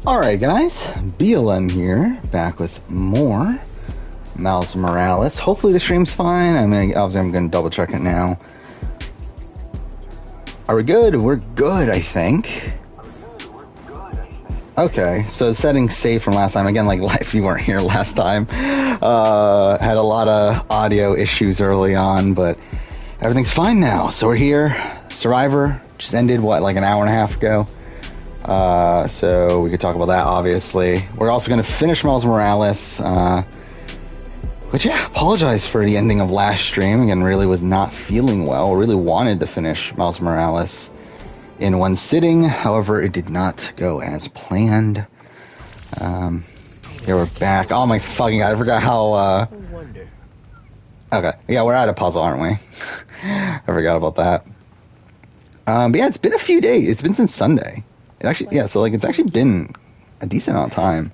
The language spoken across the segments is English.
Alright guys, BLM here, back with more Miles Morales. Hopefully the stream's fine. Obviously I'm going to double check it now. Are we good? We're good, I think. Okay, so settings saved from last time. Again, like if you weren't here last time, had a lot of audio issues early on, but everything's fine now. So we're here. Survivor just ended, like an hour and a half ago. So we could talk about that, obviously. We're also going to finish Miles Morales. But yeah, apologize for the ending of last stream. Again, really was not feeling well. Really wanted to finish Miles Morales in one sitting. However, it did not go as planned. Yeah, we're back. Oh my fucking god, I forgot how, Okay, yeah, we're at a puzzle, aren't we? I forgot about that. But yeah, it's been a few days. It's been since Sunday. It actually, yeah, so like it's actually been a decent amount of time.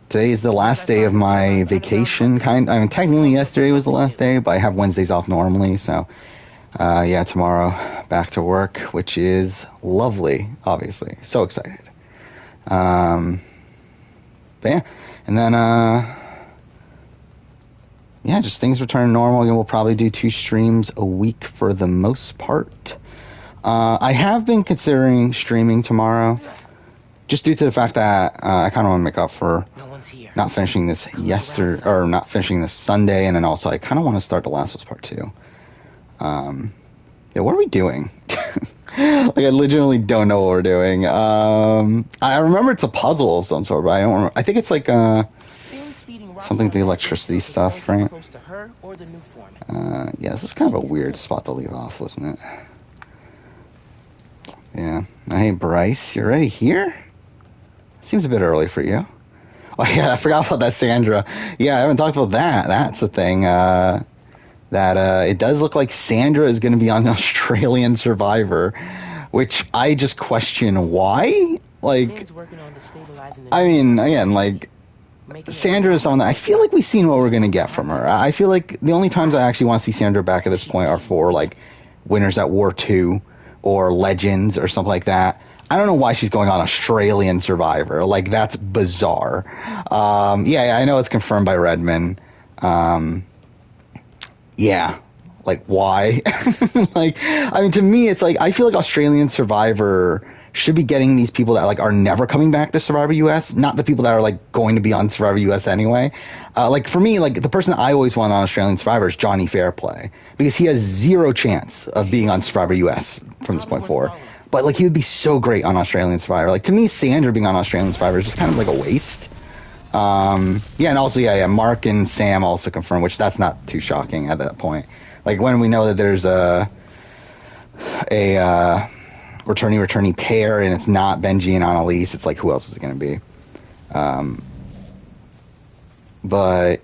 Today is the last day of my vacation, technically yesterday was the last day, but I have Wednesdays off normally, so, yeah, tomorrow back to work, which is lovely, obviously. So excited. But yeah, and then, yeah, just things return to normal, and we'll probably do 2 streams a week for the most part. I have been considering streaming tomorrow, just due to the fact that I kind of want to make up for not finishing this not finishing this Sunday, and then also I kind of want to start The Last of Us Part 2. Yeah, what are we doing? Like, I legitimately don't know what we're doing. I remember it's a puzzle of some sort, but I don't remember. I think it's like something with the electricity stuff, right? Yeah, this is kind of a weird spot to leave off, wasn't it? Yeah. Hey, Bryce, you already here? Seems a bit early for you. Oh, yeah, I forgot about that Sandra. Yeah, I haven't talked about that. That's the thing. It does look like Sandra is going to be on Australian Survivor, which I just question why. Like, I mean, again, like, Sandra is someone that I feel like we've seen what we're going to get from her. I feel like the only times I actually want to see Sandra back at this point are for, like, Winners at War 2 or Legends or something like that. I don't know why she's going on Australian Survivor. Like, that's bizarre. Yeah, I know it's confirmed by Redmond. Yeah, like, why? Like, I mean, to me, it's like, I feel like Australian Survivor should be getting these people that, like, are never coming back to Survivor US, not the people that are, like, going to be on Survivor US anyway. Like, for me, like, the person I always want on Australian Survivor is Johnny Fairplay, because he has zero chance of being on Survivor US from this point forward. But, like, he would be so great on Australian Survivor. Like, to me, Sandra being on Australian Survivor is just kind of like a waste. Yeah, and also, yeah, Mark and Sam also confirmed, which that's not too shocking at that point. Like, when we know that there's a returnee pair, and it's not Benji and Annalise, it's like, who else is it going to be? But,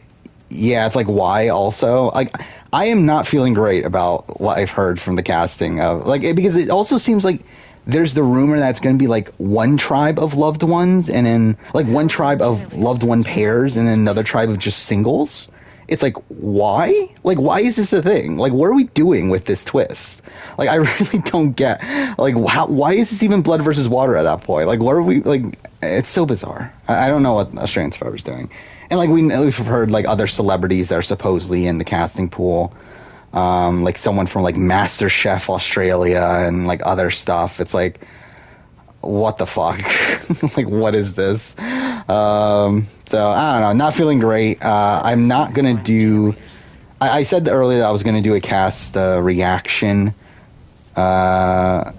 yeah, it's like, why also? Like, I am not feeling great about what I've heard from the casting of, like, because it also seems like there's the rumor that it's going to be, like, one tribe of loved ones, and then, like, one tribe of loved one pairs, and then another tribe of just singles. It's like, why? Like, why is this a thing? Like, what are we doing with this twist? Like, I really don't get, like, why is this even blood versus water at that point? Like, what are we, like, it's so bizarre. I don't know what Australian Survivor's doing. And, like, we've heard, like, other celebrities that are supposedly in the casting pool. Like, someone from, like, MasterChef Australia and, like, other stuff. It's like, what the fuck? Like, what is this? So, I don't know. Not feeling great. I'm not going to do... I said earlier that I was going to do a cast reaction. Again,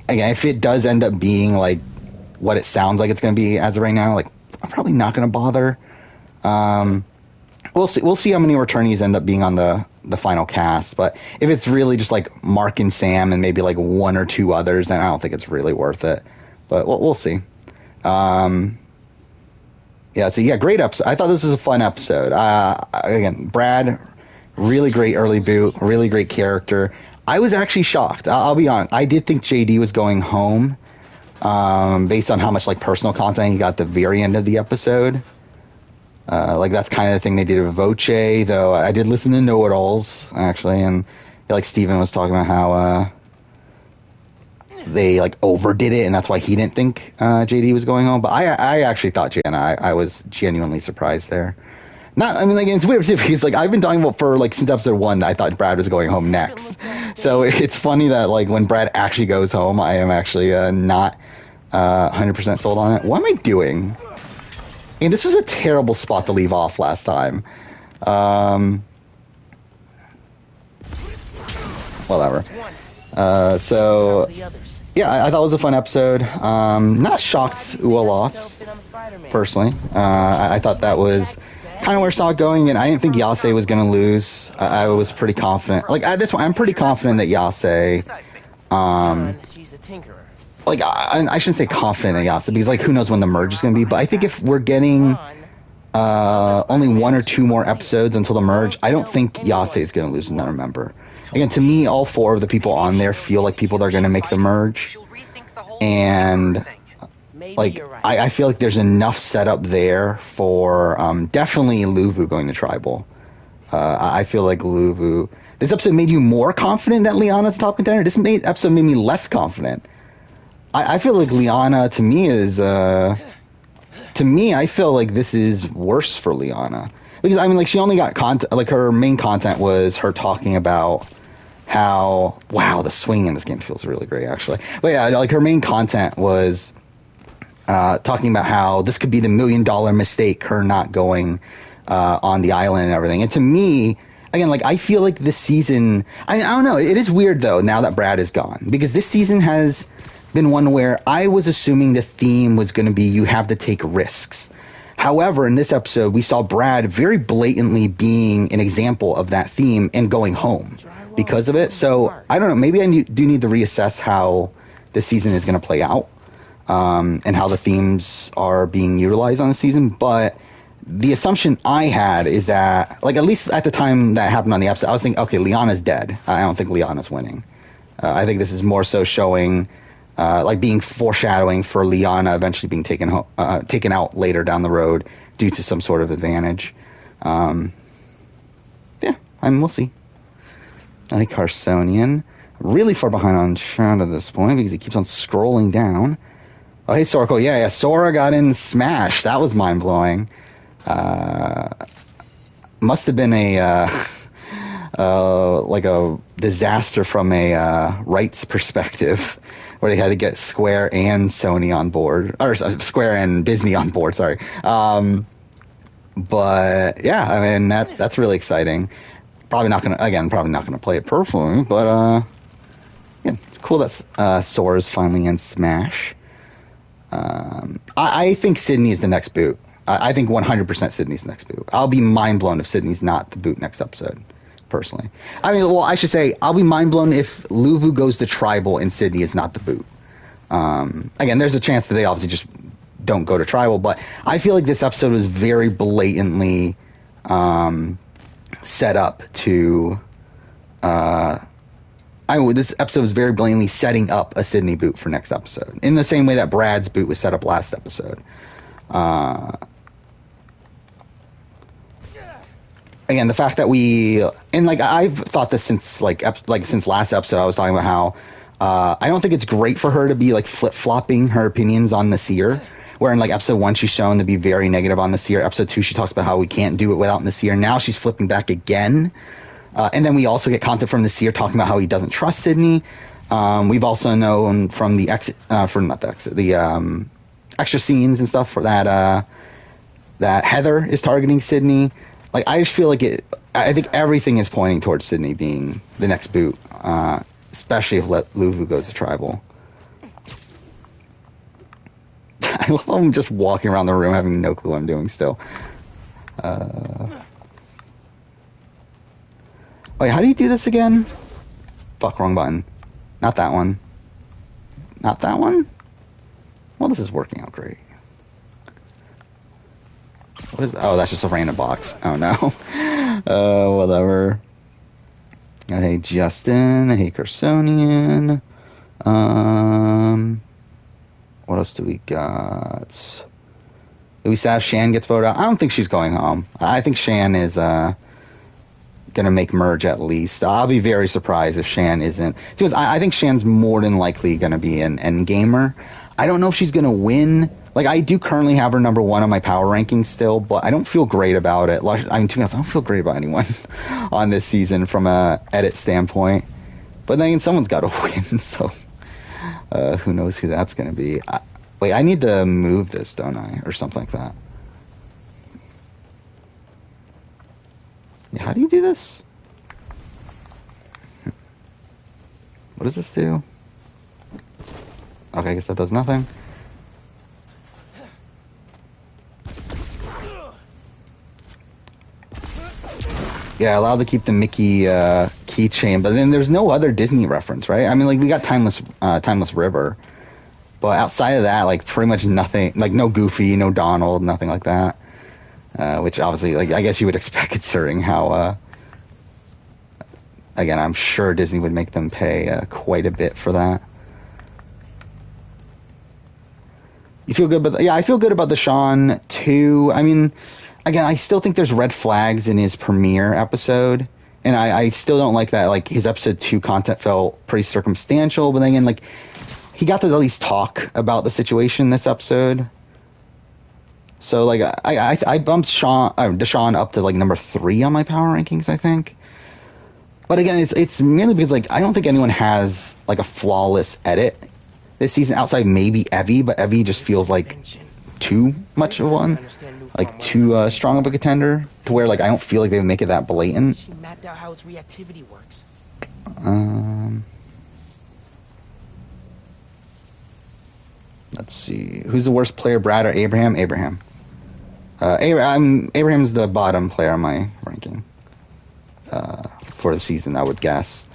if it does end up being, like, what it sounds like it's going to be as of right now, like, I'm probably not going to bother. We'll see how many returnees end up being on the final cast, but if it's really just like Mark and Sam and maybe like 1 or 2 others, then I don't think it's really worth it. But we'll see. Yeah, so yeah, great episode. I thought this was a fun episode. Again, Brad, really great early boot, really great character. I was actually shocked. I'll be honest. I did think JD was going home, based on how much like personal content he got at the very end of the episode. Like, that's kind of the thing they did with Voce, though I did listen to Know-It-Alls, actually, and like Steven was talking about how they like overdid it, and that's why he didn't think JD was going home. But I actually thought Jana. I was genuinely surprised there. Not, I mean, like, it's weird too, because like I've been talking about for like since episode 1 that I thought Brad was going home next. So it's funny that like when Brad actually goes home, I am actually not 100% sold on it. What am I doing? And this was a terrible spot to leave off last time. Whatever. So yeah, I thought it was a fun episode. Not shocked Ua lost, personally. I thought that was kind of where I saw it going, and I didn't think Yase was going to lose. I was pretty confident. Like, at this point, I'm pretty confident that Yase, like, I shouldn't say confident in Yase, because, like, who knows when the merge is going to be, but I think if we're getting only 1 or 2 more episodes until the merge, I don't think Yase is going to lose another member. Again, to me, all 4 of the people on there feel like people that are going to make the merge, and like, I feel like there's enough setup there for definitely Luvu going to Tribal. I feel like Luvu... This episode made you more confident that Liana's top contender? This episode made me less confident. I feel like Liana, to me, is... to me, I feel like this is worse for Liana. Because, I mean, like, she only got content... Like, her main content was her talking about how... Wow, the swing in this game feels really great, actually. But yeah, like, her main content was... talking about how this could be the $1 million mistake, her not going on the island and everything. And to me, again, like, I feel like this season, I don't know, it is weird though now that Brad is gone, because this season has been one where I was assuming the theme was going to be you have to take risks. However, in this episode, we saw Brad very blatantly being an example of that theme and going home because of it. So I don't know, maybe I do need to reassess how this season is going to play out. And how the themes are being utilized on the season, but the assumption I had is that, like, at least at the time that happened on the episode, I was thinking, okay, Liana's dead. I don't think Liana's winning. I think this is more so showing, like, being foreshadowing for Liana eventually being taken out later down the road due to some sort of advantage. Yeah, we'll see. I think Carsonian really far behind on Shroud at this point because he keeps on scrolling down. Oh, hey, Sorko. Yeah, Sora got in Smash. That was mind-blowing. Must have been a, like a disaster from a rights perspective, where they had to get Square and Sony on board. Or Square and Disney on board, sorry. But, yeah, I mean, that's really exciting. Probably not going to play it personally, but, yeah, cool that Sora's finally in Smash. I think Sydney is the next boot. I think 100% Sydney's the next boot. I'll be mind blown if Sydney's not the boot next episode, personally. I mean, well, I should say I'll be mind blown if Luvu goes to Tribal and Sydney is not the boot. Again, there's a chance that they obviously just don't go to Tribal, but I feel like this episode was very blatantly set up to... this episode was very blatantly setting up a Sydney boot for next episode, in the same way that Brad's boot was set up last episode. Again, the fact that I've thought this since since last episode, I was talking about how I don't think it's great for her to be like flip-flopping her opinions on Nasir. Where in like episode 1 she's shown to be very negative on Nasir. Episode 2 she talks about how we can't do it without Nasir. Now she's flipping back again. And then we also get content from Nasir talking about how he doesn't trust Sydney. We've also known from the extra scenes and stuff for that Heather is targeting Sydney. Like, I just feel like I think everything is pointing towards Sydney being the next boot, especially if Luvu goes to Tribal. I love him just walking around the room having no clue what I'm doing still. Wait, how do you do this again? Fuck, wrong button. Not that one. Not that one? Well, this is working out great. What is... Oh, that's just a random box. Oh, no. Whatever. Hey, Justin. Hey, Carsonian. What else do we got? Do we say Shan gets voted out? I don't think she's going home. I think Shan is... gonna make merge at least. I'll be very surprised if Shan isn't. Because I think Shan's more than likely gonna be an endgamer. I don't know if she's gonna win. Like, I do currently have her number 1 on my power rankings still, but I don't feel great about it. I mean, to be honest, I don't feel great about anyone on this season from a edit standpoint. But then someone's got to win, so who knows who that's gonna be. Wait, I need to move this, don't I, or something like that. How do you do this? What does this do? Okay, I guess that does nothing. Yeah, allowed to keep the Mickey keychain, but then there's no other Disney reference, right? I mean, like, we got Timeless River, but outside of that, like, pretty much nothing. Like, no Goofy, no Donald, nothing like that. Which obviously, like, I guess you would expect considering how, again, I'm sure Disney would make them pay quite a bit for that. You feel good, yeah, I feel good about the Sean too. I mean, again, I still think there's red flags in his premiere episode, and I still don't like that. Like, his episode 2 content felt pretty circumstantial, but then again, like, he got to at least talk about the situation this episode. So, like, I bumped Deshaun up to, like, number 3 on my power rankings, I think. But again, it's merely because, like, I don't think anyone has, like, a flawless edit this season outside maybe Evie, but Evie just feels like too much of one, like, too strong of a contender, to where, like, I don't feel like they would make it that blatant. She mapped out how its reactivity works. Let's see. Who's the worst player, Brad or Abraham? Abraham. Abraham's the bottom player on my ranking for the season, I would guess.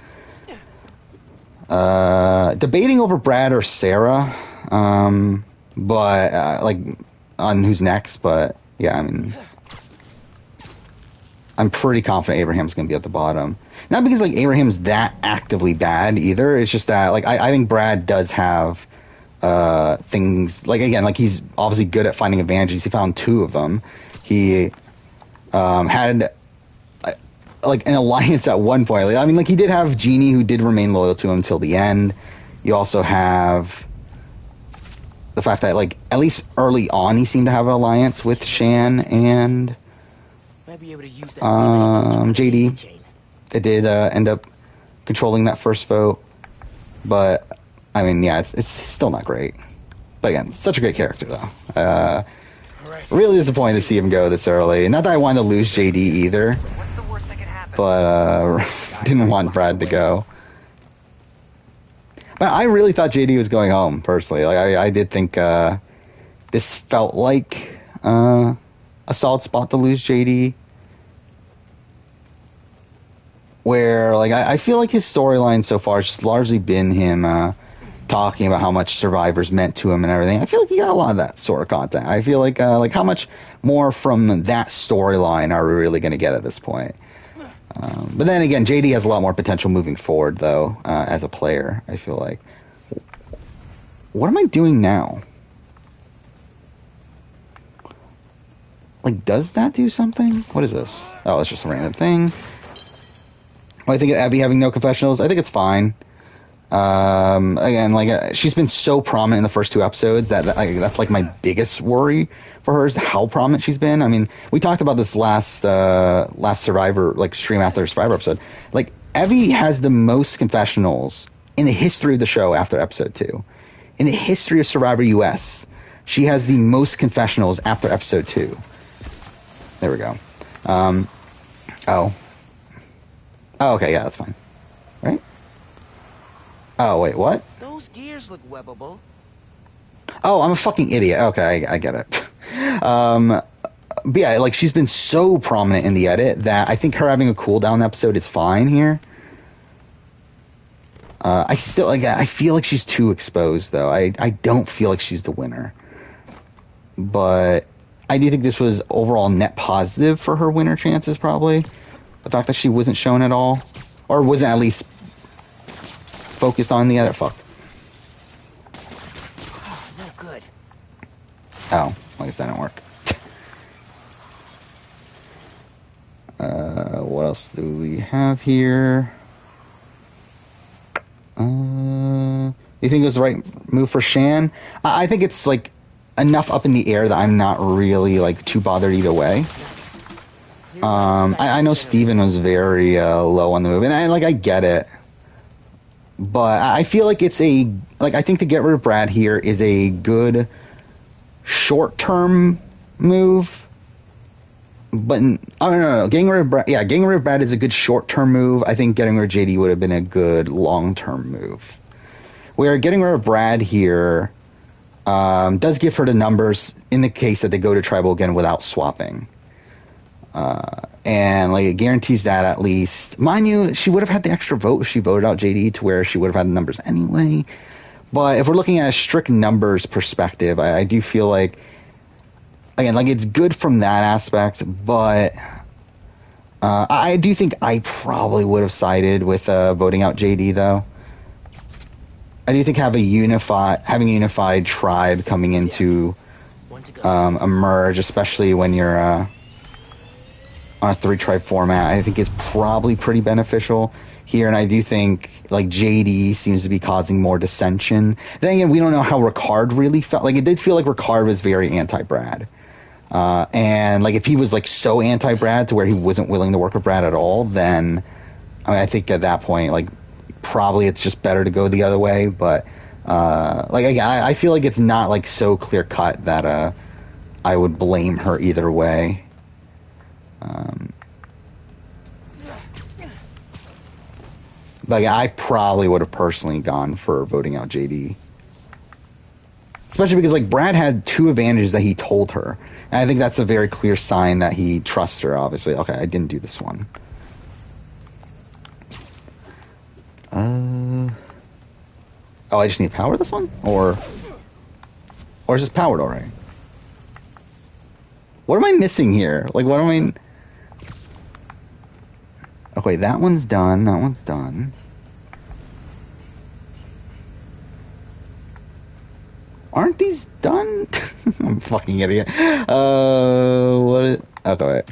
Debating over Brad or Sarah, but like, on who's next. But yeah, I mean, I'm pretty confident Abraham's going to be at the bottom. Not because, like, Abraham's that actively bad either. It's just that, like, I think Brad does have things, like, again, like, he's obviously good at finding advantages. He found 2 of them. He had like an alliance at one point. Like, I mean, like, he did have Genie, who did remain loyal to him till the end. You also have the fact that, like, at least early on, he seemed to have an alliance with Shan and JD. They did end up controlling that first vote, but I mean, yeah, it's still not great. But again, such a great character, though. Really disappointed to see him go this early. Not that I wanted to lose JD either, but didn't want Brad to go. But I really thought JD was going home, personally. Like, I did think this felt like a solid spot to lose JD. Where, like, I feel like his storyline so far has just largely been him talking about how much Survivor's meant to him and everything. I feel like he got a lot of that sort of content. I feel like how much more from that storyline are we really going to get at this point? But then again, JD has a lot more potential moving forward, though, as a player, I feel like. What am I doing now? Like, does that do something? What is this? Oh, it's just a random thing. Well, I think Abby having no confessionals, I think it's fine. Again, like, she's been so prominent in the first 2 episodes that's like my biggest worry for her, is how prominent she's been. I mean, we talked about this last Survivor, like, stream after Survivor episode. Like, Evie has the most confessionals in the history of the show after episode 2. In the history of Survivor US, she has the most confessionals after episode 2. There we go. Oh, okay, yeah, that's fine. Right? Oh, wait, what? Those gears look webbable. Oh, I'm a fucking idiot. Okay, I get it. But yeah, like, she's been so prominent in the edit that I think her having a cooldown episode is fine here. I still, like, I feel like she's too exposed, though. I don't feel like she's the winner. But I do think this was overall net positive for her winner chances, probably. The fact that she wasn't shown at all, or wasn't at least focused on the edit. Fuck. No good. Oh, I guess that didn't work. What else do we have here? You think it was the right move for Shan? I think it's like enough up in the air that I'm not really like too bothered either way. I know Steven was very low on the move, and I get it, but I feel like it's I think to get rid of Brad here is a good short-term move. But I don't know. Getting rid of Brad is a good short-term move. I think getting rid of JD would have been a good long-term move. Where getting rid of Brad here does give her the numbers in the case that they go to tribal again without swapping. And like it guarantees that at least. Mind you, she would have had the extra vote if she voted out JD to where she would have had the numbers anyway. But if we're looking at a strict numbers perspective, I do feel like, again, like it's good from that aspect, but I do think I probably would have sided with voting out JD though. I do think having a unified tribe coming into a merge, especially when you're on a 3-tribe format, I think is probably pretty beneficial here. And I do think like JD seems to be causing more dissension. Then again, we don't know how Ricard really felt. Like it did feel like Ricard was very anti-Brad. And like if he was like so anti-Brad to where he wasn't willing to work with Brad at all, then I think at that point, like probably it's just better to go the other way. But like again, I feel like it's not like so clear cut that I would blame her either way. But yeah, I probably would have personally gone for voting out JD. Especially because like Brad had 2 advantages that he told her. And I think that's a very clear sign that he trusts her, obviously. Okay, I didn't do this one. Oh, I just need to power this one? Or is this powered already? What am I missing here? Like, what am I... Okay, that one's done. That one's done. Aren't these done? I'm a fucking idiot. What is... Okay,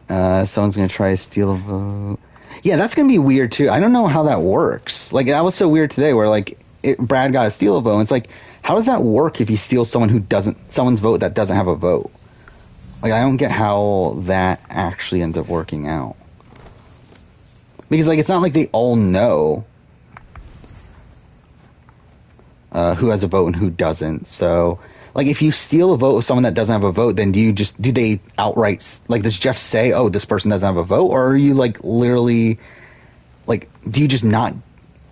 wait. Someone's gonna try to steal a vote. Yeah, that's gonna be weird too. I don't know how that works. Like, that was so weird today where, like, Brad got to steal a vote. And it's like, how does that work if he steals someone's vote that doesn't have a vote? Like, I don't get how that actually ends up working out. Because, like, it's not like they all know who has a vote and who doesn't. So, like, if you steal a vote of someone that doesn't have a vote, then do they outright, like, does Jeff say, oh, this person doesn't have a vote? Or are you, like, literally, like, do you just not,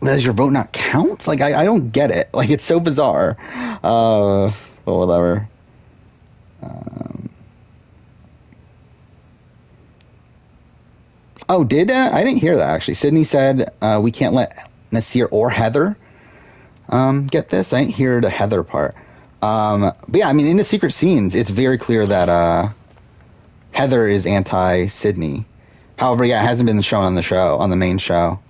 does your vote not count? Like, I don't get it. Like, it's so bizarre. But whatever. Oh, I didn't hear that, actually. Sydney said we can't let Nasir or Heather get this. I didn't hear the Heather part. But yeah, I mean, in the secret scenes, it's very clear that Heather is anti-Sydney. However, yeah, it hasn't been shown on the main show.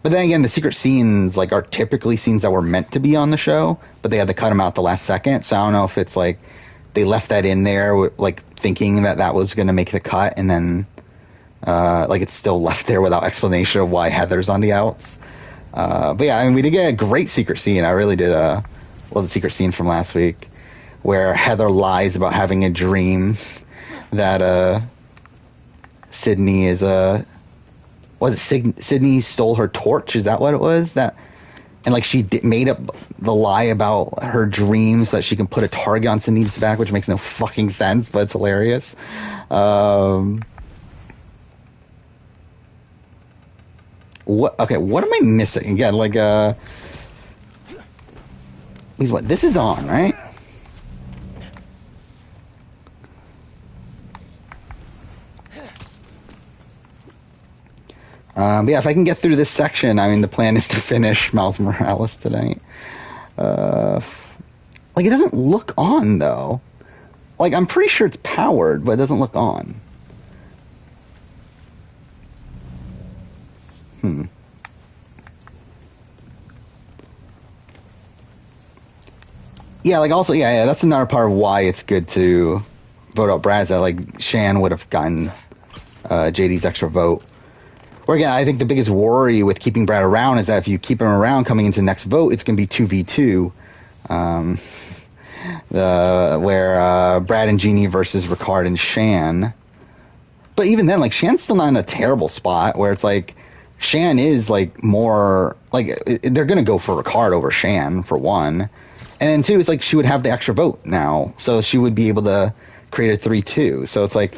But then again, the secret scenes like are typically scenes that were meant to be on the show, but they had to cut them out the last second. So I don't know if it's like they left that in there, like thinking that was going to make the cut, and then like it's still left there without explanation of why Heather's on the outs. But yeah, I mean, we did get a great secret scene. I really did love the secret scene from last week, where Heather lies about having a dream that Sydney is Sydney stole her torch? Is that what it was? And like she made up the lie about her dreams so that she can put a target on Sydney's back, which makes no fucking sense, but it's hilarious. What am I missing? Again, like this is on, right? But yeah, if I can get through this section, I mean, the plan is to finish Miles Morales tonight. Like, it doesn't look on, though. Like, I'm pretty sure it's powered, but it doesn't look on. Yeah, like, also, yeah, that's another part of why it's good to vote out Brad is that like Shan would have gotten JD's extra vote. Or again, I think the biggest worry with keeping Brad around is that if you keep him around coming into the next vote, it's going to be 2v2. Where Brad and Jeannie versus Ricard and Shan. But even then, like, Shan's still not in a terrible spot where it's like Shan is like more like they're gonna go for Ricard over Shan for one, and then two, it's like she would have the extra vote now, so she would be able to create a 3-2. So it's like,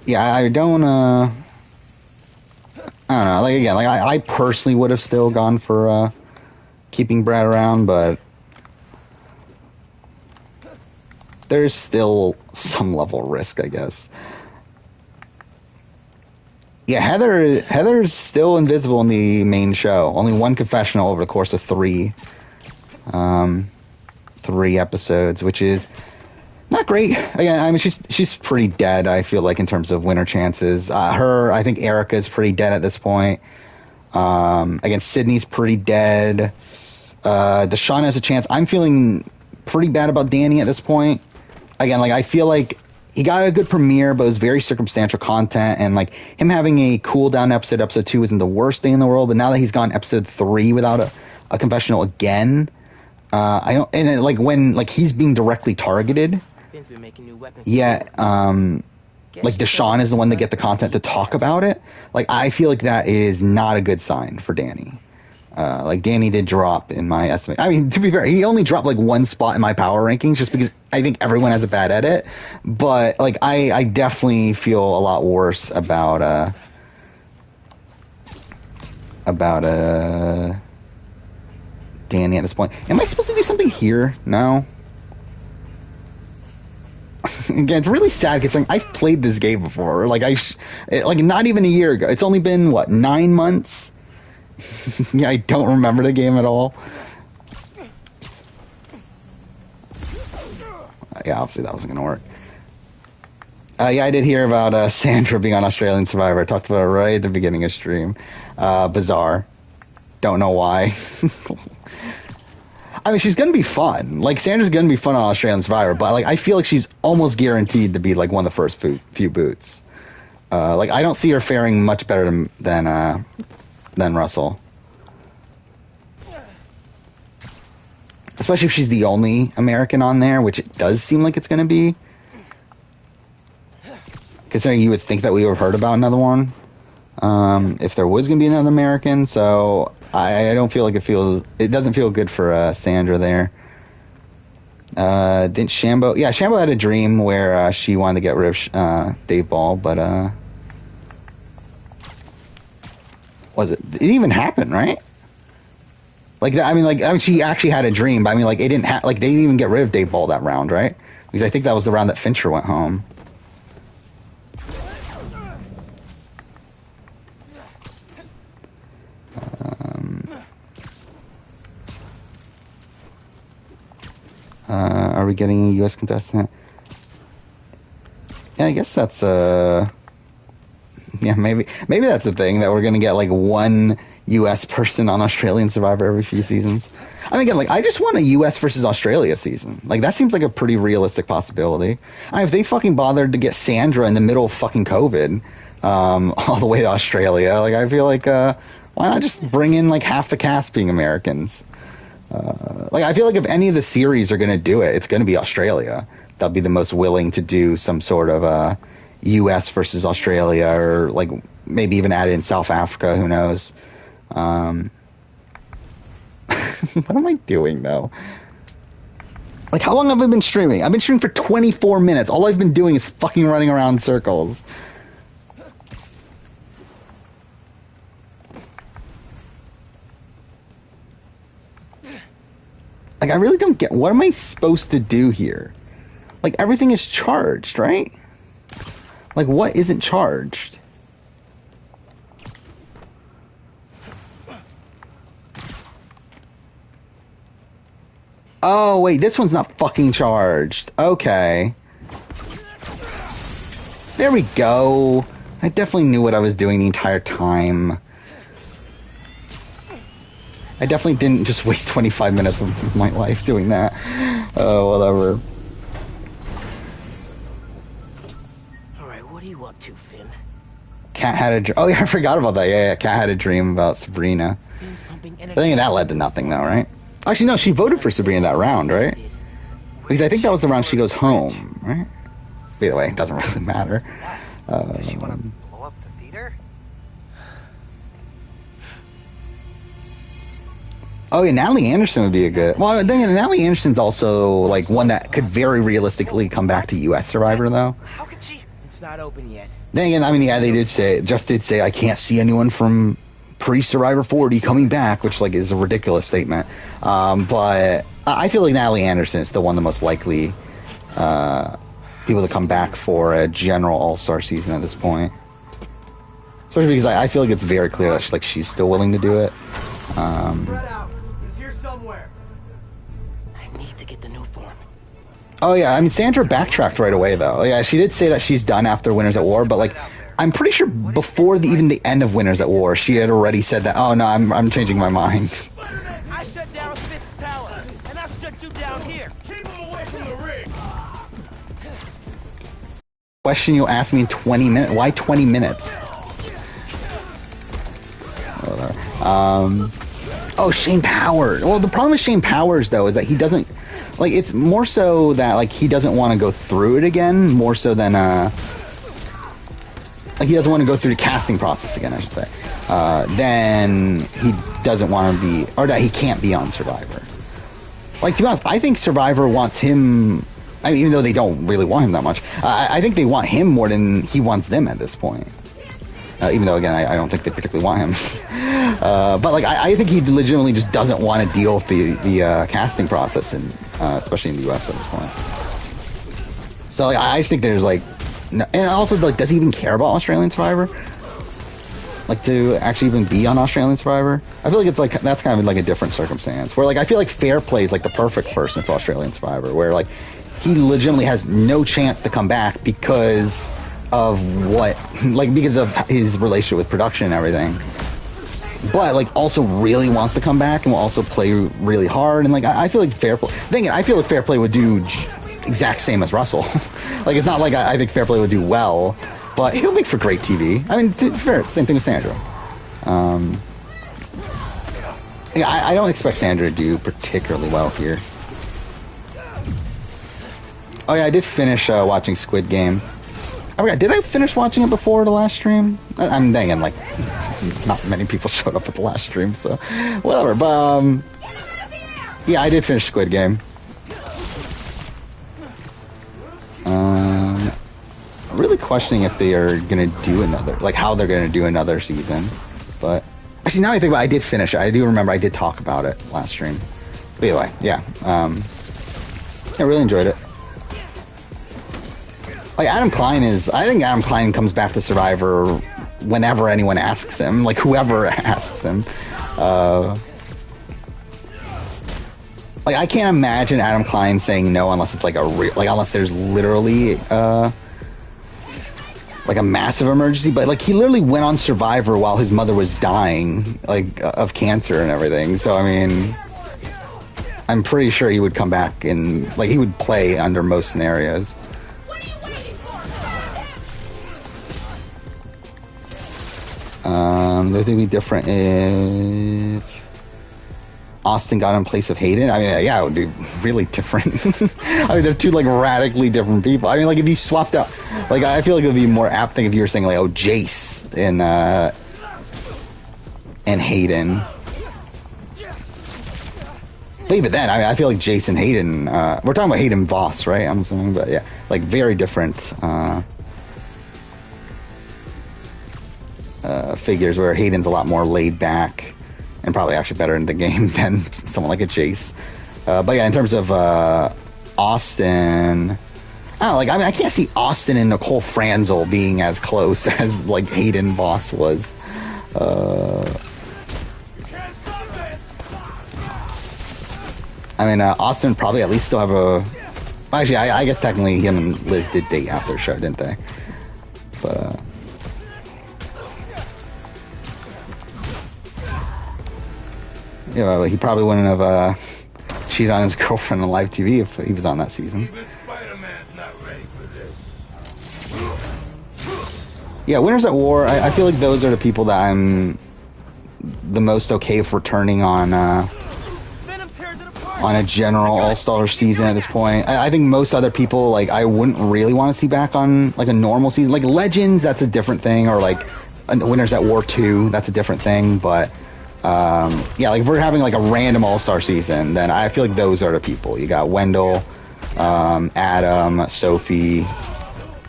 yeah, I don't know. Like again, like I personally would have still gone for keeping Brad around, but there's still some level of risk, I guess. Yeah, Heather's still invisible in the main show. Only one confessional over the course of three episodes, which is not great. Again, I mean, she's pretty dead, I feel like, in terms of winner chances. I think Erica's pretty dead at this point. Again, Sydney's pretty dead. Deshawn has a chance. I'm feeling pretty bad about Danny at this point. Again, like, I feel like he got a good premiere, but it was very circumstantial content, and like him having a cool down episode 2 isn't the worst thing in the world. But now that he's gone episode 3 without a confessional again, I don't. And it, like when like he's being directly targeted, Been making new weapons. yeah. Like Deshawn is the one to get the content to talk about it. Like I feel like that is not a good sign for Danny. Like Danny did drop in my estimate. I mean, to be fair, he only dropped like one spot in my power rankings just because I think everyone has a bad edit. But like, I definitely feel a lot worse about Danny at this point. Am I supposed to do something here? No. Again, it's really sad considering I've played this game before. Like like not even a year ago. It's only been what, 9 months. Yeah, I don't remember the game at all. Yeah, obviously that wasn't going to work. Yeah, I did hear about Sandra being on Australian Survivor. I talked about it right at the beginning of stream. Bizarre. Don't know why. I mean, she's going to be fun. Like, Sandra's going to be fun on Australian Survivor, but like, I feel like she's almost guaranteed to be like one of the first few boots. Like, I don't see her faring much better than Russell. Especially if she's the only American on there, which it does seem like it's going to be. Considering you would think that we would have heard about another one. If there was going to be another American. So I don't feel like it doesn't feel good for Sandra there. Didn't Shambo? Yeah, Shambo had a dream where she wanted to get rid of Dave Ball, but it didn't even happen, right? Like, I mean, she actually had a dream, but I mean, like, it didn't they didn't even get rid of Dave Ball that round, right? Because I think that was the round that Fincher went home. Are we getting a U.S. contestant? Yeah, I guess that's yeah, maybe that's the thing, that we're gonna get like one U.S. person on Australian Survivor every few seasons. I mean, again, like, I just want a U.S. versus Australia season. Like, that seems like a pretty realistic possibility. I mean, if they fucking bothered to get Sandra in the middle of fucking COVID, all the way to Australia, like, I feel like why not just bring in like half the cast being Americans? Like, I feel like if any of the series are gonna do it, it's gonna be Australia. They'll be the most willing to do some sort of U.S. versus Australia, or like maybe even add in South Africa. Who knows? What am I doing though? Like, how long have I been streaming? I've been streaming for 24 minutes. All I've been doing is fucking running around in circles. Like, I really don't get, what am I supposed to do here? Like, everything is charged, right? Like, what isn't charged? Oh, wait, this one's not fucking charged. Okay. There we go. I definitely knew what I was doing the entire time. I definitely didn't just waste 25 minutes of my life doing that. Oh, whatever. to, Finn. Cat had a oh yeah, I forgot about that. Yeah, Cat had a dream about Sabrina. Finn's pumping energy. I think that led to nothing though, right? Actually, no, she voted for Sabrina that round, right? Because I think that was the round she goes home, right? Either way, it doesn't really matter. Does she want to blow up the theater? Oh yeah, Natalie Anderson would be a good. Well, then Natalie Anderson's also like one that could very realistically come back to U.S. Survivor though. How could she? It's not open yet. Then again, I mean, yeah, they did say Jeff did say I can't see anyone from pre-Survivor 40 coming back, which like is a ridiculous statement. But I feel like Natalie Anderson is still one of the most likely people to come back for a general All-Star season at this point. Especially because I feel like it's very clear that she's still willing to do it. He's here somewhere. I need to get the new form. Oh yeah, I mean Sandra backtracked right away though. Yeah, she did say that she's done after Winners at War, but like I'm pretty sure before even the end of Winners at War, she had already said that. Oh no, I'm changing my mind. I shut down Fisk's tower, and I'll shut you down here. Keep him away from the rig. Question you'll ask me in 20 minutes. Why 20 minutes? Oh, Shane Powers. Well, the problem with Shane Powers though is that he doesn't like. It's more so that like he doesn't want to go through it again, more so than like he doesn't want to go through the casting process again, I should say. Then he doesn't want to be, or that he can't be on Survivor. Like to be honest, I think Survivor wants him. I mean, even though they don't really want him that much, I think they want him more than he wants them at this point. Even though, again, I don't think they particularly want him. But like, I think he legitimately just doesn't want to deal with the casting process, and especially in the U.S. at this point. So like, I just think there's like, no, and also like, does he even care about Australian Survivor? Like to actually even be on Australian Survivor? I feel like it's like that's kind of like a different circumstance. Where like I feel like Fair Play is like the perfect person for Australian Survivor, where like he legitimately has no chance to come back because of what, like because of his relationship with production and everything, but like also really wants to come back and will also play really hard. And like I feel like Fair Play, I feel like Fair Play would do exact same as Russell. Like it's not like I think Fair Play would do well, but he'll make for great TV. I mean, fair, same thing with Sandra. Yeah, I don't expect Sandra to do particularly well here. Oh yeah, I did finish watching Squid Game. I forgot, did I finish watching it before the last stream? I'm thinking like not many people showed up at the last stream, so whatever. But yeah, I did finish Squid Game. Really questioning if they are gonna do another, like how they're gonna do another season. But actually, now I think about it, I did finish it. I do remember I did talk about it last stream. But anyway, yeah, I really enjoyed it. Like Adam Klein I think Adam Klein comes back to Survivor whenever anyone asks him, like whoever asks him. Like I can't imagine Adam Klein saying no unless it's like unless there's literally like a massive emergency. But like he literally went on Survivor while his mother was dying, like of cancer and everything. So I mean, I'm pretty sure he would come back and like he would play under most scenarios. They think it'd be different if Austin got in place of Hayden. I mean, yeah, it would be really different. I mean, they're two like radically different people. I mean, like if you swapped out, like I feel like it would be a more apt thing if you were saying like, oh, Jace and Hayden. But even then, I mean, I feel like Jace and Hayden. We're talking about Hayden Voss, right? I'm assuming, but yeah, like very different. Figures where Hayden's a lot more laid back and probably actually better in the game than someone like a Jace. But yeah, in terms of Austin, I don't know, like I mean I can't see Austin and Nicole Franzel being as close as like Hayden Voss was. I mean Austin probably at least still have a. Actually, I guess technically him and Liz did date after the show, didn't they? But. Yeah, well, he probably wouldn't have cheated on his girlfriend on live TV if he was on that season. Even Spider-Man's not ready for this. Yeah, Winners at War, I feel like those are the people that I'm the most okay for returning on Venom tears it apart. a general all-star season at this point. I think most other people, like, I wouldn't really want to see back on, like, a normal season. Like, Legends, that's a different thing, or, like, Winners at War 2, that's a different thing, but, yeah, like, if we're having, like, a random all-star season, then I feel like those are the people. You got Wendell, Adam, Sophie,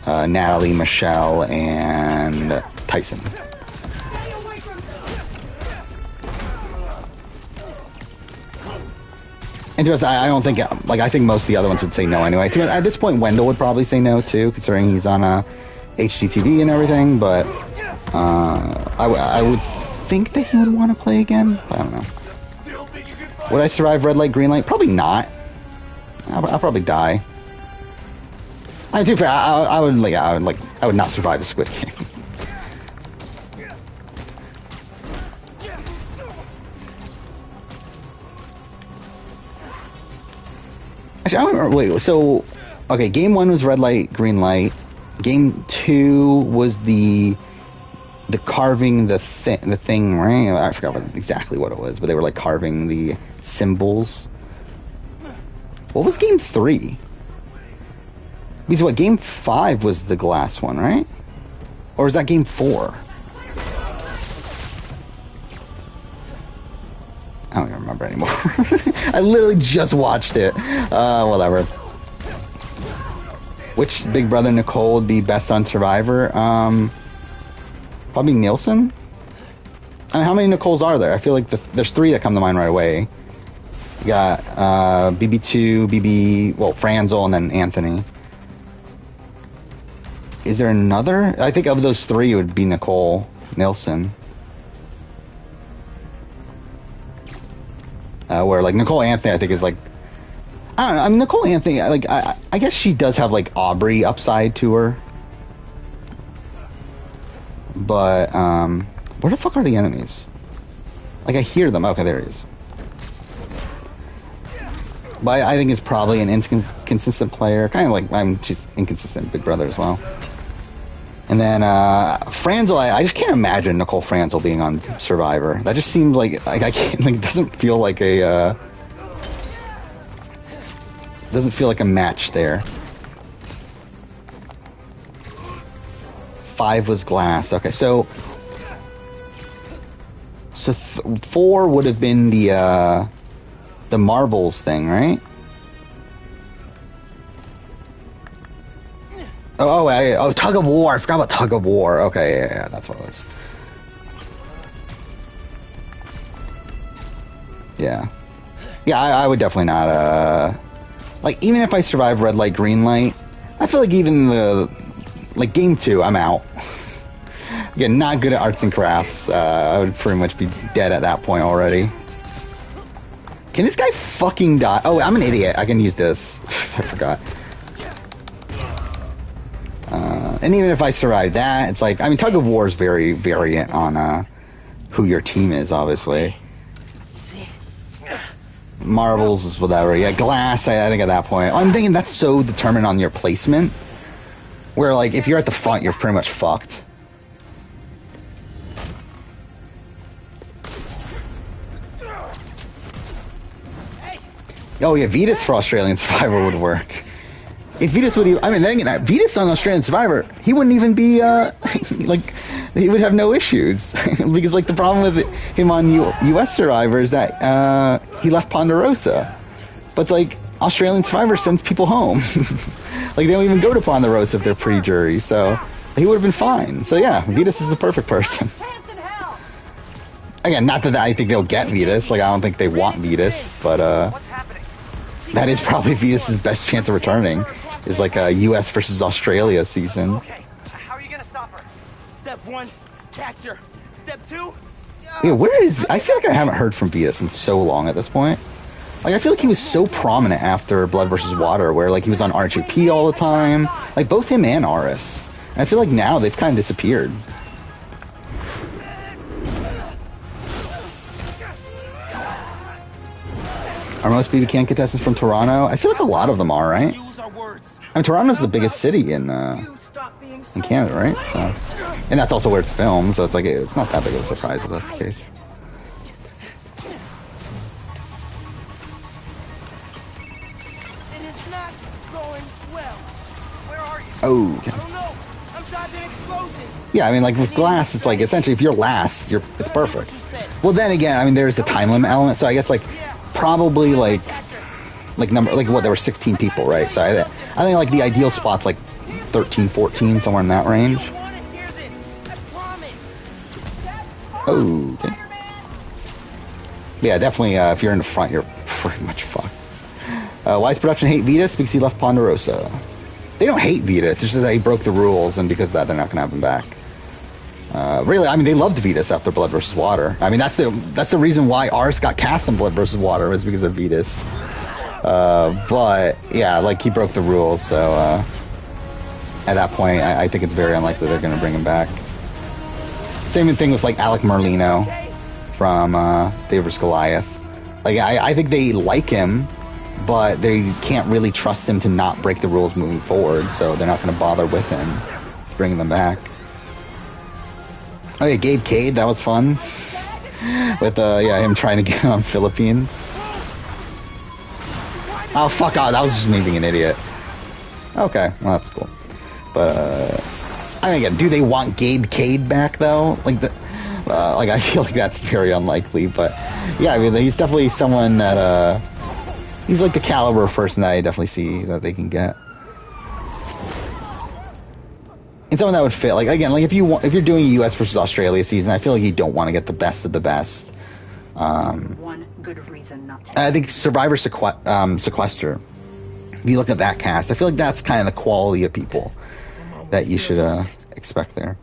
Natalie, Michelle, and Tyson. And to us, I don't think, like, I think most of the other ones would say no anyway. To us, at this point, Wendell would probably say no too, considering he's on HGTV and everything, but I would think that he would want to play again. I don't know. Would I survive red light, green light? Probably not. I'll probably die. I do. I would not survive the Squid Game. Actually, I don't remember. Wait. So, okay. Game 1 was red light, green light. Game 2 was the carving the thing, right? I forgot exactly what it was, but they were like carving the symbols. What was game 3? Because what, game 5 was the glass one, right? Or is that game 4? I don't even remember anymore. I literally just watched it. Whatever. Which Big Brother Nicole would be best on Survivor? Probably Nielsen? I mean, how many Nicoles are there? I feel like there's 3 that come to mind right away. You got BB2, Franzel, and then Anthony. Is there another? I think of those 3, it would be Nicole, Nielsen. Where, like, Nicole Anthony, I think, is, like... I don't know. I mean, Nicole Anthony, like, I guess she does have, like, Aubrey upside to her. But, where the fuck are the enemies? Like, I hear them. Okay, there he is. But I think he's probably an inconsistent player. Kind of like, she's inconsistent Big Brother as well. And then, Franzel, I just can't imagine Nicole Franzel being on Survivor. That just seems like I can't, like, it doesn't feel like a match there. 5 was glass. Okay, so 4 would have been the marbles thing, right? Oh, Tug of War. I forgot about Tug of War. Okay, yeah, that's what it was. Yeah. Yeah, I would definitely not, like, even if I survive red light, green light, I feel like even like, game 2, I'm out. Again, not good at arts and crafts. I would pretty much be dead at that point already. Can this guy fucking die? Oh, I'm an idiot. I can use this. I forgot. And even if I survive that, it's like, I mean, Tug of War is very variant on who your team is, obviously. Marbles is whatever. Yeah, glass, I think at that point. I'm thinking that's so determined on your placement. Where, like, if you're at the front, you're pretty much fucked. Oh, yeah, Vetus for Australian Survivor would work. If Vetus would even... I mean, then again, Vetus on Australian Survivor, he wouldn't even be, like... He would have no issues. Because, like, the problem with him on U.S. Survivor is that he left Ponderosa. But it's like, Australian Survivor sends people home. Like, they don't even go to Ponderosa if they're pre-jury, so... He would have been fine. So, yeah, Vetus is the perfect person. Again, not that I think they'll get Vetus. Like, I don't think they want Vetus, but, that is probably Vetus's best chance of returning. Is like a U.S. versus Australia season. Okay, how are you gonna stop her? Step 1, catch her. Step 2... Yeah, where is... I feel like I haven't heard from Vetus in so long at this point. Like, I feel like he was so prominent after Blood vs. Water, where, like, he was on RHAP all the time. Like, both him and Aris. And I feel like now they've kind of disappeared. Are most BB contestants from Toronto? I feel like a lot of them are, right? Use our words. I mean, Toronto's the biggest city in Canada, right? So... And that's also where it's filmed, so it's like it's not that big of a surprise if that's the case. It is not going well. Where are you? Oh, okay. I don't know. I'm dodging explosions. Yeah, I mean, like with glass, it's like essentially if you're last, it's perfect. Well, then again, I mean, there's the time limit element, so I guess like probably like what, there were 16 people, right? So I think like the ideal spot's like 13, 14, somewhere in that range. I want to hear this. I promise. Oh, okay. Yeah, definitely. If you're in the front, you're pretty much fucked. Why does production hate Vitas? Because he left Ponderosa. They don't hate Vitas. It's just that he broke the rules, and because of that, they're not going to have him back. Really, I mean, they loved Vitas after Blood vs. Water. I mean, that's the reason why Ars got cast in Blood vs. Water, was because of Vitas. But yeah, like he broke the rules, so at that point, I think it's very unlikely they're going to bring him back. Same thing with like Alec Merlino from David vs. Goliath. Like I think they like him, but they can't really trust him to not break the rules moving forward, so they're not going to bother with him bringing them back. Oh yeah, Gabe Cade, that was fun. With him trying to get on Philippines. Oh fuck off, that was just me being an idiot. Okay, well that's cool. But I mean, again, do they want Gabe Cade back though? Like I feel like that's very unlikely. But yeah, I mean, he's definitely someone that he's like the caliber of person that I definitely see that they can get. And someone that would fit, like again, like if you're doing a U.S. versus Australia season, I feel like you don't want to get the best of the best. One good reason not to. I think Survivor Sequester. If you look at that cast, I feel like that's kind of the quality of people that you should expect there.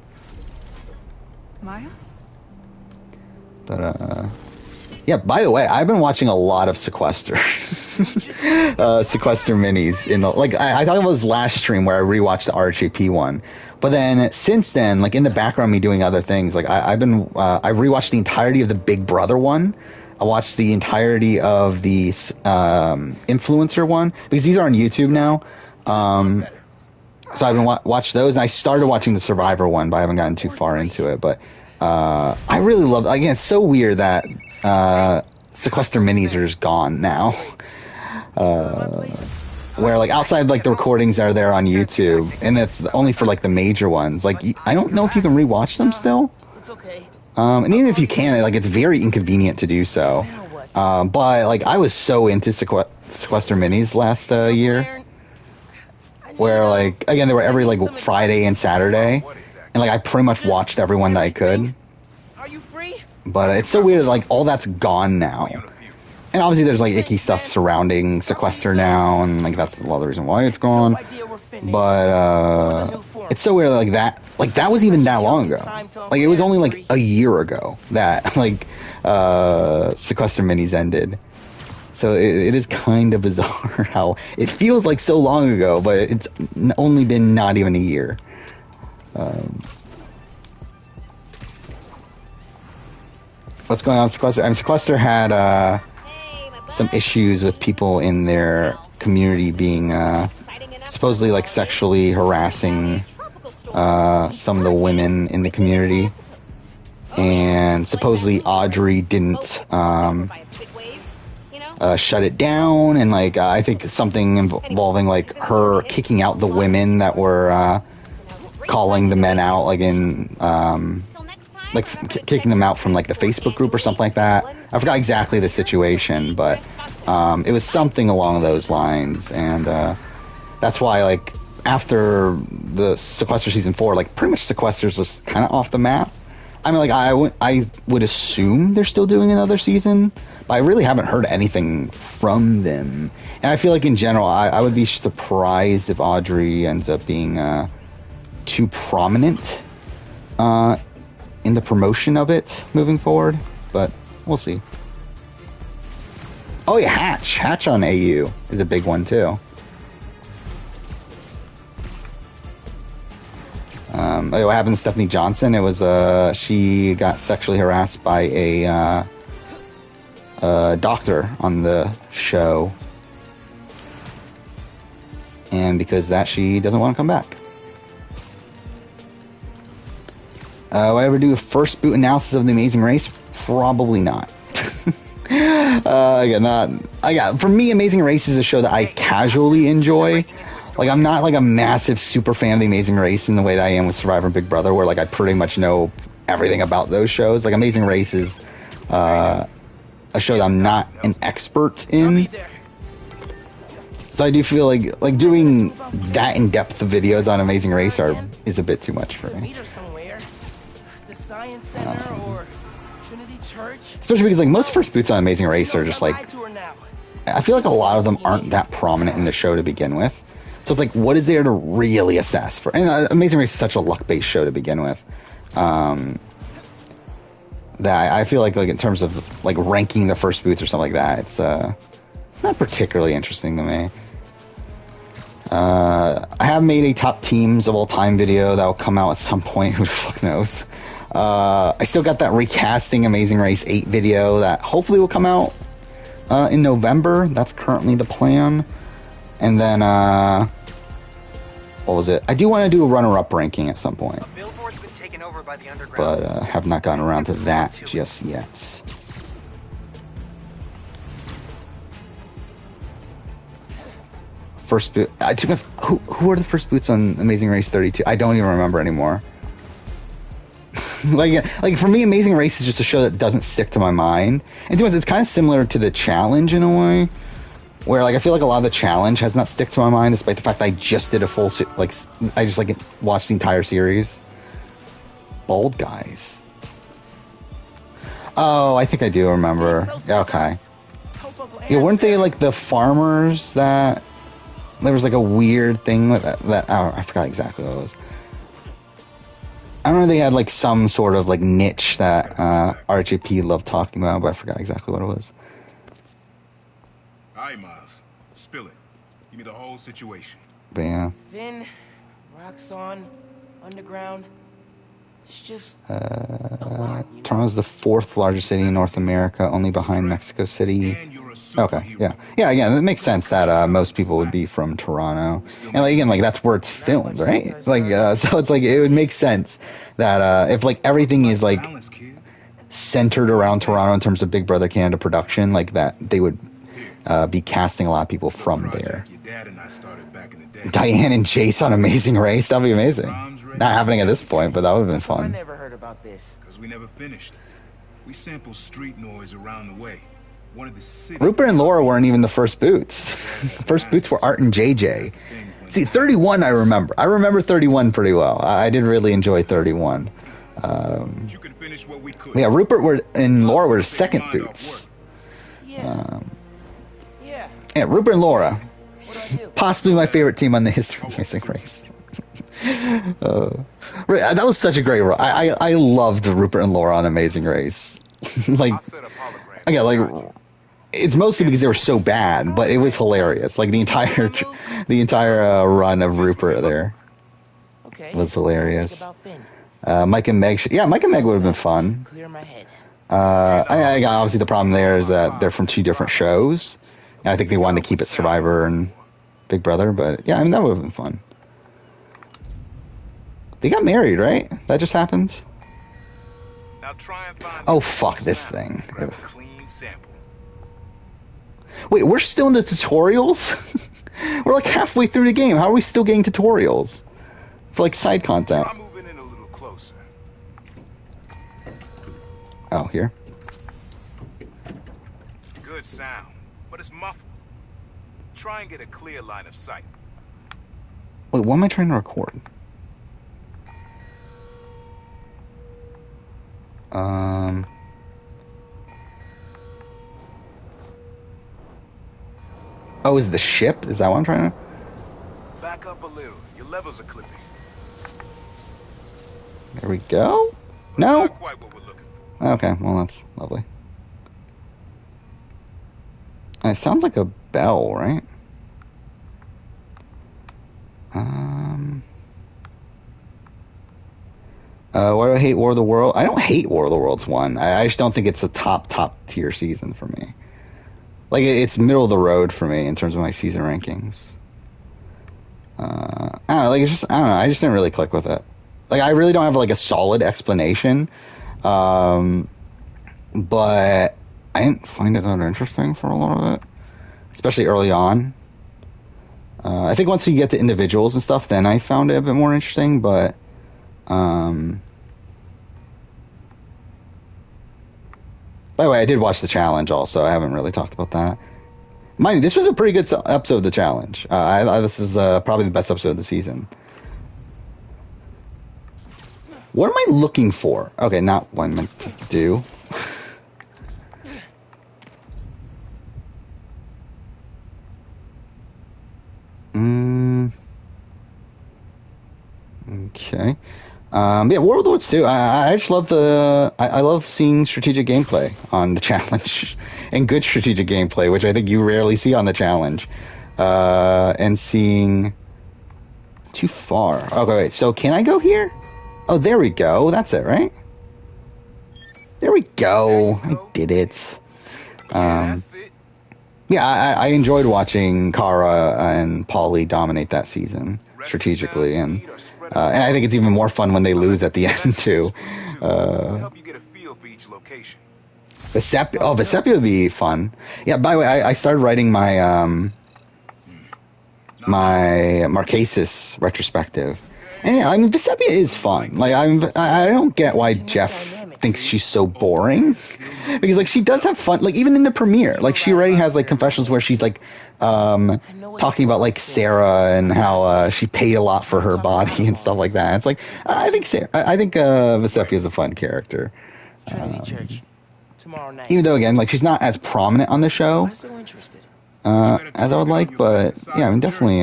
Miles? But yeah. By the way, I've been watching a lot of Sequester, Sequester minis. I thought it was last stream where I rewatched the RHAP one, but then since then, like in the background, me doing other things. Like I rewatched the entirety of the Big Brother one. I watched the entirety of the influencer one because these are on YouTube now. So I've been watched those, and I started watching the Survivor one, but I haven't gotten too far into it. But I really love. Again, it's so weird that Sequester minis are just gone now. Where like outside like the recordings that are there on YouTube, and it's only for like the major ones. Like I don't know if you can rewatch them still. It's okay. And even if you can, like it's very inconvenient to do so. But like I was so into Sequester minis last year, where like again they were every like Friday and Saturday, and like I pretty much watched everyone that I could. Are you free? But it's so weird, like all that's gone now. And obviously there's like icky stuff surrounding Sequester now, and like that's a lot of the reason why it's gone. But it's so weird, like that was even that long ago. Like it was only like a year ago that like Sequester minis ended. So it is kind of bizarre how it feels like so long ago, but it's only been not even a year. What's going on with Sequester? I mean, Sequester had some issues with people in their community being supposedly like sexually harassing some of the women in the community, and supposedly Audrey didn't shut it down, and like I think something involving like her kicking out the women that were calling the men out, like in like kicking them out from like the Facebook group or something like that. I forgot exactly the situation, but it was something along those lines, and that's why like after the Sequester season 4, like pretty much Sequester's just kind of off the map. I mean, like I would assume they're still doing another season, but I really haven't heard anything from them. And I feel like in general, I would be surprised if Audrey ends up being too prominent in the promotion of it moving forward, but we'll see. Oh yeah, Hatch on AU is a big one too. What happened to Stephanie Johnson? It was she got sexually harassed by a doctor on the show, and because of that she doesn't want to come back. Will I ever do a first boot analysis of The Amazing Race? Probably not. For me, Amazing Race is a show that I casually enjoy. Like, I'm not like a massive super fan of The Amazing Race in the way that I am with Survivor and Big Brother, where like I pretty much know everything about those shows. Like, Amazing Race is a show that I'm not an expert in. So I do feel like doing that in-depth of videos on Amazing Race is a bit too much for me. The Science Center or Trinity Church. Especially because like most first boots on Amazing Race are just like, I feel like a lot of them aren't that prominent in the show to begin with. So it's like, what is there to really assess for? And Amazing Race is such a luck-based show to begin with. That I feel like in terms of like ranking the first boots or something like that, it's not particularly interesting to me. I have made a top teams of all time video that will come out at some point. Who the fuck knows? I still got that recasting Amazing Race 8 video that hopefully will come out in November. That's currently the plan. And then, what was it? I do want to do a runner-up ranking at some point. Billboard's been taken over by the underground. But have not gotten around to that just yet. First boot. Who are the first boots on Amazing Race 32? I don't even remember anymore. like for me, Amazing Race is just a show that doesn't stick to my mind. And it's kind of similar to The Challenge in a way, where like I feel like a lot of The Challenge has not stick to my mind, despite the fact that I just did a full I just watched the entire series. Bald guys. Oh, I think I do remember. Okay. Yeah, weren't they like the farmers that? There was like a weird thing with that I forgot exactly what it was. I remember they had like some sort of like niche that RJP loved talking about, but I forgot exactly what it was. Alright, Miles. Spill it. Give me the whole situation. But yeah. Then, Roxxon, underground. It's just Toronto's the 4th largest city in North America, only behind Mexico City. Okay, yeah, that makes sense that most people would be from Toronto, and like again, like that's where it's filmed, right? Like, so it's like it would make sense that if like everything is like centered around Toronto in terms of Big Brother Canada production, like that they would be casting a lot of people from there. Diane and Jace on Amazing Race, that'd be amazing. Not happening at this point, but that would have been fun. I never heard about this. Because we never finished. We sampled street noise around the way. Rupert and Laura weren't even the first boots. First boots were Art and JJ. See, 31 I remember. I remember 31 pretty well. I did really enjoy 31. Yeah, Rupert and Laura were the second boots. Yeah, Rupert and Laura. Possibly my favorite team on the history of Amazing Race. That was such a great role. I loved Rupert and Laura on Amazing Race. Like, again, like, it's mostly because they were so bad, but it was hilarious. Like the entire run of Rupert there was hilarious. Mike and Meg, Mike and Meg would have been fun. Obviously the problem there is that they're from 2 different shows, and I think they wanted to keep it Survivor and Big Brother. But yeah, I mean that would have been fun. They got married, right? That just happened. Oh fuck this thing. Wait, we're still in the tutorials? We're like halfway through the game. How are we still getting tutorials for like side content? Oh, here. Good sound, but it's muffled. Try and get a clear line of sight. Wait, what am I trying to record? Oh, is it the ship? Is that what I'm trying to? Back up a little. Your levels are clipping. There we go. No? Not quite what we're looking for. Okay, well that's lovely. It sounds like a bell, right? Why do I hate War of the World? I don't hate War of the Worlds 1. I just don't think it's a top tier season for me. Like, it's middle of the road for me in terms of my season rankings. I don't know, like, it's just, I don't know, I just didn't really click with it. like I really don't have like a solid explanation, but I didn't find it that interesting for a lot of it, especially early on. I think once you get to individuals and stuff, then I found it a bit more interesting, but by the way, I did watch the challenge also. I haven't really talked about that. Mind you, this was a pretty good episode of the challenge. This is probably the best episode of the season. What am I looking for? Okay, not what I meant to do. Okay. Yeah, World Wars 2. I just love I love seeing strategic gameplay on the challenge, and good strategic gameplay, which I think you rarely see on the challenge. And seeing too far. Okay, wait. So can I go here? Oh, there we go. That's it, right? There we go. I did it. Yeah, I enjoyed watching Kara and Polly dominate that season strategically, and I think it's even more fun when they lose at the end too. Vesepia would be fun. Yeah. By the way, I started writing my my Marquesas retrospective, and yeah, I mean Vesepia is fun. Like I don't get why Jeff thinks she's so boring, because like she does have fun. Like even in the premiere, like she already has like confessions where she's like talking about like Sarah and how she paid a lot for her body and stuff like that. It's like I think Vesepia is a fun character. Even though again, like she's not as prominent on the show as I would like, but yeah, I mean definitely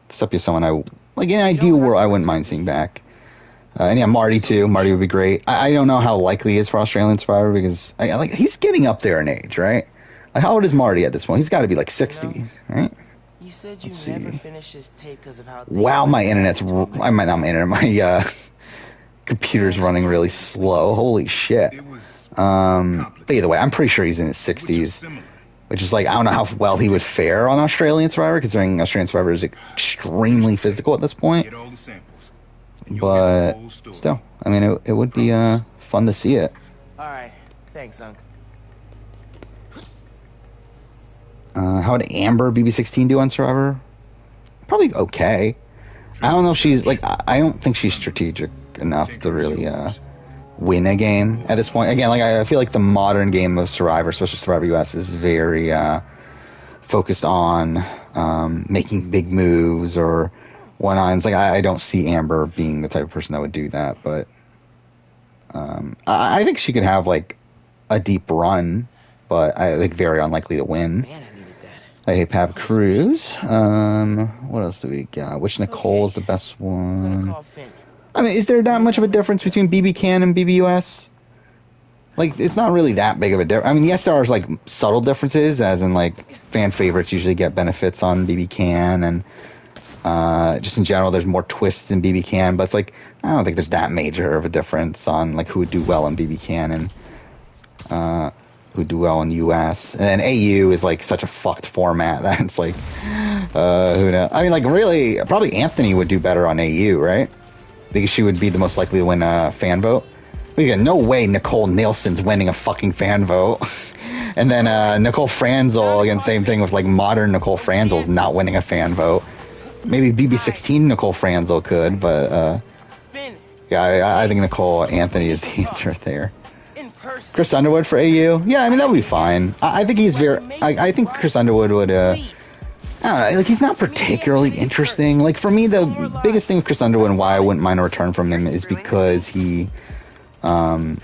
Vesepia is someone I like in an ideal world I wouldn't mind seeing back. And yeah, Marty too. Marty would be great. I don't know how likely he is for Australian Survivor, because like he's getting up there in age, right? Like how old is Marty at this point? He's got to be like 60, right? You said you never finished this tape because of how. Wow, my internet's. I might not my internet. My computer's running really slow. Holy shit. But either way, I'm pretty sure he's in his 60s, which is like I don't know how well he would fare on Australian Survivor, considering Australian Survivor is extremely physical at this point. But still, I mean, it would be fun to see it. All right, thanks, Unc. How would Amber BB16 do on Survivor? Probably okay. I don't know if she's like. I don't think she's strategic enough to really win a game at this point. Again, like I feel like the modern game of Survivor, especially Survivor US, is very focused on making big moves or one-ons. Like I don't see Amber being the type of person that would do that, but I think she could have like a deep run, but I think very unlikely to win. Man, I needed that. I hate Pab Cruz. What else do we got? Which Nicole is the best one? I mean, is there that much of a difference between BB Can and BBUS? Like, it's not really that big of a difference. I mean, yes, there are like subtle differences, as in like fan favorites usually get benefits on BB Can, and just in general, there's more twists in BB Can. But it's like I don't think there's that major of a difference on like who would do well in BB Can and who do well in US. And then AU is like such a fucked format that it's like who knows? I mean, like really, probably Anthony would do better on AU, right? Because she would be the most likely to win a fan vote. We got no way Nicole Nielsen's winning a fucking fan vote. And then Nicole Franzel, again, same thing with like modern Nicole Franzel's not winning a fan vote. Maybe BB16 Nicole Franzel could, but yeah, I think Nicole Anthony is the answer there. Chris Underwood for AU? Yeah, I mean, that would be fine. I think he's very... I think Chris Underwood would... I don't know, like, he's not particularly interesting. Like, for me, the biggest thing with Chris Underwood and why I wouldn't mind a return from him is because he... because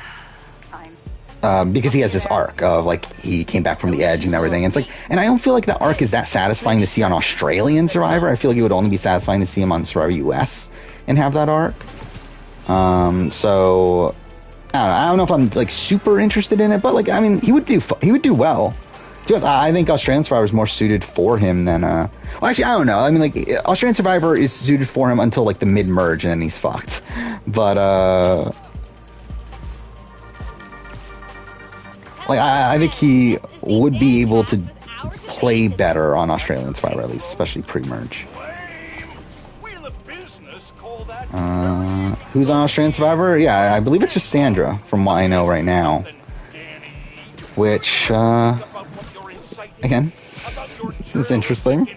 he has this arc of, like, he came back from the edge and everything. And it's like... And I don't feel like that arc is that satisfying to see on Australian Survivor. I feel like it would only be satisfying to see him on Survivor US and have that arc. So... I don't know if I'm, like, super interested in it, but, like, I mean, he would do well. I think Australian Survivor is more suited for him than well, actually, I don't know. I mean, like, Australian Survivor is suited for him until like the mid-merge, and then he's fucked. But like, I think he would be able to play better on Australian Survivor, at least, especially pre-merge. Who's on Australian Survivor? Yeah, I believe it's just Sandra, from what I know right now. Which, again, is interesting.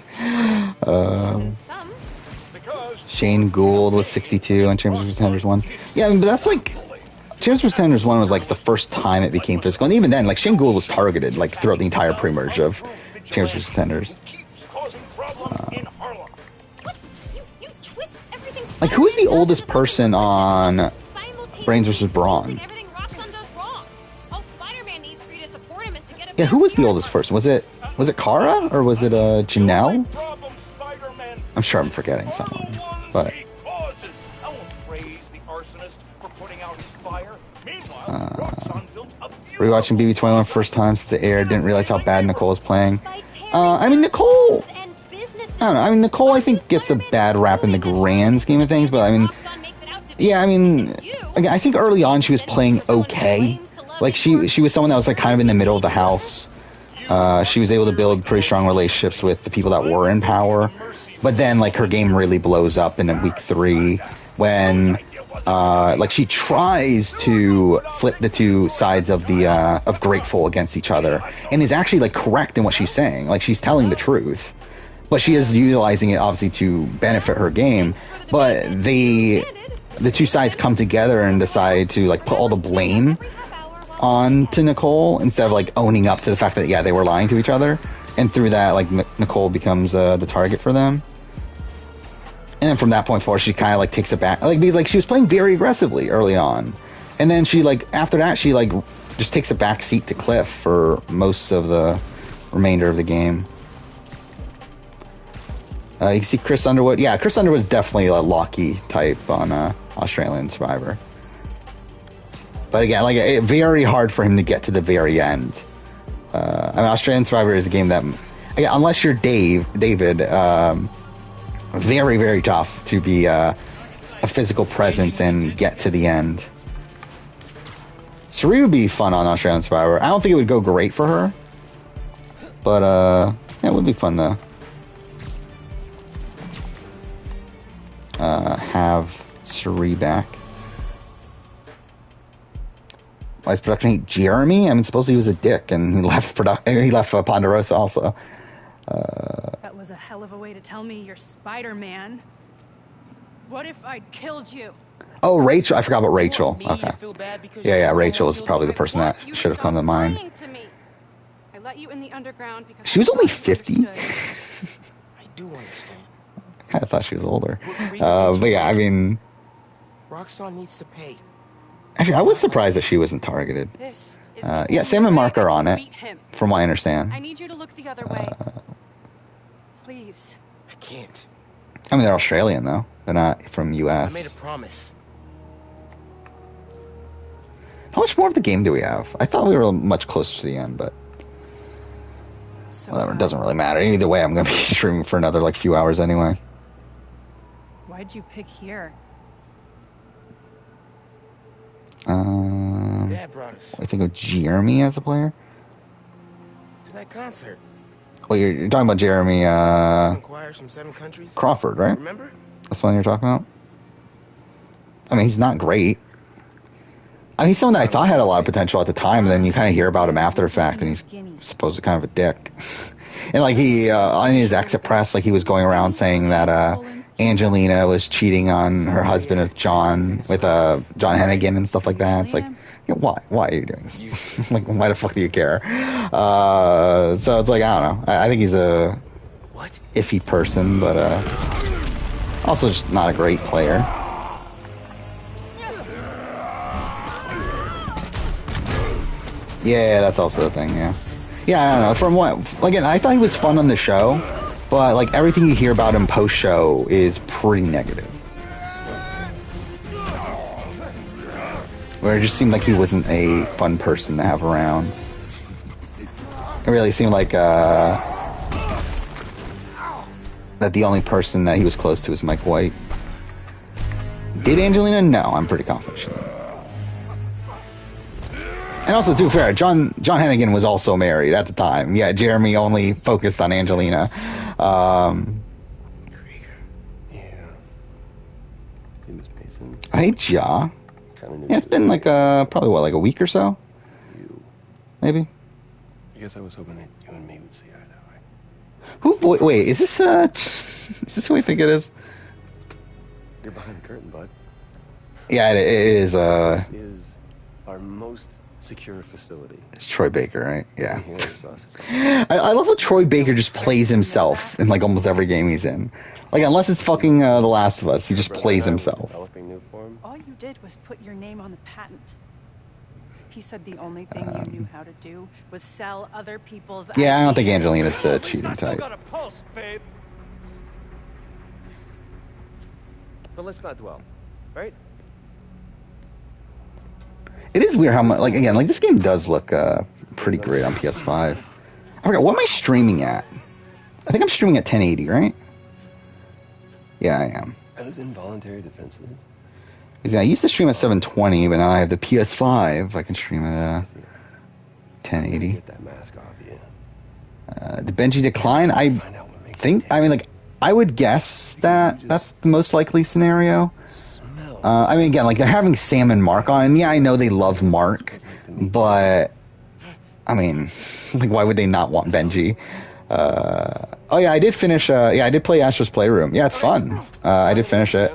Shane Gould was 62 on Chambers vs. Contenders 1. Yeah, I mean, but that's like... Chambers vs. Contenders 1 was like the first time it became physical. And even then, like, Shane Gould was targeted, like, throughout the entire pre-merge of Chambers vs. Contenders. Like, who is the oldest person on Brains vs. Brawn? Yeah, who was the oldest person? Was it Kara or was it Janelle? I'm sure I'm forgetting someone, but rewatching BB21 first time since it aired, didn't realize how bad Nicole was playing. I mean, Nicole, I don't know. I mean, Nicole, I think gets a bad rap in the grand scheme of things, but I mean, yeah, I mean, again, I think early on she was playing okay. Like, she was someone that was, like, kind of in the middle of the house. She was able to build pretty strong relationships with the people that were in power. But then, like, her game really blows up in week 3 when, like, she tries to flip the two sides of the, of Grateful against each other. And is actually, like, correct in what she's saying. Like, she's telling the truth. But she is utilizing it, obviously, to benefit her game. But the two sides come together and decide to, like, put all the blame on to Nicole instead of, like, owning up to the fact that, yeah, they were lying to each other. And through that, like, Nicole becomes the target for them. And then from that point forward, she kind of, like, takes it back. Like, because, like, she was playing very aggressively early on. And then she, like, after that, she, like, just takes a back seat to Cliff for most of the remainder of the game. You can see Chris Underwood. Yeah, Chris Underwood's definitely a Lockie type on Australian Survivor. But again, like, very hard for him to get to the very end. I mean, Australian Survivor is a game that, again, unless you're David, very, very tough to be a physical presence and get to the end. Suri would be fun on Australian Survivor. I don't think it would go great for her, but yeah, it would be fun to have Suri back. Why does production hate Jeremy? I mean, supposedly he was a dick, and he left Ponderosa also. That was a hell of a way to tell me you're Spider-Man. What if I'd killed you? Oh, Rachel. I forgot about Rachel. Okay. Yeah, Rachel is probably the person that should have come to mind. I let you in the underground because she was only 50. I do understand. I kind of thought she was older. But yeah, I mean... Roxxon needs to pay. Actually, I was surprised that she wasn't targeted. Yeah, Sam and Mark are on it, from what I understand. I need you to look the other way. Please. I can't. I mean, they're Australian, though. They're not from U.S. I made a promise. How much more of the game do we have? I thought we were much closer to the end, but... whatever, it doesn't really matter. Either way, I'm going to be streaming for another, like, few hours anyway. Why'd you pick here? Dad brought us. I think of Jeremy as a player. To that concert. Well, you're talking about Jeremy choirs from 7 countries. Crawford, right? Remember? That's the one you're talking about? I mean, he's not great. I mean, he's someone that I thought had a lot of potential at the time, and then you kind of hear about him after the fact, and he's supposed to kind of a dick. And, like, he, on his exit press, like, he was going around saying that, Angelina was cheating on her husband with John Hennigan and stuff like that. It's like, why are you doing this? Like, why the fuck do you care? So it's like, I don't know. I think he's a iffy person, but also just not a great player. Yeah, that's also a thing. Yeah, I don't know. From what, again, I thought he was fun on the show. But, like, everything you hear about him post-show is pretty negative. Where it just seemed like he wasn't a fun person to have around. It really seemed like, that the only person that he was close to was Mike White. Did Angelina? No, I'm pretty confident she didn't. And also, to be fair, John Hennigan was also married at the time. Yeah, Jeremy only focused on Angelina. He must pay Jason. Hey, Ja. Yeah, it's been like probably what, like a week or so? Maybe. I guess I was hoping that you and me would see eye to eye. Wait, is this is this who I think it is? You're behind the curtain, bud. Yeah, it is This is our most secure facility. it's Troy Baker, right? Yeah. I love how Troy Baker just plays himself in like almost every game he's in. Like unless it's fucking The Last of Us, he just plays himself. All you did was put your name on the patent. He said the only thing you knew how to do was sell other people's Yeah, I don't think ideas. Angelina's the cheating type. Got a pulse, babe. But let's not dwell, right? It is weird how much, like, again, like, this game does look pretty great on PS5. I forgot, what am I streaming at? I think I'm streaming at 1080, right? Yeah, I am. Are those involuntary defenses? Because I used to stream at 720, but now I have the PS5. I can stream at 1080. Get that mask off you. The Benji decline, I think, I mean, like, I would guess that that's the most likely scenario. I mean, again, like, they're having Sam and Mark on, and yeah, I know they love Mark, but, I mean, like, why would they not want Benji? Oh, yeah, I did finish, I did play Astro's Playroom. Yeah, it's fun. I did finish it.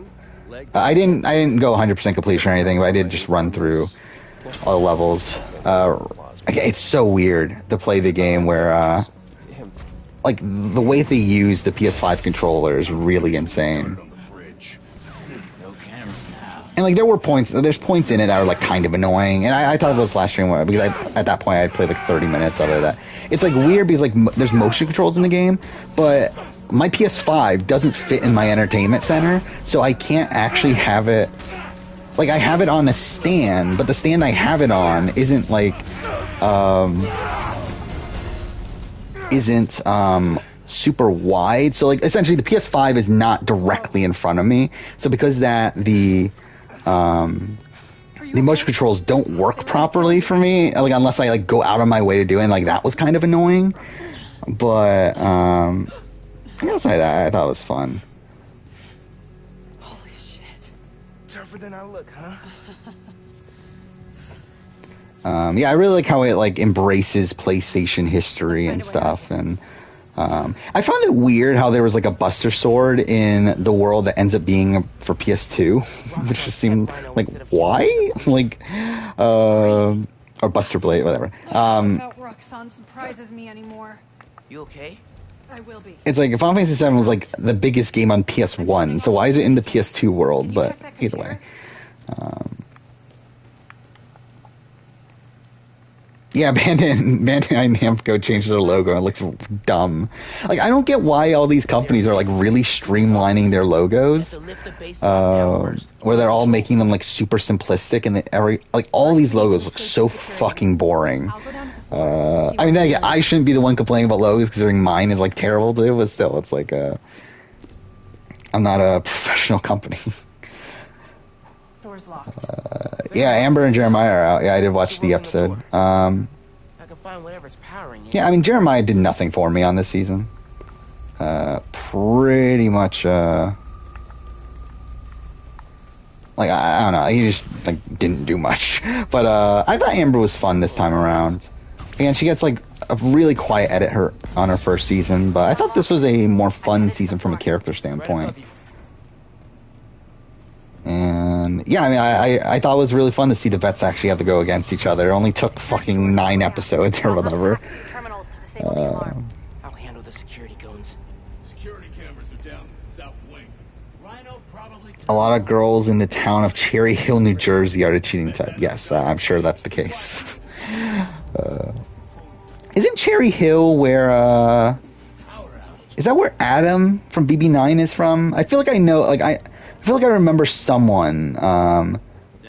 I didn't go 100% completion or anything, but I did just run through all the levels. It's so weird to play the game where, like, the way they use the PS5 controller is really insane. And, like, there's points in it that are, like, kind of annoying. And I talked about this last stream because at that point I played, like, 30 minutes of it. That it's, like, weird because, like, there's motion controls in the game, but my PS5 doesn't fit in my entertainment center, so I can't actually have it. Like, I have it on a stand, but the stand I have it on isn't, like, super wide. So, like, essentially the PS5 is not directly in front of me. So because the motion controls don't work properly for me, like, unless I, like, go out of my way to do it, and, like, that was kind of annoying. But, outside that, I thought it was fun. Holy shit. Tougher than I look, huh? Yeah, I really like how it, like, embraces PlayStation history and stuff, and I found it weird how there was, like, a Buster Sword in the world that ends up being for PS2, which just seemed like, why? Like, or Buster Blade, whatever. Without Roxanne surprises me anymore. You okay? I will be. It's like Final Fantasy VII was, like, the biggest game on PS1, so why is it in the PS2 world? But either way. Yeah, Bandai Namco changed their logo. It looks dumb. Like, I don't get why all these companies are, like, really streamlining their logos, where they're all making them, like, super simplistic, and all these logos look so fucking boring. I mean, then again, I shouldn't be the one complaining about logos, considering mine is, like, terrible too, but still, it's like, I'm not a professional company. Door's locked. Yeah, Amber and Jeremiah are out. Yeah, I did watch the episode. I can find whatever's powering it. Yeah, I mean, Jeremiah did nothing for me on this season. Pretty much, like, I don't know, he just, like, didn't do much. But, I thought Amber was fun this time around. And she gets, like, a really quiet edit on her first season, but I thought this was a more fun season from a character standpoint. And yeah, I mean, I thought it was really fun to see the vets actually have to go against each other. It only took fucking 9 episodes or whatever. I'll handle the security goons. Security cameras are down in the south wing. Rhino probably. A lot of girls in the town of Cherry Hill, New Jersey are the cheating type. Yes, I'm sure that's the case. Isn't Cherry Hill where, is that where Adam from BB9 is from? I feel like I know, like, I feel like I remember someone,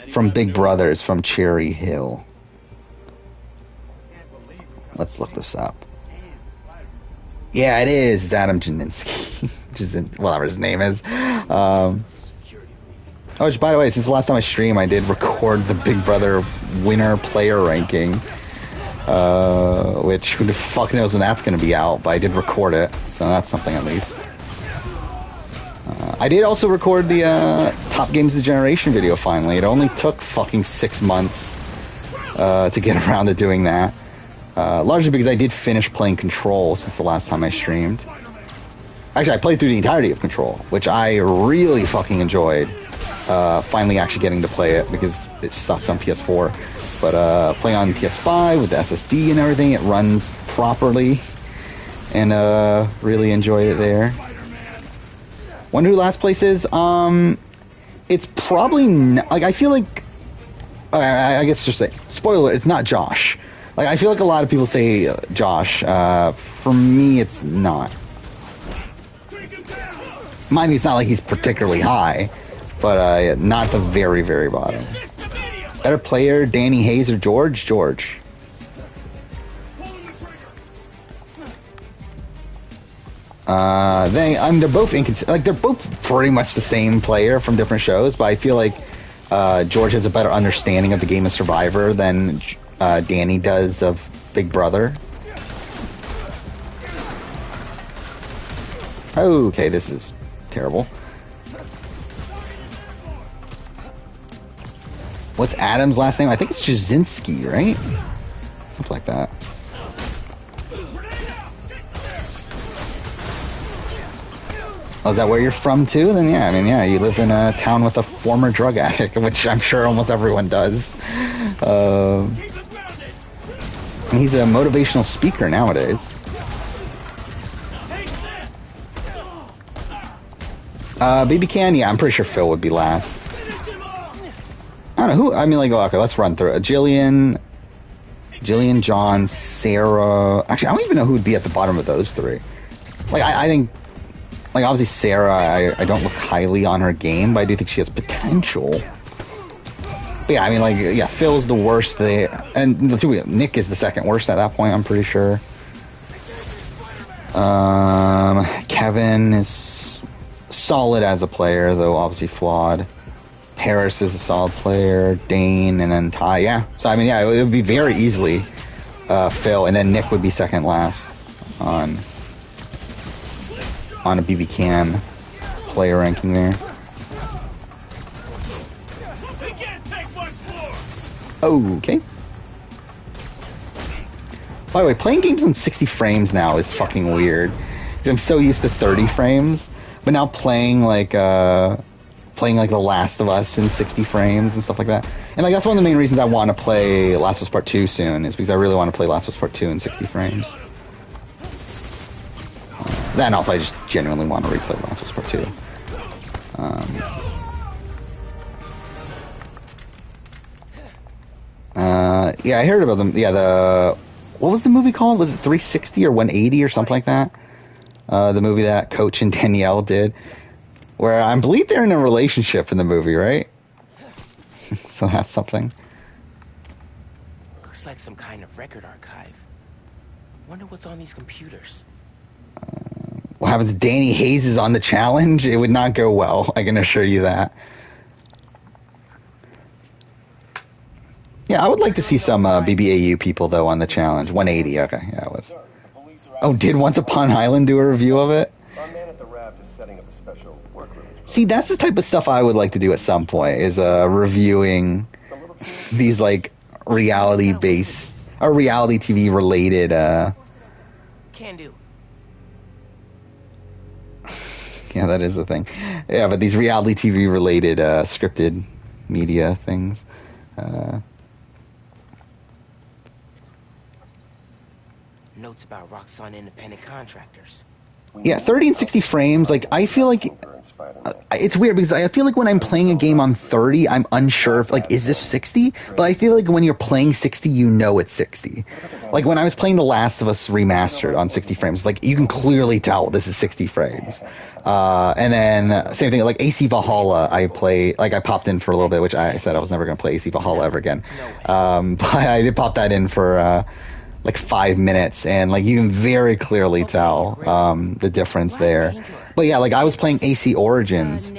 from Big Brothers from Cherry Hill. Let's look this up. Yeah, it is. It's Adam Janinski. Which is, whatever his name is. Which, by the way, since the last time I streamed, I did record the Big Brother winner player ranking. Which, who the fuck knows when that's going to be out, but I did record it, so that's something at least. I did also record the Top Games of the Generation video finally. It only took fucking 6 months to get around to doing that. Largely because I did finish playing Control since the last time I streamed. Actually, I played through the entirety of Control, which I really fucking enjoyed. Finally actually getting to play it because it sucks on PS4. But playing on PS5 with the SSD and everything, it runs properly. And really enjoyed it there. Wonder who last place is? It's probably not, like, I feel like, I guess just say, spoiler, it's not Josh. Like, I feel like a lot of people say Josh. For me, it's not. Mind you, it's not like he's particularly high, but not the very, very bottom. Better player, Danny Hayes or George? George. They're both inconsistent. Like, they're both pretty much the same player from different shows, but I feel like George has a better understanding of the game of Survivor than Danny does of Big Brother. Okay, this is terrible. What's Adam's last name? I think it's Jasinski, right? Something like that. Oh, is that where you're from too? Then yeah, I mean, yeah, you live in a town with a former drug addict, which I'm sure almost everyone does. And he's a motivational speaker nowadays. BB Can, yeah, I'm pretty sure Phil would be last. I don't know who. I mean, like, okay, let's run through it. Jillian, John, Sarah. Actually, I don't even know who would be at the bottom of those three. Like, I think. Like, obviously, Sarah, I don't look highly on her game, but I do think she has potential. But yeah, I mean, like, yeah, Phil's the worst there. And Nick is the second worst at that point, I'm pretty sure. Kevin is solid as a player, though obviously flawed. Paris is a solid player. Dane, and then Ty, yeah. So, I mean, yeah, it would be very easily Phil, and then Nick would be second last on a BB Can player ranking there. Okay. By the way, playing games on 60 frames now is fucking weird. I'm so used to 30 frames, but now playing like The Last of Us in 60 frames and stuff like that. And like that's one of the main reasons I want to play Last of Us Part 2 soon, is because I really want to play Last of Us Part 2 in 60 frames. Then also I just genuinely want to replay Last of Us Part 2. Yeah, I heard about them. Yeah, what was the movie called? Was it 360 or 180 or something like that? The movie that Coach and Danielle did, where I believe they're in a relationship in the movie, right? So that's something. Looks like some kind of record archive. Wonder what's on these computers. What happens if Danny Hayes is on the challenge? It would not go well, I can assure you that. Yeah, I would like to see some BBAU people, though, on the challenge. 180, okay, yeah, it was. Oh, did Once Upon Island do a review of it? See, that's the type of stuff I would like to do at some point, is reviewing these, like, reality-based, or reality TV-related, Can do. Yeah, that is a thing. Yeah, but these reality TV-related scripted media things. Notes about Roxxon independent contractors. Yeah, 30 and 60 frames, like, I feel like it's weird because I feel like when I'm playing a game on 30, I'm unsure if, like, is this 60? But I feel like when you're playing 60, you know it's 60. Like, when I was playing The Last of Us Remastered on 60 frames, like, you can clearly tell this is 60 frames. And then, same thing, like, AC Valhalla, I popped in for a little bit, which I said I was never going to play AC Valhalla ever again. But I did pop that in for, like 5 minutes, and like you can very clearly tell the difference there. But yeah, like I was playing AC Origins,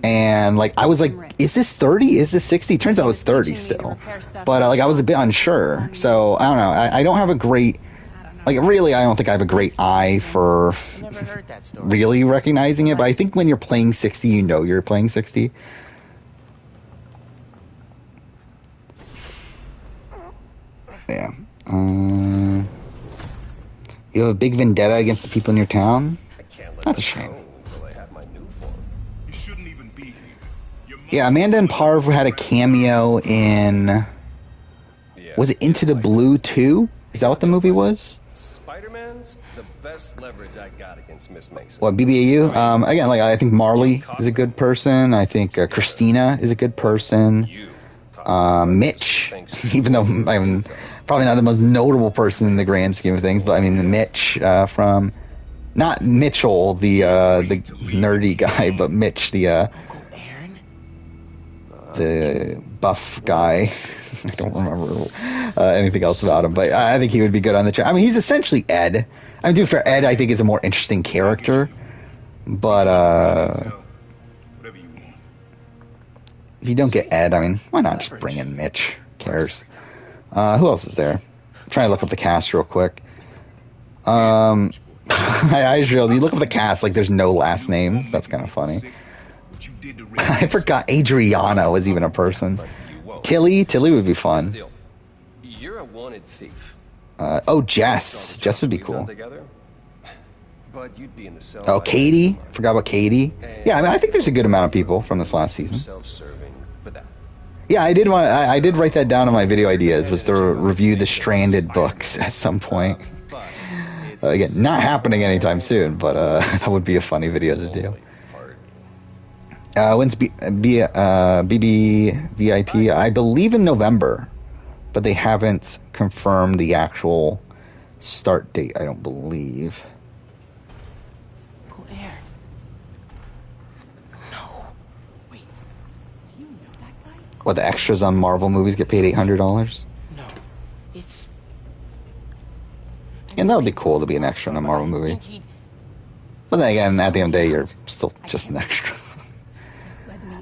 and like I was like, is this 30? Is this 60? Turns out it's 30 still. But like I was a bit unsure, so I don't know. I don't have a great Like, really, I don't think I have a great eye for I never heard that story. really recognizing it, but I think when you're playing 60, you know you're playing 60. Yeah. You have a big vendetta against the people in your town? That's a shame. You shouldn't even be here. Your Yeah, Amanda and Parv had a cameo in... Was it Into the Blue 2? Is that what the movie was? Spider-Man's the best leverage I got against Miss Mason. What, BBAU? Again, like, I think Marley is a good person. I think Christina is a good person. Mitch, even though I'm probably not the most notable person in the grand scheme of things, but I mean, Mitch from... Not Mitchell, the nerdy guy, but Mitch, the buff guy. I don't remember anything else about him, but I think he would be good on the channel. I mean, he's essentially Ed. I mean, dude, for Ed, I think is a more interesting character, but whatever you want. if you don't get Ed, I mean, why not just bring in Mitch? Who cares? Who else is there? I'm trying to look up the cast real quick. I just realized, you look at the cast, like, there's no last names. That's kind of funny. What you did to I forgot Adriana was even a person. Tilly would be fun. Still, you're a wanted thief. Oh, Jess would be cool. But you'd be in the cell. Oh, Katie, forgot about Katie. Yeah, I mean, I think there's a good amount of people from this last season. Self-serving, but that. Yeah, I did write that down on my video ideas, was to review the Stranded books at some point. Again, not happening anytime soon, but that would be a funny video to do. When's BBVIP? I believe in November, but they haven't confirmed the actual start date, I don't believe. Uncle Aaron. No. Wait. Do you know that guy? What, the extras on Marvel movies get paid $800? No. It's... And that would be cool to be an extra in a Marvel movie. But then again, at the end of the day, you're still just an extra.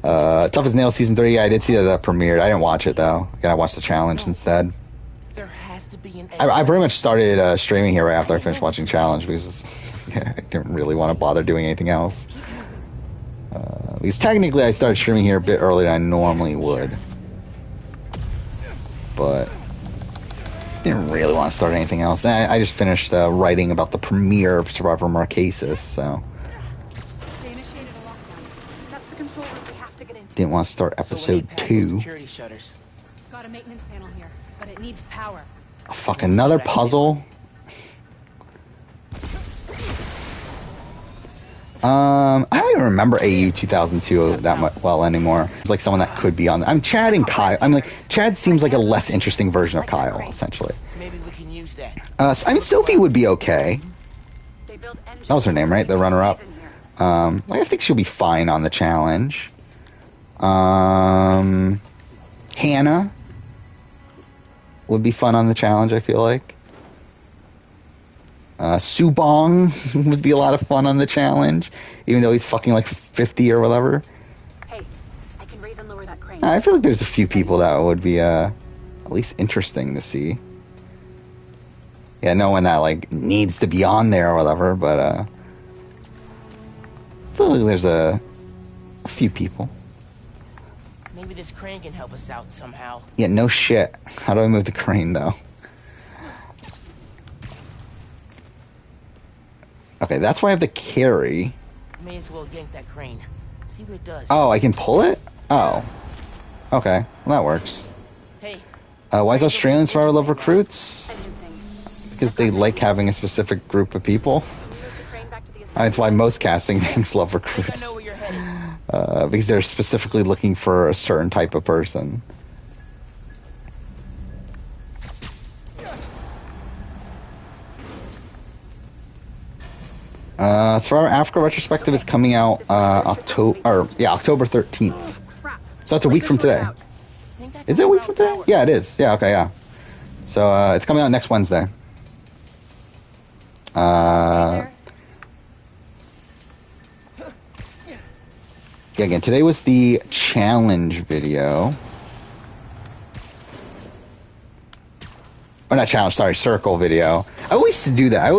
Tough as Nails Season 3, yeah, I did see that premiered. I didn't watch it, though. Again, I watched the challenge instead. There has to be an I pretty much started streaming here right after I finished watching Challenge, because I didn't really want to bother doing anything else. Because technically I started streaming here a bit earlier than I normally would. But didn't really want to start anything else. I just finished writing about the premiere of Survivor Marquesas, so... Didn't want to start episode 2. Security shutters. Got a maintenance panel here, but it needs power. Oh, fuck, another puzzle? I don't even remember AU 2002 that much well anymore. It's like someone that could be on. I'm Chad and Kyle. I'm like, Chad seems like a less interesting version of Kyle, essentially. Maybe we can use that. I mean, Sophie would be okay. That was her name, right? The runner-up. I think she'll be fine on the challenge. Hannah would be fun on the challenge, I feel like. Subong would be a lot of fun on the challenge, even though he's fucking like 50 or whatever. Hey, I can raise and lower that crane. I feel like there's a few people that would be at least interesting to see. Yeah, no one that like needs to be on there or whatever, but I feel like there's a few people. Maybe this crane can help us out somehow. Yeah, no shit. How do I move the crane, though? Okay, that's why I have the carry. May as well yank that crane. See what it does. Oh, I can pull it? Oh. Okay, well, that works. Hey. Why is Australian Survivor love recruits? Because they like having a specific group of people. That's why most casting names love recruits. I know where you're headed. Because they're specifically looking for a certain type of person. Survivor Africa retrospective is coming out October 13th. So that's a week from today. Is it a week from today? Yeah, it is. Yeah, okay, yeah. So it's coming out next Wednesday. Yeah, again, today was the challenge video. or not challenge, sorry, circle video. I always do that.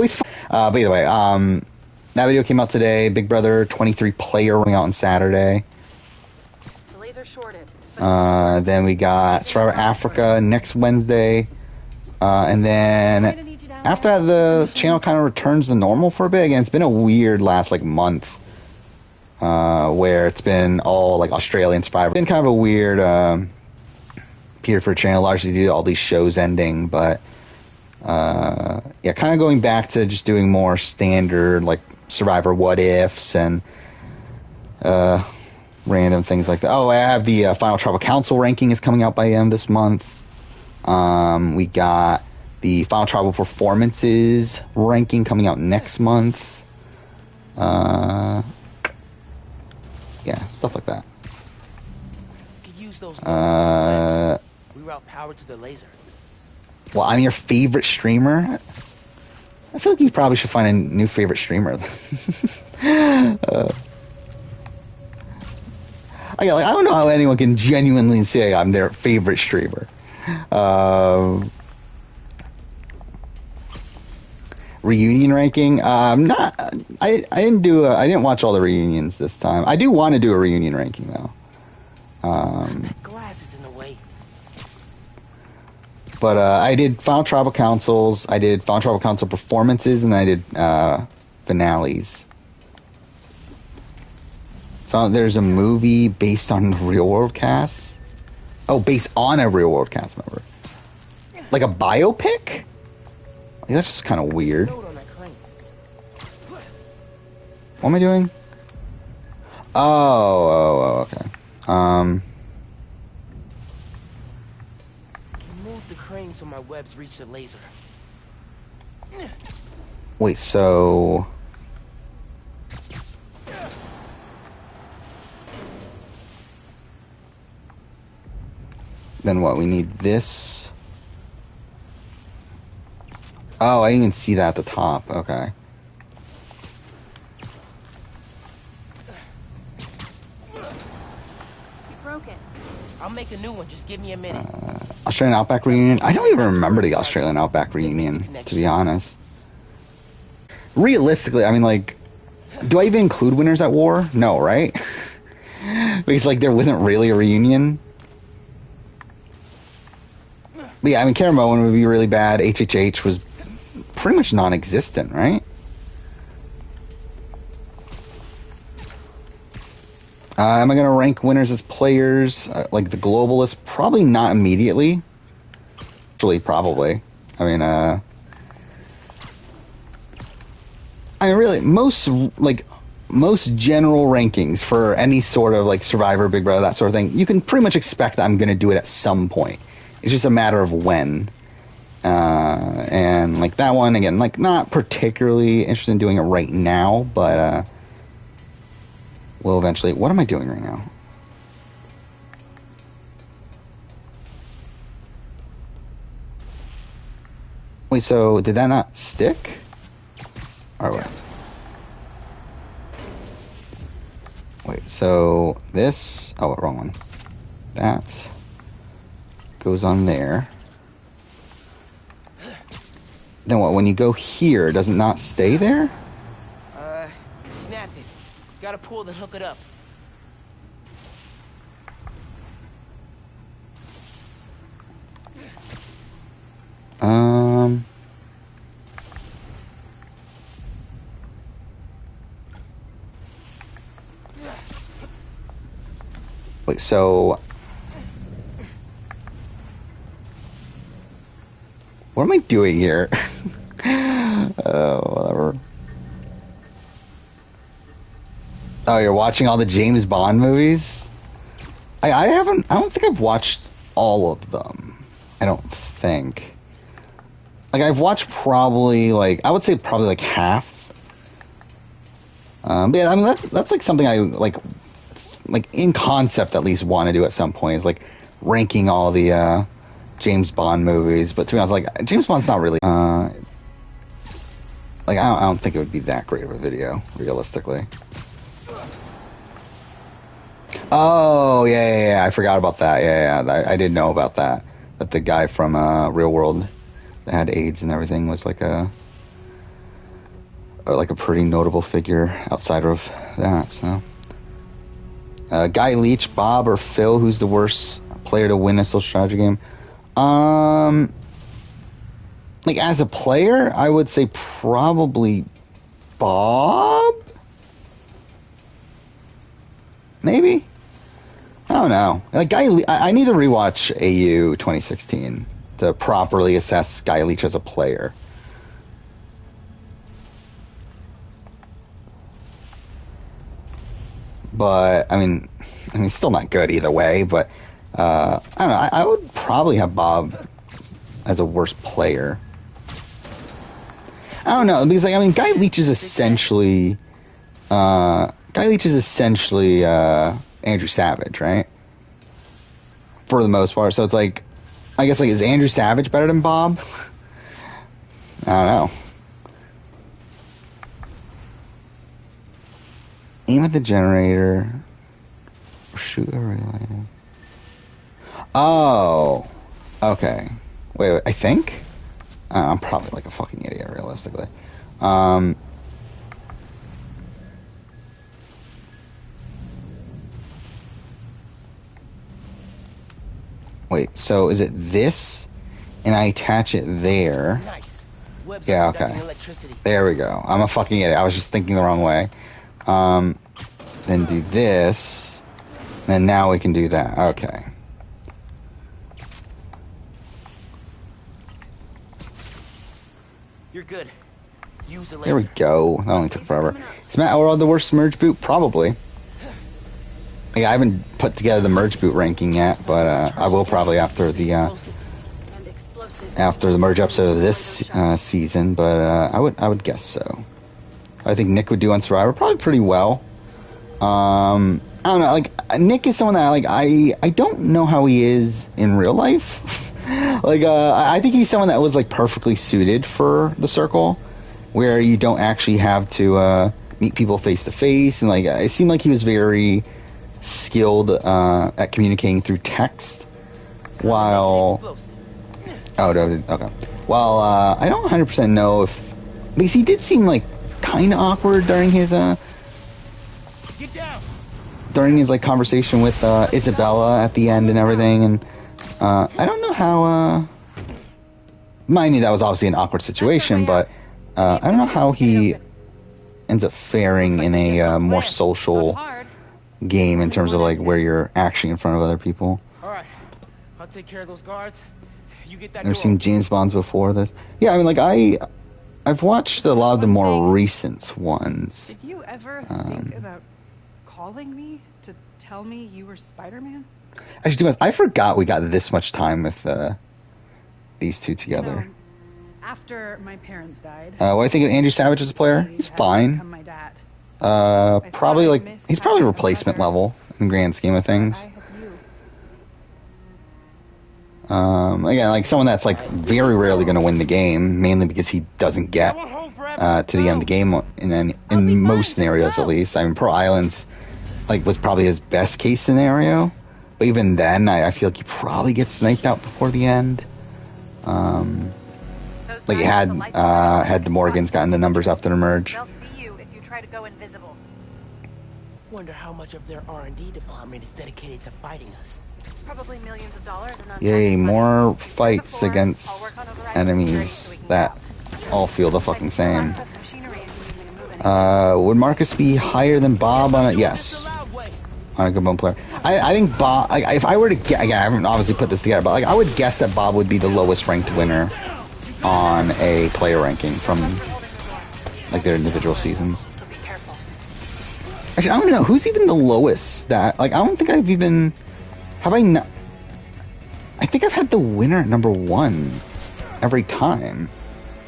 But either way, that video came out today. Big Brother 23 player running out on Saturday. The laser shorted. Then we got Survivor Africa next Wednesday. And then after that, the channel kind of returns to normal for a bit. Again, it's been a weird last like month, where it's been all like Australian Survivor. It's been kind of a weird period for a channel, largely due to all these shows ending. But yeah, kind of going back to just doing more standard like Survivor what ifs and random things like that. Oh, I have the Final Tribal Council ranking is coming out by the end of this month. We got the Final Tribal Performances ranking coming out next month. Yeah, stuff like that. Could use those reroute power to the laser. Well, I'm your favorite streamer. I feel like you probably should find a new favorite streamer. I don't know how anyone can genuinely say I'm their favorite streamer. Reunion ranking. I didn't watch all the reunions this time. I do want to do a reunion ranking though. Glass is in the way. But I did Final Tribal Councils, I did Final Tribal Council Performances, and I did finales. Found there's a movie based on real world cast. Oh, based on a real world cast member. Like a biopic? Like, that's just kind of weird. What am I doing? Oh, okay. Move the crane so my webs reach the laser. Wait, so... Then what? We need this. Oh, I didn't even see that at the top. Okay. You broke it. I'll make a new one. Just give me a minute. Australian Outback Reunion. I don't even remember the Australian Outback Reunion, to be honest. Realistically, I mean, like, do I even include Winners at War? No, right? Because, like, there wasn't really a reunion. But yeah, I mean, Caramoan would be really bad. HHH was pretty much non-existent, right? Am I going to rank winners as players? Like the Globalists? Probably not immediately. Actually, probably. I mean, really, most general rankings for any sort of like Survivor, Big Brother, that sort of thing, you can pretty much expect that I'm going to do it at some point. It's just a matter of when. And like that one, again, like not particularly interested in doing it right now, but we'll eventually. What am I doing right now? Wait, so did that not stick? Or what? Wait, so this... Oh, wrong one. That goes on there. Then what, when you go here, does it not stay there? Snapped it. Gotta pull then hook it up. Wait, so... What am I doing here? Whatever. Oh, you're watching all the James Bond movies? I don't think I've watched all of them. I don't think. Like, I've watched probably, like, I would say probably, like, half. But yeah, I mean, that's like, something I, like, in concept, at least, want to do at some point, is, like, ranking all the, James Bond movies. But to be honest, like, James Bond's not really, like, I don't think it would be that great of a video, realistically. Oh, yeah, I forgot about that. Yeah, I did know about that. That the guy from Real World had AIDS and everything, was like a pretty notable figure outside of that. So, Guy Leach, Bob, or Phil, who's the worst player to win a social strategy game? Like as a player, I would say probably Bob. Maybe. I don't know. Like I need to rewatch AU 2016 to properly assess Guy Leach as a player. But I mean, still not good either way. But I don't know. I would probably have Bob as a worse player. I don't know, because like Guy Leach is essentially Andrew Savage, right? For the most part. So it's like, I guess, like, is Andrew Savage better than Bob? I don't know. Aim at the generator. Shoot a relay. Oh. Okay. Wait, I think? I'm probably like a fucking idiot, realistically. Wait, so is it this? And I attach it there. Nice. Yeah, okay. There we go. I'm a fucking idiot. I was just thinking the wrong way. Then do this. And now we can do that. Okay. You're good. Use a laser. There we go. That only took forever. Is Matt Elrod the worst merge boot? Probably. Like, I haven't put together the merge boot ranking yet, but I will probably after the merge episode of this season. But I would guess so. I think Nick would do on Survivor probably pretty well. I don't know. Like, Nick is someone that I don't know how he is in real life. Like, I think he's someone that was like perfectly suited for the circle, where you don't actually have to meet people face to face, and like it seemed like he was very skilled at communicating through text. While I don't 100% know if, because he did seem like kind of awkward during his like conversation with Isabella at the end and everything, and I don't know how. Mind you, that was obviously an awkward situation, but I don't know how he ends up faring in a more social game in terms of like where you're actually in front of other people. All right, I'll take care of those guards. You get that. I've seen James Bonds before this. Yeah, I mean, like I've watched a lot of the more recent ones. Did you ever think about calling me to tell me you were Spider-Man? Actually, I forgot we got this much time with these two together. After my parents died. What do I think of Andrew Savage as a player? He's fine. My dad. Probably like he's probably replacement level in grand scheme of things. Again, like someone that's like very rarely going to win the game, mainly because he doesn't get to the end of the game in most scenarios, at least. I mean, Pearl Islands like was probably his best case scenario, but even then, I feel like he probably gets sniped out before the end. Like had the Morgans gotten the numbers after the merge. They'll see you if you try to go invisible. Wonder how much of their R&D department is dedicated to fighting us. Probably millions of dollars. Yay, more fights against enemies that all feel the fucking same. Would Marcus be higher than Bob on it? Yes. On a good bone player. I think Bob, like, if I were to get, again, I haven't obviously put this together, but like I would guess that Bob would be the lowest ranked winner on a player ranking from like their individual seasons. Actually, I don't know who's even the lowest. That like I don't think I've even have I not. I think I've had the winner at number 1 every time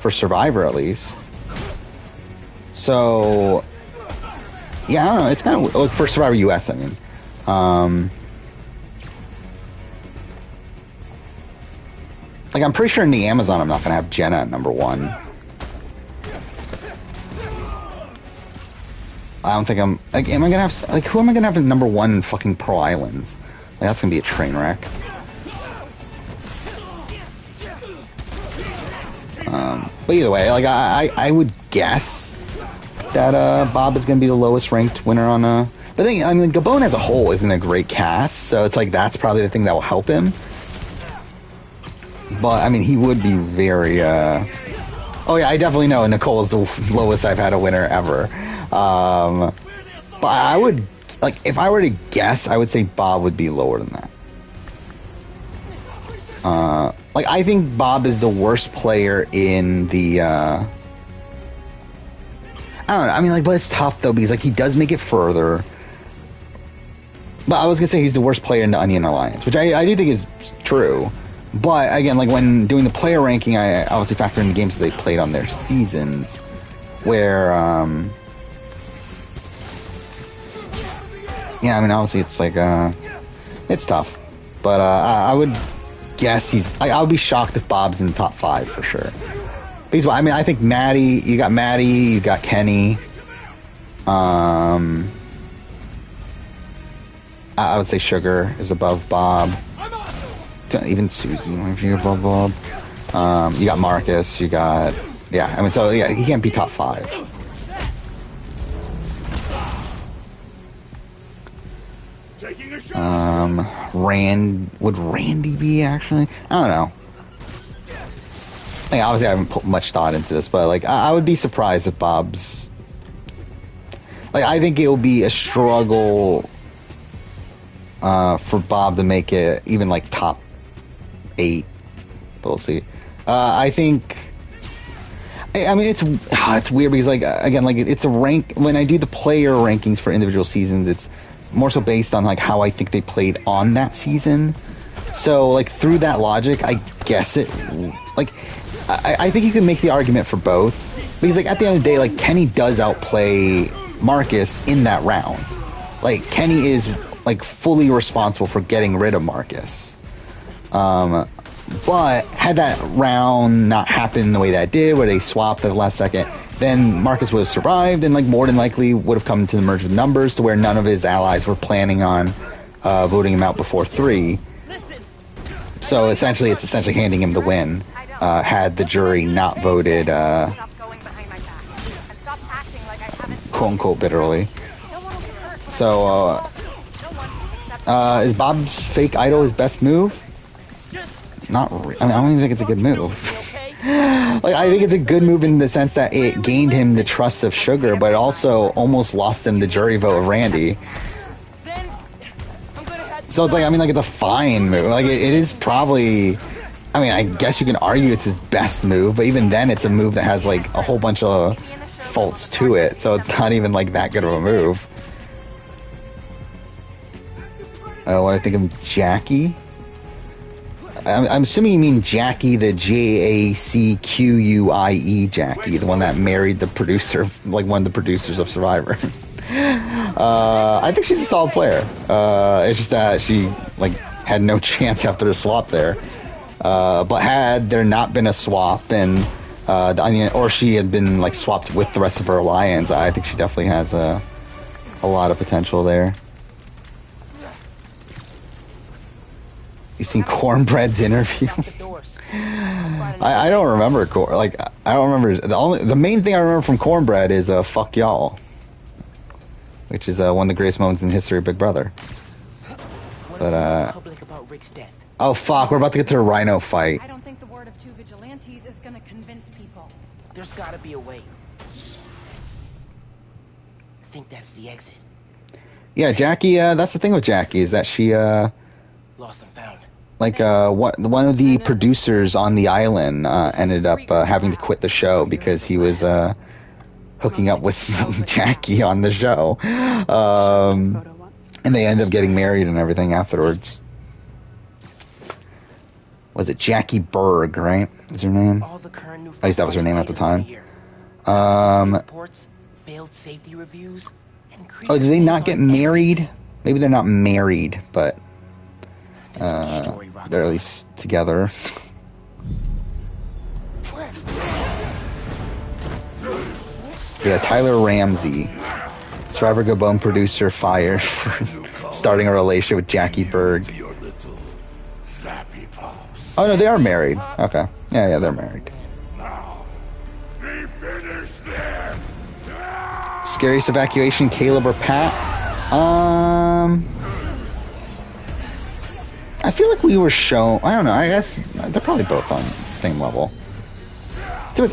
for Survivor, at least. So yeah, I don't know. It's kind of like for Survivor US. I mean, like I'm pretty sure in the Amazon I'm not gonna have Jenna at number 1. I don't think I'm like. Am I gonna have like who am I gonna have at number 1 in fucking Pearl Islands? Like, that's gonna be a train wreck. But either way, like I would guess that Bob is going to be the lowest ranked winner on a. But then, I mean, Gabon as a whole isn't a great cast, so it's like that's probably the thing that will help him. But I mean, he would be very. Oh yeah, I definitely know Nicole is the lowest I've had a winner ever. But I would like if I were to guess, I would say Bob would be lower than that. Like I think Bob is the worst player in the. I don't know. I mean, like, but it's tough though because like he does make it further. But I was gonna say he's the worst player in the Onion Alliance, which I do think is true. But again, like when doing the player ranking, I obviously factor in the games that they played on their seasons, where yeah, I mean obviously it's like it's tough, but I would guess I would be shocked if Bob's in the top 5 for sure. Because I mean I think Maddie, you got Kenny, I would say Sugar is above Bob. Even Susie might be above Bob. You got Marcus. You got I mean, so yeah, he can't be top 5. Would Randy be actually? I don't know. Like, obviously, I haven't put much thought into this, but like, I would be surprised if Bob's. Like, I think it will be a struggle. For Bob to make it even like top 8, but we'll see. I think. I mean, it's weird because like again, like it's a rank. When I do the player rankings for individual seasons, it's more so based on like how I think they played on that season. So like through that logic, I guess it. Like, I think you can make the argument for both because like at the end of the day, like Kenny does outplay Marcus in that round. Like Kenny is like fully responsible for getting rid of Marcus. But had that round not happened the way that it did, where they swapped at the last second, then Marcus would have survived and like more than likely would have come to the merge of numbers to where none of his allies were planning on voting him out before 3. So essentially, it's essentially handing him the win. Had the jury not voted, quote unquote, bitterly. So, is Bob's fake idol his best move? Not really. I mean, I don't even think it's a good move. Like, I think it's a good move in the sense that it gained him the trust of Sugar, but it also almost lost him the jury vote of Randy. So it's like, I mean, like, it's a fine move. Like, it is probably, I mean, I guess you can argue it's his best move, but even then it's a move that has, like, a whole bunch of faults to it, so it's not even, like, that good of a move. What I think of Jackie? I'm assuming you mean Jackie, the Jacquie Jackie, the one that married the producer, like one of the producers of Survivor. I think she's a solid player. It's just that she like had no chance after the swap there. But had there not been a swap and the Onion, or she had been like swapped with the rest of her alliance, I think she definitely has a lot of potential there. You seen Cornbread's interview? I don't remember I don't remember. The main thing I remember from Cornbread is "fuck y'all," which is one of the greatest moments in the history of Big Brother. But oh fuck, we're about to get to a Rhino fight. I don't think the word of 2 vigilantes is gonna convince people. There's gotta be a way. I think that's the exit. Yeah, Jackie. That's the thing with Jackie is that she Lost and found. like one of the producers on the island ended up having to quit the show because he was hooking up with Jackie on the show, and they ended up getting married and everything afterwards. Was it Jackie Berg, right? Is her name? At least that was her name at the time. Oh, did they not get married? Maybe they're not married, but they're at least together. Yeah, Tyler Ramsey, Survivor Gabon producer, fired for starting a relationship with Jackie Berg. Oh no, they are married. Okay, yeah, they're married. Scariest evacuation, Caleb or Pat? I feel like we were shown... I don't know, I guess they're probably both on the same level.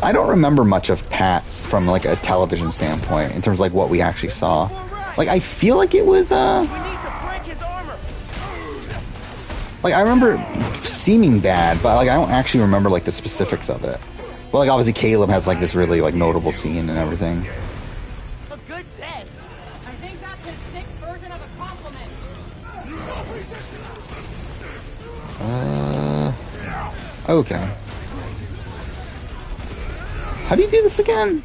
I don't remember much of Pat's from like a television standpoint in terms of like what we actually saw. Like I feel like it was like I remember seeming bad, but like I don't actually remember like the specifics of it. But like obviously Caleb has like this really like notable scene and everything. A good death. I think that's his sick version of a compliment. Okay. How do you do this again?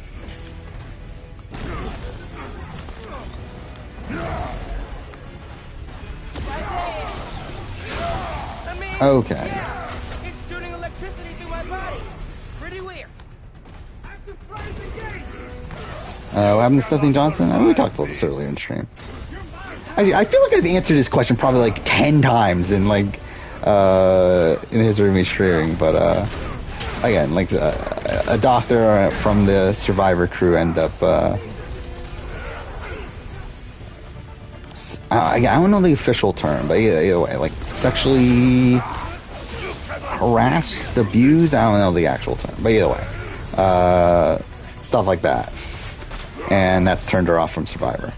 Okay. It's shooting electricity through my body. Pretty weird. What happened to Stephanie Johnson? We talked about this earlier in stream. Actually, I feel like I've answered this question probably like 10 times in like in history of me streaming, but again, like a doctor from the Survivor crew ended up I don't know the official term, but either way, like sexually harassed, abused. I don't know the actual term, but either way, stuff like that, and that's turned her off from Survivor.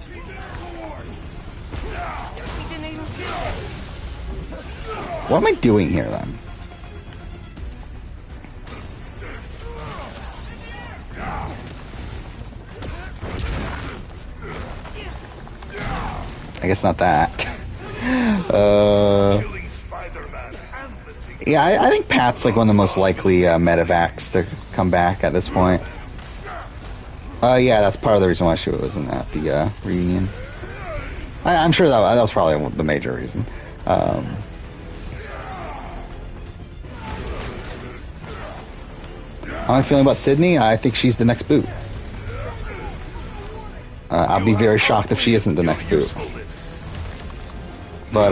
What am I doing here then? I guess not that. Yeah, I think Pat's like one of the most likely medevacs to come back at this point. Yeah, that's part of the reason why she wasn't at the reunion. I'm sure that was probably the major reason. How am I feeling about Sydney? I think she's the next boot. I'll be very shocked if she isn't the next boot. But,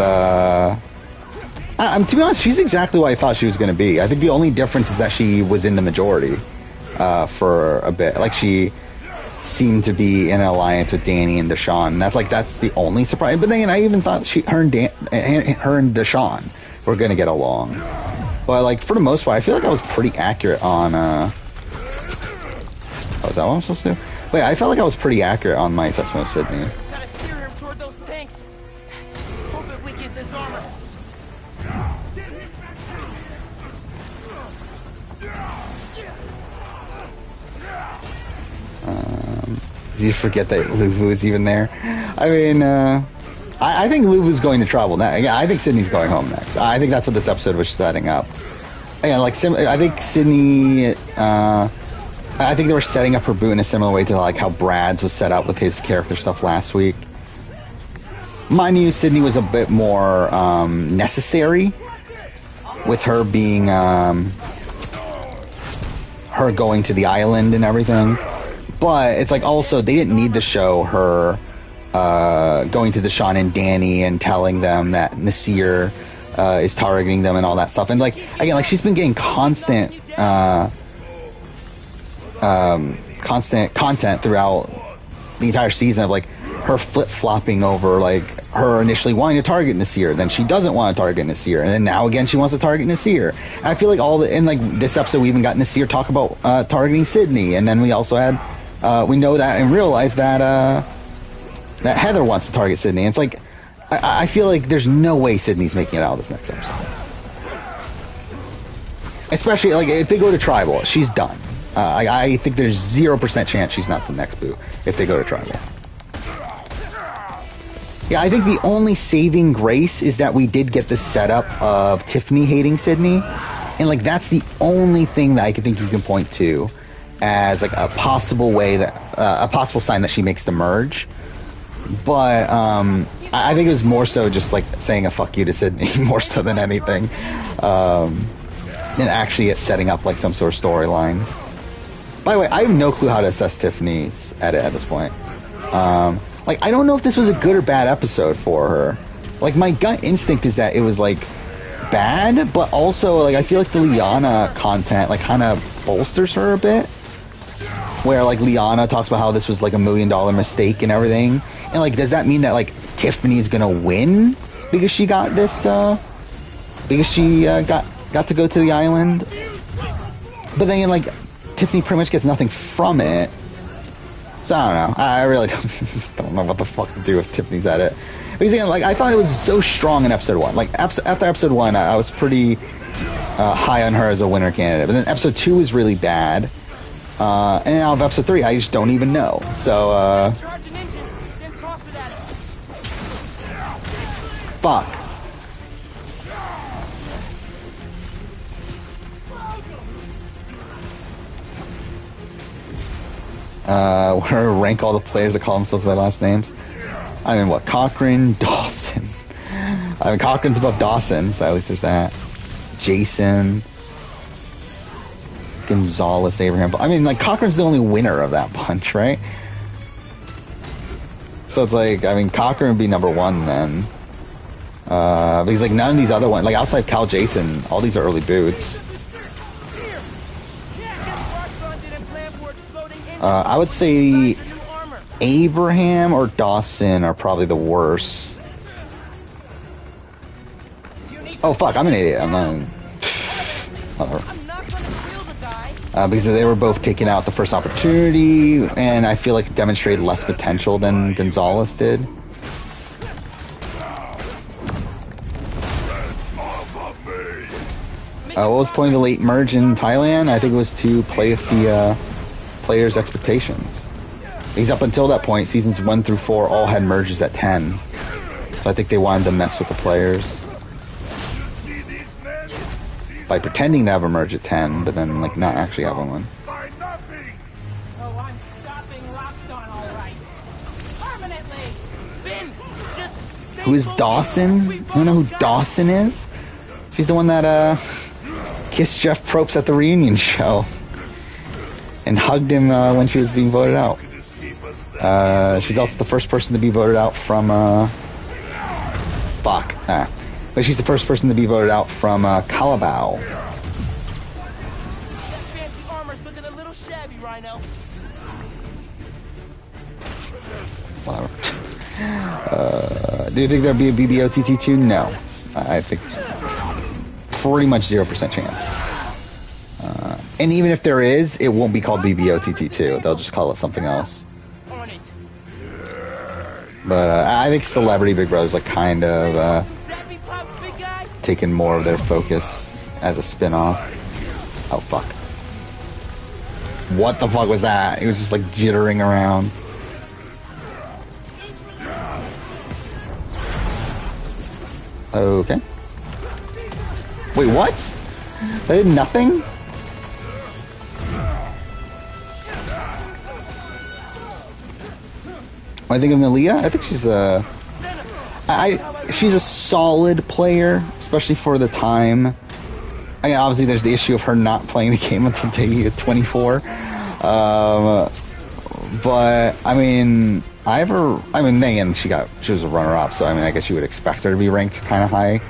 to be honest, she's exactly what I thought she was going to be. I think the only difference is that she was in the majority for a bit. Like, she seemed to be in an alliance with Danny and Deshawn. That's the only surprise. But then I even thought her and Deshawn were going to get along. But, like, for the most part, I feel like I was pretty accurate on, oh, is that what I'm supposed to do? Wait, I felt like I was pretty accurate on my assessment of Sydney. Gotta steer him toward those tanks. Hope it weakens his armor. Did you forget that Luvu is even there? I mean, I think Luvu's going to travel next. I think Sydney's going home next. I think that's what this episode was setting up. Again, like, I think Sydney, I think they were setting up her boot in a similar way to like how Brad's was set up with his character stuff last week. Mind you, Sydney was a bit more necessary with her being her going to the island and everything. But it's like also they didn't need to show her going to Deshawn and Danny and telling them that Nasir is targeting them and all that stuff. And like again, like she's been getting constant content throughout the entire season of like her flip-flopping over like her initially wanting to target Nasir, then she doesn't want to target Nasir, and then now again she wants to target Nasir. And I feel like in like this episode we even got Nasir talk about targeting Sydney, and then we also had we know that in real life that that Heather wants to target Sydney. And it's like I feel like there's no way Sydney's making it out of this next episode, especially like if they go to Tribal, she's done. I think there's 0% chance she's not the next boot if they go to Tribal. Yeah, I think the only saving grace is that we did get the setup of Tiffany hating Sydney, and like that's the only thing that I can think you can point to as like a possible way that a possible sign that she makes the merge. But I think it was more so just like saying a fuck you to Sydney more so than anything, and actually it's setting up like some sort of storyline. By the way, I have no clue how to assess Tiffany's edit at this point. Like, I don't know if this was a good or bad episode for her. Like, my gut instinct is that it was, like, bad, but also, like, I feel like the Liana content, like, kind of bolsters her a bit. where like Liana talks about how this was like $1 million mistake and everything, and like, does that mean that like Tiffany's gonna win because she got this? Because she got to go to the island, but then like Tiffany pretty much gets nothing from it. So I don't know. I really don't know what the fuck to do if Tiffany's at it. Because again, like I thought it was so strong in episode 1. Like after episode 1, I was pretty high on her as a winner candidate. But then episode 2 was really bad, and now of episode 3, I just don't even know. So fuck. We're gonna rank all the players that call themselves by last names. I mean, what? Cochran, Dawson. I mean, Cochran's above Dawson, so at least there's that. Jason, Gonzalez, Abraham. I mean, like, Cochran's the only winner of that bunch, right? So it's like, I mean, Cochran would be number 1 then. Because, like, none of these other ones, like, outside Cal Jason, all these are early boots. I would say Abraham or Dawson are probably the worst. Oh fuck, I'm an idiot. I'm not. Because they were both taking out the first opportunity, and I feel like demonstrated less potential than Gonzalez did. What was the point of the late merge in Thailand? I think it was to play with the players' expectations. Because up until that point, seasons 1 through 4 all had merges at 10. So I think they wanted to mess with the players by pretending to have a merge at 10, but then like not actually having one. Oh, I'm stopping Roxxon, all right. Permanently. Finn, just Who is Dawson? You don't know who Dawson is? She's the one that kissed Jeff Probst at the reunion show and hugged him when she was being voted out. She's also the first person to be voted out from but she's the first person to be voted out from Calabao. that fancy armor's looking a little shabby, Rhino. Whatever. Do you think there'll be a BBOTT2? No. I think pretty much 0% chance. And even if there is, it won't be called BBOTT2. They'll just call it something else. On it. But I think Celebrity Big Brother's like kind of Zappy Pops, big guy. taken more of their focus as a spin-off. Oh fuck. What the fuck was that? It was just like jittering around. Okay. Wait, what? They did nothing? I think of Nalia. I think she's she's a solid player, especially for the time. I mean, obviously, there's the issue of her not playing the game until day 24. But I mean, Megan, she was a runner-up, so I mean, I guess you would expect her to be ranked kind of high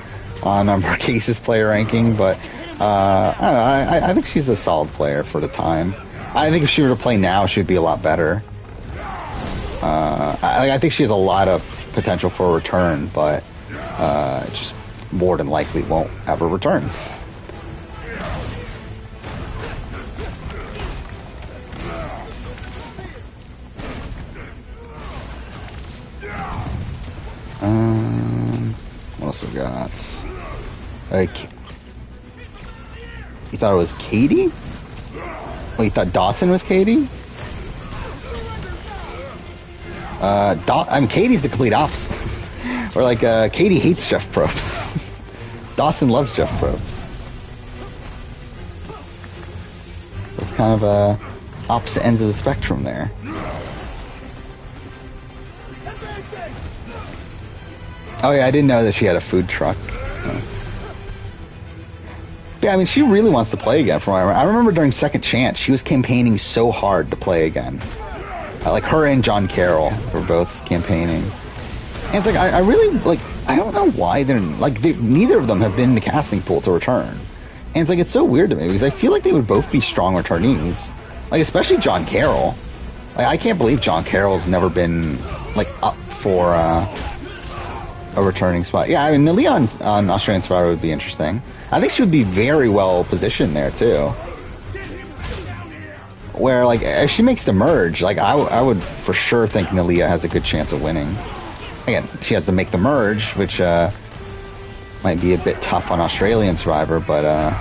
on Marquez's player ranking. But I don't know. I think she's a solid player for the time. I think if she were to play now, she would be a lot better. I think she has a lot of potential for a return, but just more than likely won't ever return. What else we got? Like, you thought it was Katie? Wait, you thought Dawson was Katie? Katie's the complete opposite. Or like, Katie hates Jeff Probst. Dawson loves Jeff Probst. So it's kind of opposite ends of the spectrum there. Oh yeah, I didn't know that she had a food truck. Yeah, I mean, she really wants to play again. From what I remember during Second Chance, she was campaigning so hard to play again. Like her and John Carroll were both campaigning. And it's like, I really, like, I don't know why neither of them have been in the casting pool to return. And it's like, it's so weird to me because I feel like they would both be strong returnees. Like, especially John Carroll. Like, I can't believe John Carroll's never been, like, up for a returning spot. Yeah, I mean, Nalia on Australian Survivor would be interesting. I think she would be very well positioned there, too. Where, like, if she makes the merge, like, I would for sure think Nalia has a good chance of winning. Again, she has to make the merge, which might be a bit tough on Australian Survivor, but I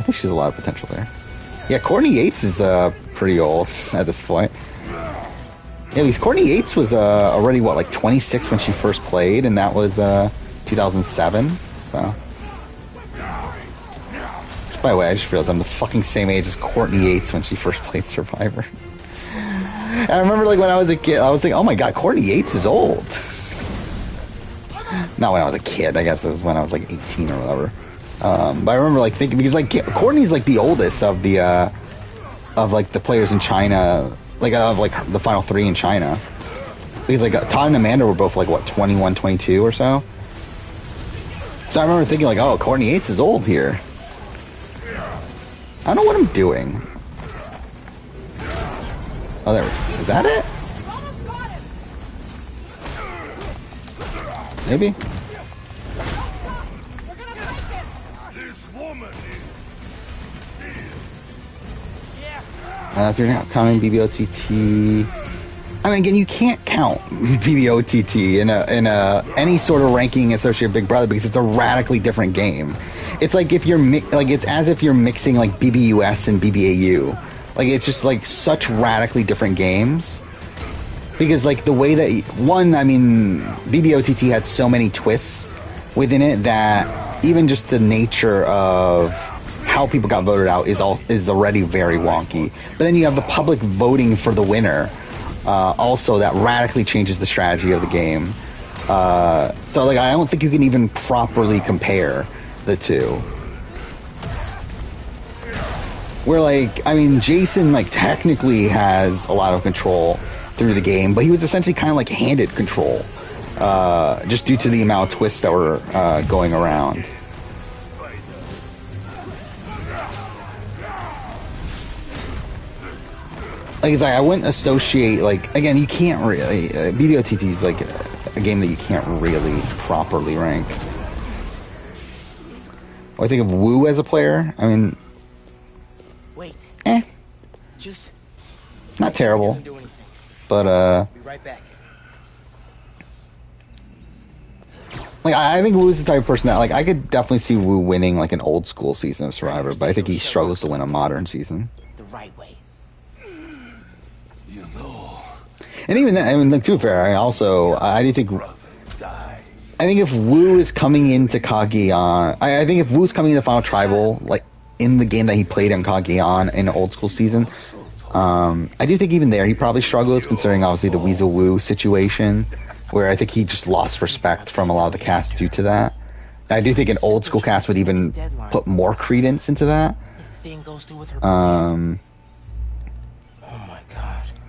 think she has a lot of potential there. Yeah, Courtney Yates is pretty old at this point. Yeah, because Courtney Yates was already, what, like 26 when she first played, and that was 2007, so... By the way, I just realized I'm the fucking same age as Courtney Yates when she first played Survivor. And I remember, like, when I was a kid, I was thinking, oh my god, Courtney Yates is old. Not when I was a kid, I guess it was when I was, like, 18 or whatever. But I remember, like, thinking, because, like, Courtney's, like, the oldest of the, like, the players in China, like, of, like, the final three in China. Because, like, Todd and Amanda were both, like, what, 21, 22 or so? So I remember thinking, like, oh, Courtney Yates is old here. I don't know what I'm doing. Oh, there we go. Is that it? Maybe? If you're not counting BBOTT... I mean, again, you can't count BBOTT in any sort of ranking associated with Big Brother because it's a radically different game. It's like if you're it's as if you're mixing like BBUS and BBAU. Like, it's just like such radically different games. Because like the way that I mean, BBOTT had so many twists within it that even just the nature of how people got voted out is already very wonky. But then you have the public voting for the winner. Also, that radically changes the strategy of the game. So, like, I don't think you can even properly compare the two. Where, like, I mean, Jason, like, technically has a lot of control through the game, but he was essentially kind of, like, handed control. Just due to the amount of twists that were going around. Like, it's like, I wouldn't associate, like, again, you can't really, BBOTT is, like, a game that you can't really properly rank. Well, I think of Wu as a player, I mean... Wait. Just... Not terrible. But, Be right back. Like, I think Wu's the type of person that, like, I could definitely see Wu winning, like, an old school season of Survivor, but I think he struggles to win a modern season. The right way. And even that, I mean, like, to be fair, I do think... I think if Wu is coming into Cagayan... I think if Wu's coming into Final Tribal, like, in the game that he played in Cagayan in the old school season, I do think even there he probably struggles, considering, obviously, the Weasel Wu situation, where I think he just lost respect from a lot of the cast due to that. I do think an old school cast would even put more credence into that.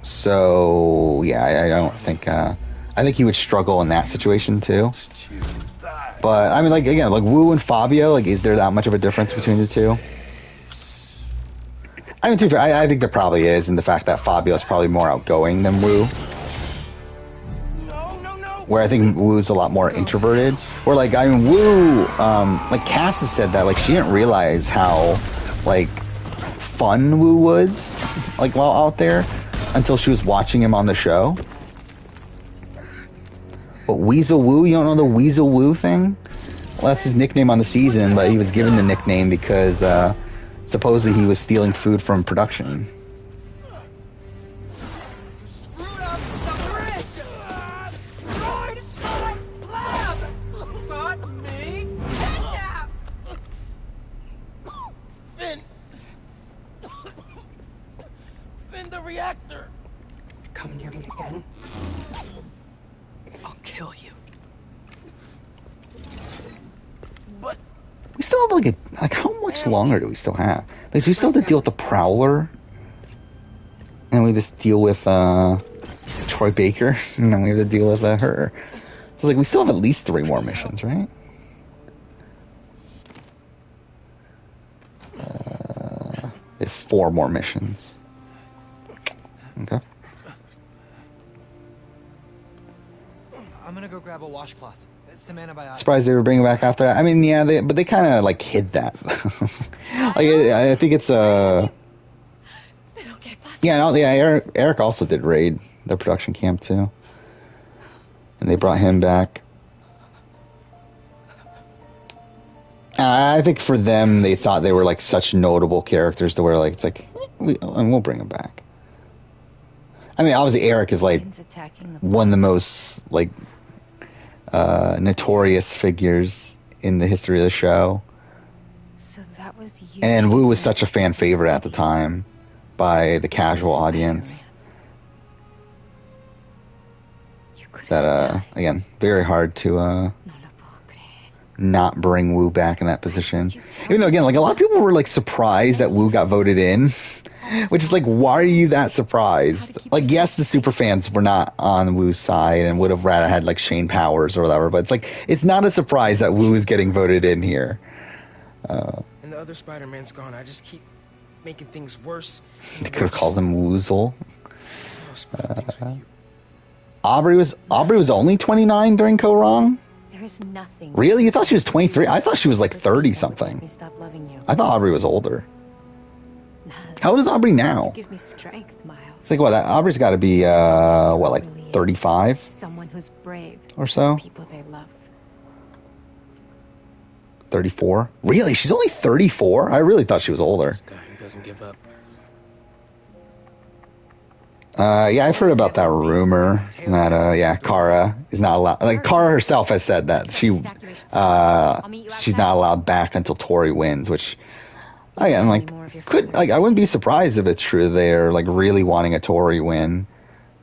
So, yeah, I don't think, I think he would struggle in that situation, too. But, I mean, like, again, like, Wu and Fabio, like, is there that much of a difference between the two? I mean, to be fair, I think there probably is, in the fact that Fabio is probably more outgoing than Wu. Where I think Wu's a lot more introverted. Where, like, I mean, Wu, like, Cass has said that, like, she didn't realize how, like, fun Wu was, like, while out there. Until she was watching him on the show. But Weasel Wu? You don't know the Weasel Wu thing? Well, that's his nickname on the season, but he was given the nickname because supposedly he was stealing food from production. The reactor. Come near me again, I'll kill you. But we still have like how much longer do we still have? Because we still have to deal with the Prowler, and we just deal with Troy Baker, and then we have to deal with her. So like we still have at least 3 more missions, right? If 4 more missions. Okay. I'm gonna go grab a washcloth, some antibiotics. Surprised they were bringing back after that. I mean, yeah, but they kind of like hid that. Like, I think it's Eric also did raid the production camp too, and they brought him back. I think for them, they thought they were like such notable characters to where like it's like we'll bring them back. I mean, obviously Eric is like one of the most like notorious figures in the history of the show. So that was you. And Wu was such a fan favorite at the time by the casual audience that again, very hard to not bring Wu back in that position. Even though again, like a lot of people were like surprised that Wu got voted in. Which is like, why are you that surprised? Like, yes, the super fans were not on Wu's side and would have rather had like Shane Powers or whatever, but it's like, it's not a surprise that Wu is getting voted in here. And the other Spider-Man's gone. I just keep making things worse. They could have called him Woozle. Aubrey was only 29 during Ko-Rong? There is nothing. Really? You thought she was 23? I thought she was like 30 something. I thought Aubrey was older. How old is Aubrey now? Give me strength, Miles. It's like, what, Aubrey's got to be, what, like 35? Someone who's brave. Or so? People they love. 34? Really? She's only 34? I really thought she was older. This guy who doesn't give up. Yeah, I've heard about that rumor that, Kara is not allowed. Like, Kara herself has said that she's not allowed back until Tori wins, which... I'm like, I wouldn't be surprised if it's true they're like really wanting a Tori win,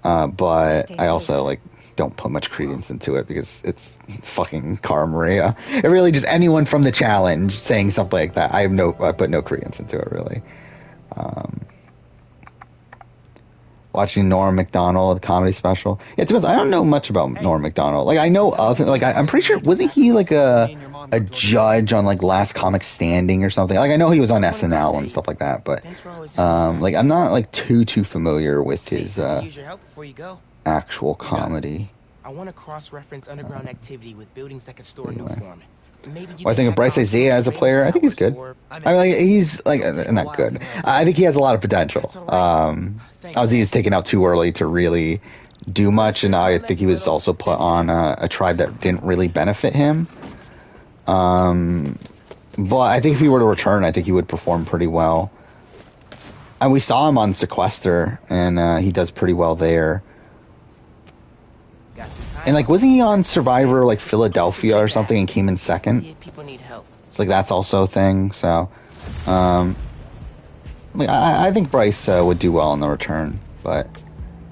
but I also like don't put much credence into it because it's fucking Cara Maria. It really just anyone from the challenge saying something like that. I put no credence into it really. Watching Norm Macdonald, the comedy special. Yeah, to be honest, I don't know much about Norm Macdonald. Like I know of him. Like I'm pretty sure wasn't he like a judge on like Last Comic Standing or something? Like I know he was on SNL and stuff like that, but like I'm not like too familiar with his actual comedy. I want to cross-reference underground activity with buildings that could store Nuform. Well, I think of Bryce Isaiah as a player. I think he's good. I mean, like, he's like not good. I think he has a lot of potential. Obviously, he's taken out too early to really do much, and I think he was also put on a tribe that didn't really benefit him. But I think if he were to return, I think he would perform pretty well. And we saw him on Sequester, and he does pretty well there. And like, wasn't he on Survivor like Philadelphia or something and came in second? It's like that's also a thing. So, like I think Bryce would do well in the return. But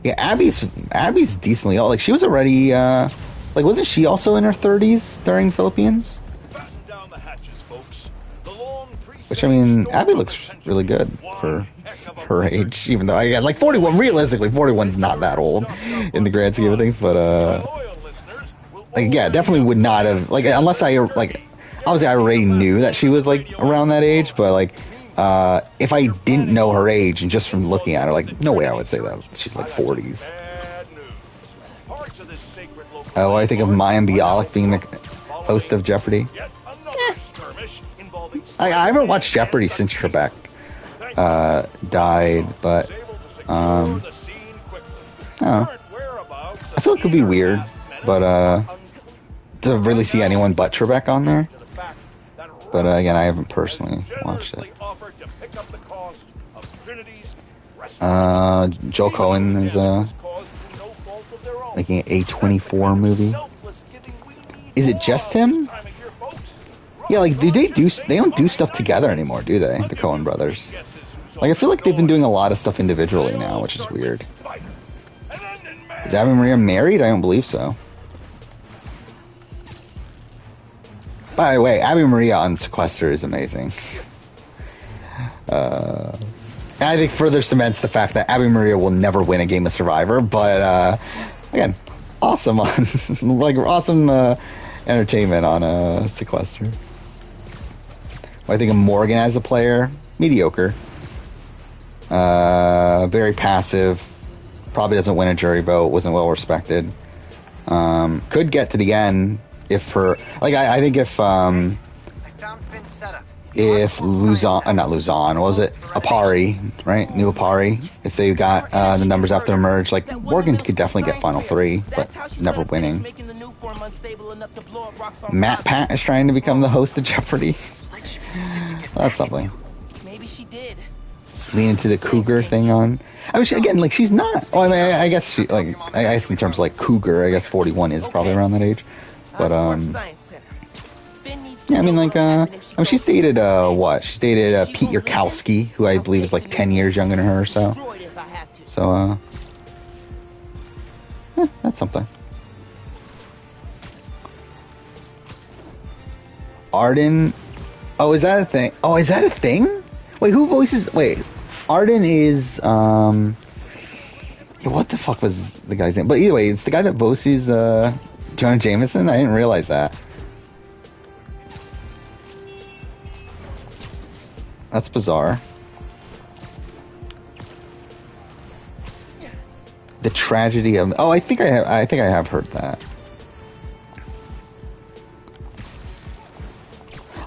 yeah, Abby's decently old. Like she was already like wasn't she also in her 30s during Philippines? Which I mean, Abby looks really good for her age, even though I like 41. Realistically, 41's not that old in the grand scheme of things. But like yeah, definitely would not have like unless I like obviously I already knew that she was like around that age, but like if I didn't know her age and just from looking at her, like no way I would say that she's like 40s. Oh, I think of Mayim Bialik being the host of Jeopardy. I haven't watched Jeopardy since Trebek died, but I don't know. I feel it could be weird, but to really see anyone but Trebek on there. But again, I haven't personally watched it. Joel Cohen is making an A24 movie. Is it just him? Yeah, like they don't do stuff together anymore, do they? The Coen brothers. Like I feel like they've been doing a lot of stuff individually now, which is weird. Is Abby Maria married? I don't believe so. By the way, Abby Maria on Sequester is amazing. And I think further cements the fact that Abby Maria will never win a game of Survivor, but again, awesome on like awesome entertainment on Sequester. I think of Morgan as a player, mediocre. Very passive. Probably doesn't win a jury vote. Wasn't well respected. Could get to the end if her... Like, I think if I found Finn's setup. Luzon... not Luzon, what was it? Apari, right? New Apari. If they got the numbers after the merge, like, Morgan could definitely get Final 3, but never winning. Matt Pat is trying to become the host of Jeopardy. That's something. Maybe she did. Lean into the cougar thing on... I mean, again, like, she's not... Well, I mean, I guess she, like... I guess in terms of, like, cougar, I guess 41 is probably around that age. But, yeah, I mean, like, I mean, she's dated, what? She's dated, Pete Yurkowski, who I believe is, like, 10 years younger than her or so. So, yeah, that's something. Arden... Oh, is that a thing? Oh, is that a thing? Wait, who voices... Wait, Arden is, what the fuck was the guy's name? But either way, it's the guy that voices, Jonah Jameson? I didn't realize that. That's bizarre. The tragedy of... Oh, I think I have heard that.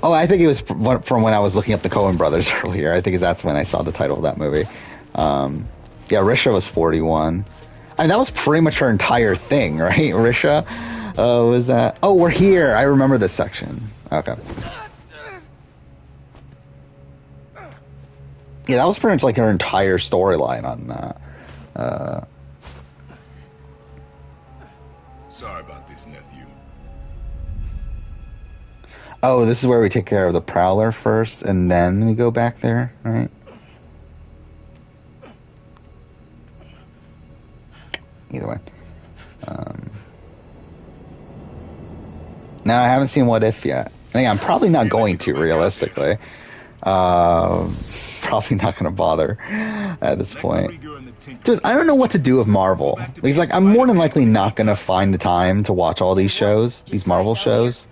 Oh, I think it was from when I was looking up the Coen brothers earlier. I think that's when I saw the title of that movie. Yeah, Risha was 41. I mean, that was pretty much her entire thing, right? Risha was that... Oh, we're here. I remember this section. Okay. Yeah, that was pretty much like her entire storyline on that. Sorry about this, nephew. Oh, this is where we take care of the Prowler first, and then we go back there, right? Either way. Now, I haven't seen What If yet. I think I'm probably not going to, realistically. Probably not going to bother at this point. Just, I don't know what to do with Marvel. Because, like, I'm more than likely not going to find the time to watch all these shows, these Marvel shows.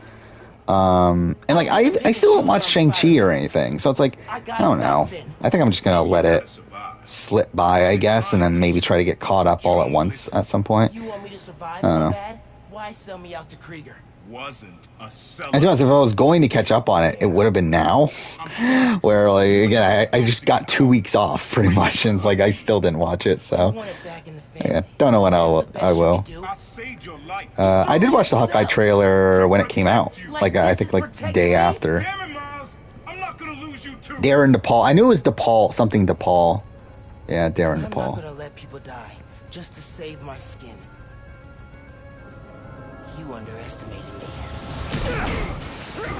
And like I still don't watch Shang-Chi or anything, so it's like I don't know. I think I'm just gonna let it slip by, I guess, and then maybe try to get caught up all at once at some point. You want me to survive I don't know. so bad? Why sell me out to Krieger? Wasn't a seller. And to be honest, if I was going to catch up on it, it would have been now. Where, like, again, I just got 2 weeks off pretty much, and it's like I still didn't watch it. So yeah, don't know when I will. I did watch the Hawkeye trailer when it came out. Like, I think like the day after. Darren DePaul. I knew it was DePaul, something DePaul. Yeah, Darren DePaul. I'm not gonna let people die just to save my skin. You underestimated me.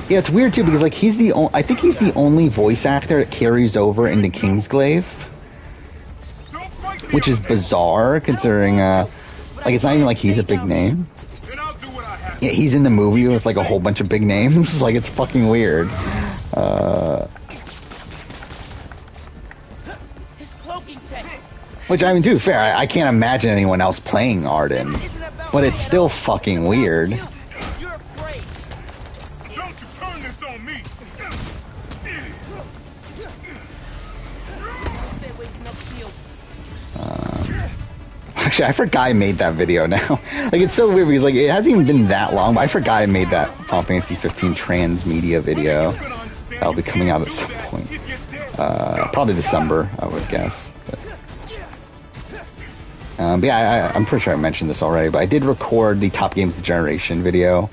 Yeah, it's weird too because like he's the I think he's the only voice actor that carries over into Kingsglaive, which is bizarre considering like it's not even like he's a big name. Yeah, he's in the movie with like a whole bunch of big names. Like, it's fucking weird. Which, I mean, dude, fair. I can't imagine anyone else playing Arden, but it's still fucking weird. Actually, I forgot I made that video now. Like, it's so weird because, like, it hasn't even been that long, but I forgot I made that Final Fantasy 15 transmedia video. That'll be coming out at some point. Probably December, I would guess. But yeah, I'm pretty sure I mentioned this already, but I did record the Top Games of the Generation video,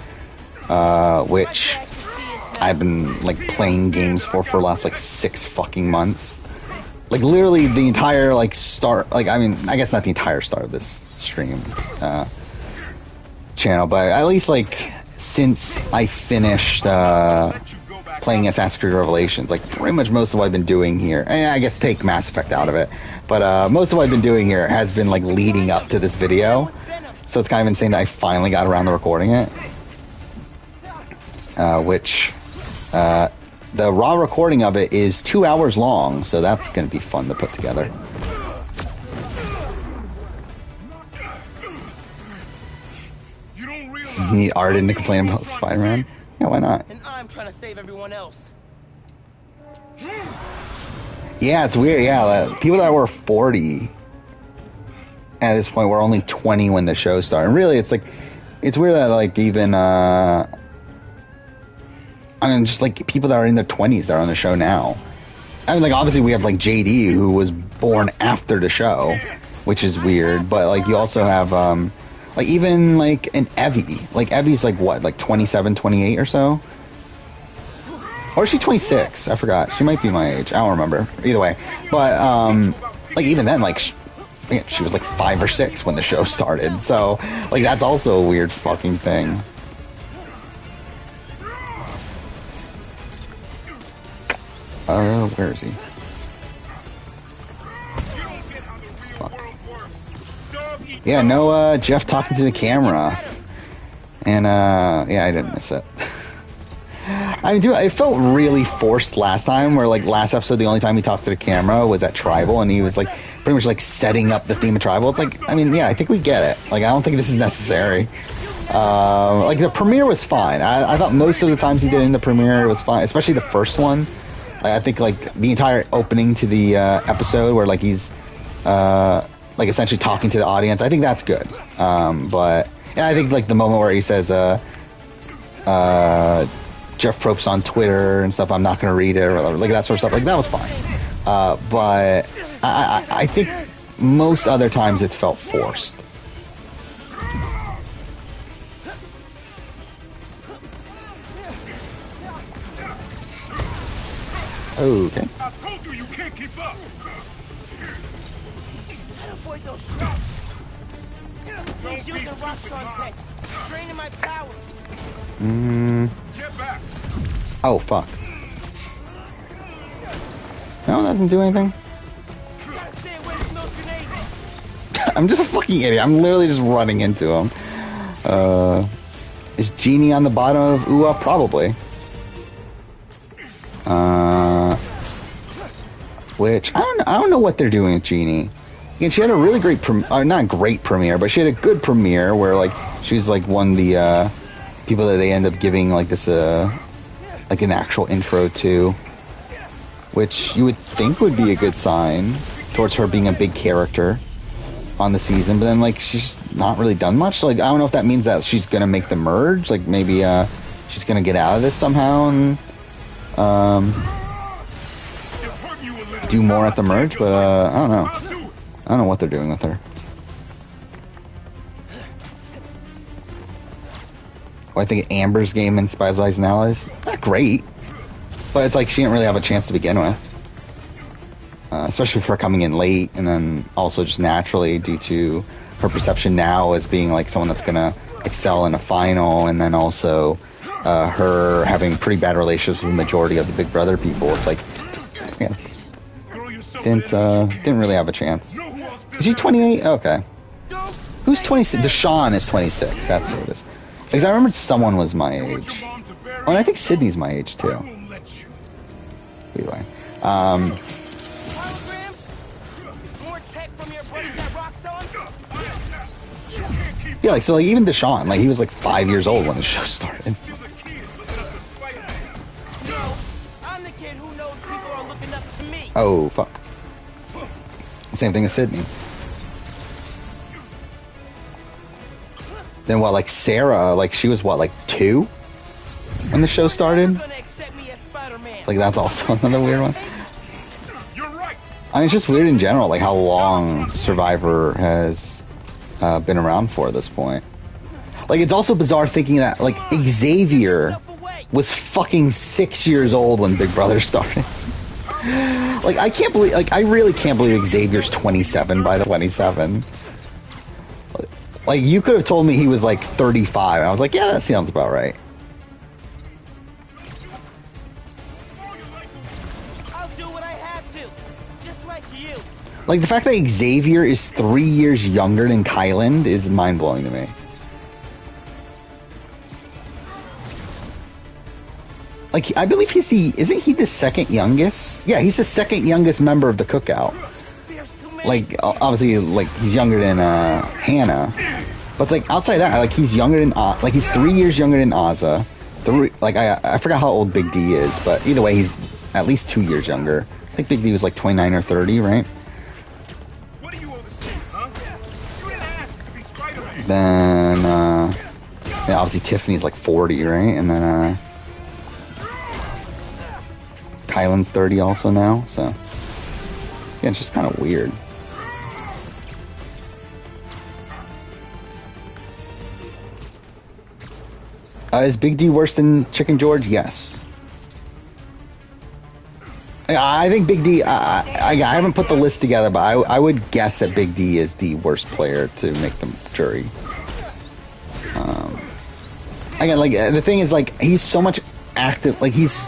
which I've been, like, playing games for the last, like, 6 fucking months. Like, literally the entire, like, start, like, I mean, I guess not the entire start of this stream, channel, but at least, like, since I finished, playing Assassin's Creed Revelations, like, pretty much most of what I've been doing here, and I guess take Mass Effect out of it, but, most of what I've been doing here has been, like, leading up to this video, so it's kind of insane that I finally got around to recording it, which, the raw recording of it is 2 hours long, so that's going to be fun to put together. You need Arden to complain about Spider-Man? Yeah, why not? And I'm trying to save everyone else. Yeah, it's weird. Yeah, people that were 40 at this point were only 20 when the show started. And really, it's like, it's weird that like even, I mean, just like people that are in their 20s that are on the show now. I mean, like obviously we have like JD who was born after the show, which is weird. But like you also have, like even like an Evie. Like Evie's like what, like 27, 28 or so? Or is she 26? I forgot. She might be my age. I don't remember. Either way. But, like, even then, like, she was, like, 5 or 6 when the show started. So, like, that's also a weird fucking thing. Where is he? Fuck. Yeah, no, Jeff talking to the camera. And, yeah, I didn't miss it. I mean, dude, it felt really forced last time, where, like, last episode, the only time he talked to the camera was at Tribal, and he was, like, pretty much, like, setting up the theme of Tribal. It's like, I mean, yeah, I think we get it. Like, I don't think this is necessary. Like, the premiere was fine. I thought most of the times he did in the premiere was fine, especially the first one. I think, like, the entire opening to the episode, where, like, he's, like, essentially talking to the audience, I think that's good. But, yeah, I think, like, the moment where he says, Jeff Probst on Twitter and stuff, I'm not going to read it, or like that sort of stuff, like that was fine. But I think most other times it's felt forced. Okay. I told you can't keep up. Avoid those traps. He's using Roxxon tech, draining my powers. Get back. Oh, fuck. No, that doesn't do anything. Gotta stay away from those grenades. I'm just a fucking idiot. I'm literally just running into him. Is Genie on the bottom of Ua? Probably. Which, I don't know what they're doing with Genie. Again, she had a really great, not great premiere, but she had a good premiere where, like, she's, like, one of the, people that they end up giving, like, this, like, an actual intro to. Which you would think would be a good sign towards her being a big character on the season, but then, like, she's not really done much. Like, I don't know if that means that she's gonna make the merge, like, maybe, she's gonna get out of this somehow and, do more at the merge, but, I don't know. I don't know what they're doing with her. Well, I think Amber's game in Spies, Lies, and Allies, not great, but it's like she didn't really have a chance to begin with. Especially for coming in late, and then also just naturally due to her perception now as being like someone that's gonna excel in a final, and then also her having pretty bad relationships with the majority of the Big Brother people. It's like, yeah, didn't really have a chance. Is she 28? Okay. Who's 26? Deshawn is 26. That's who it is. Because I remember someone was my age. Oh, and I think Sydney's my age too. Either way. Yeah, like, so, like, even Deshawn, like, he was, like, 5 years old when the show started. Oh, fuck. Same thing as Sydney. Then what, like, Sarah, like, she was, what, like, 2? When the show started? It's like, that's also another weird one. I mean, it's just weird in general, like, how long Survivor has been around for at this point. Like, it's also bizarre thinking that, like, Xavier was fucking 6 years old when Big Brother started. Like, I can't believe, like, I really can't believe Xavier's 27 by the 27. Like, you could have told me he was, like, 35. And I was like, yeah, that sounds about right. I'll do what I have to, just like you. Like, the fact that Xavier is 3 years younger than Kyland is mind-blowing to me. Like, I believe isn't he the second youngest? Yeah, he's the second youngest member of the Cookout. Like, obviously, like, he's younger than, Hannah. But it's like, outside that, like, he's younger than, like, he's 3 years younger than Ozza. Like, I forgot how old Big D is, but either way, he's at least 2 years younger. Like, think Big D was like 29 or 30, right? What do you oversee, huh? You didn't ask to be Spider-Man. Then, yeah, obviously Tiffany's like 40, right? And then, Kylan's 30 also now, so. Yeah, it's just kind of weird. Is Big D worse than Chicken George? Yes. I think Big D, I haven't put the list together, but I would guess that Big D is the worst player to make the jury. Again, like, the thing is, like, he's so much active, like, he's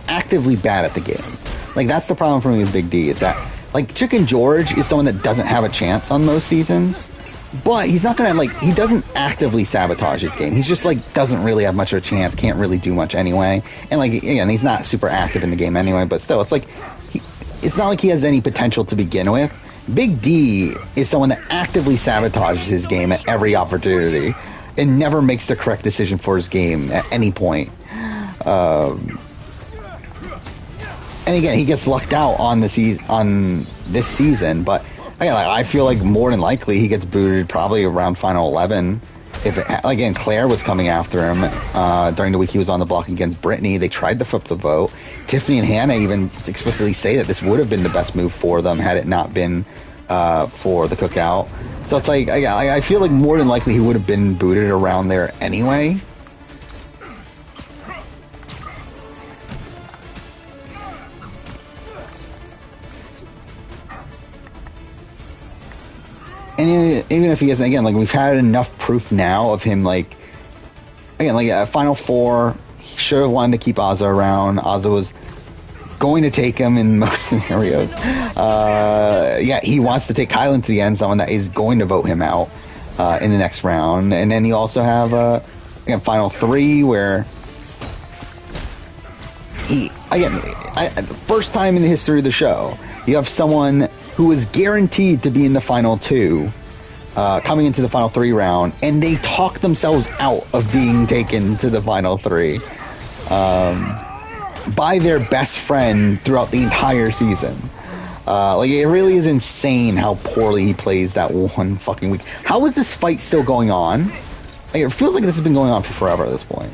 actively bad at the game. Like, that's the problem for me with Big D, is that, like, Chicken George is someone that doesn't have a chance on most seasons, but he's not gonna, like, he doesn't actively sabotage his game. He's just, like, doesn't really have much of a chance, can't really do much anyway. And, like, again, he's not super active in the game anyway, but still, it's like, it's not like he has any potential to begin with. Big D is someone that actively sabotages his game at every opportunity and never makes the correct decision for his game at any point. And again, he gets lucked out on this season, but again, I feel like more than likely he gets booted probably around Final 11. If again, Claire was coming after him during the week he was on the block against Brittany. They tried to flip the vote. Tiffany and Hannah even explicitly say that this would have been the best move for them had it not been for the cookout. So it's like, I feel like more than likely he would have been booted around there anyway. And even if he isn't, again, like, we've had enough proof now of him, like, again, like, at Final Four, he should have wanted to keep Ozza around. Ozza was going to take him in most scenarios. Yeah, he wants to take Kylan to the end, someone that is going to vote him out in the next round. And then you also have again, Final Three, where he, again, the first time in the history of the show, you have someone who is guaranteed to be in the Final Two, coming into the Final Three round, and they talk themselves out of being taken to the Final Three by their best friend throughout the entire season. Like, it really is insane how poorly he plays that one fucking week. How is this fight still going on? Like, it feels like this has been going on for forever at this point.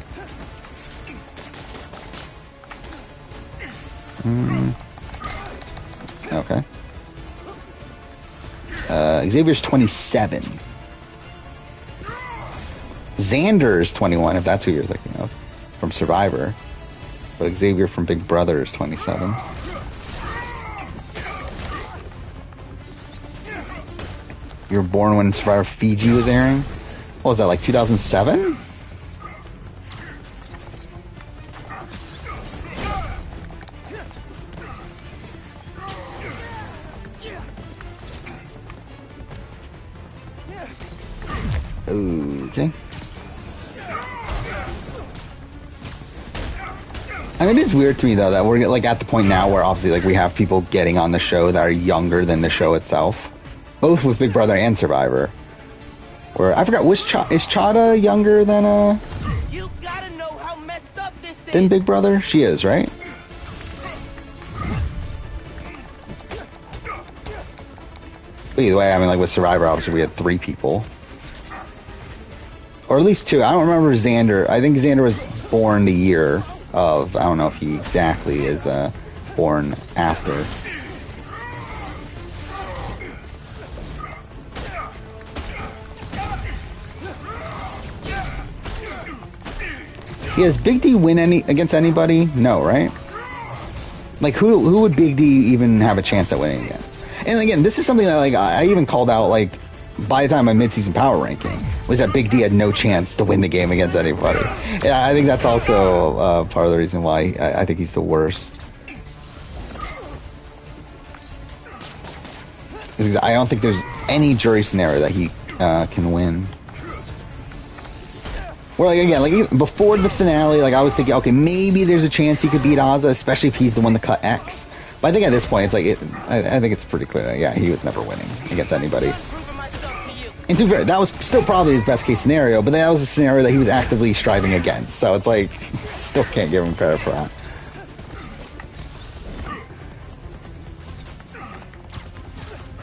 Okay. Xavier's 27. Xander's 21, if that's who you're thinking of, from Survivor. But Xavier from Big Brother is 27. You were born when Survivor Fiji was airing? What was that, like 2007? Okay. I mean, it is weird to me, though, that we're, like, at the point now where, obviously, like, we have people getting on the show that are younger than the show itself. Both with Big Brother and Survivor. Where, I forgot, is Chada younger than, You gotta know how messed up this is. than Big Brother? She is, right? But either way, I mean, like, with Survivor, obviously, we had 3 people. Or at least 2. I don't remember Xander. I think Xander was born the year of. I don't know if he exactly is born after. Yeah, does Big D win against anybody? No, right? Like, who would Big D even have a chance at winning against? And again, this is something that, like, I even called out, like, by the time my mid-season power ranking, was that Big D had no chance to win the game against anybody. And I think that's also part of the reason why I think he's the worst. Because I don't think there's any jury scenario that he can win. Well, like, again, like, even before the finale, like, I was thinking, okay, maybe there's a chance he could beat Ozza, especially if he's the one that cut X. But I think at this point, it's like, I think it's pretty clear that, yeah, he was never winning against anybody. And to be fair, that was still probably his best case scenario, but that was a scenario that he was actively striving against. So it's like, still can't give him credit for that.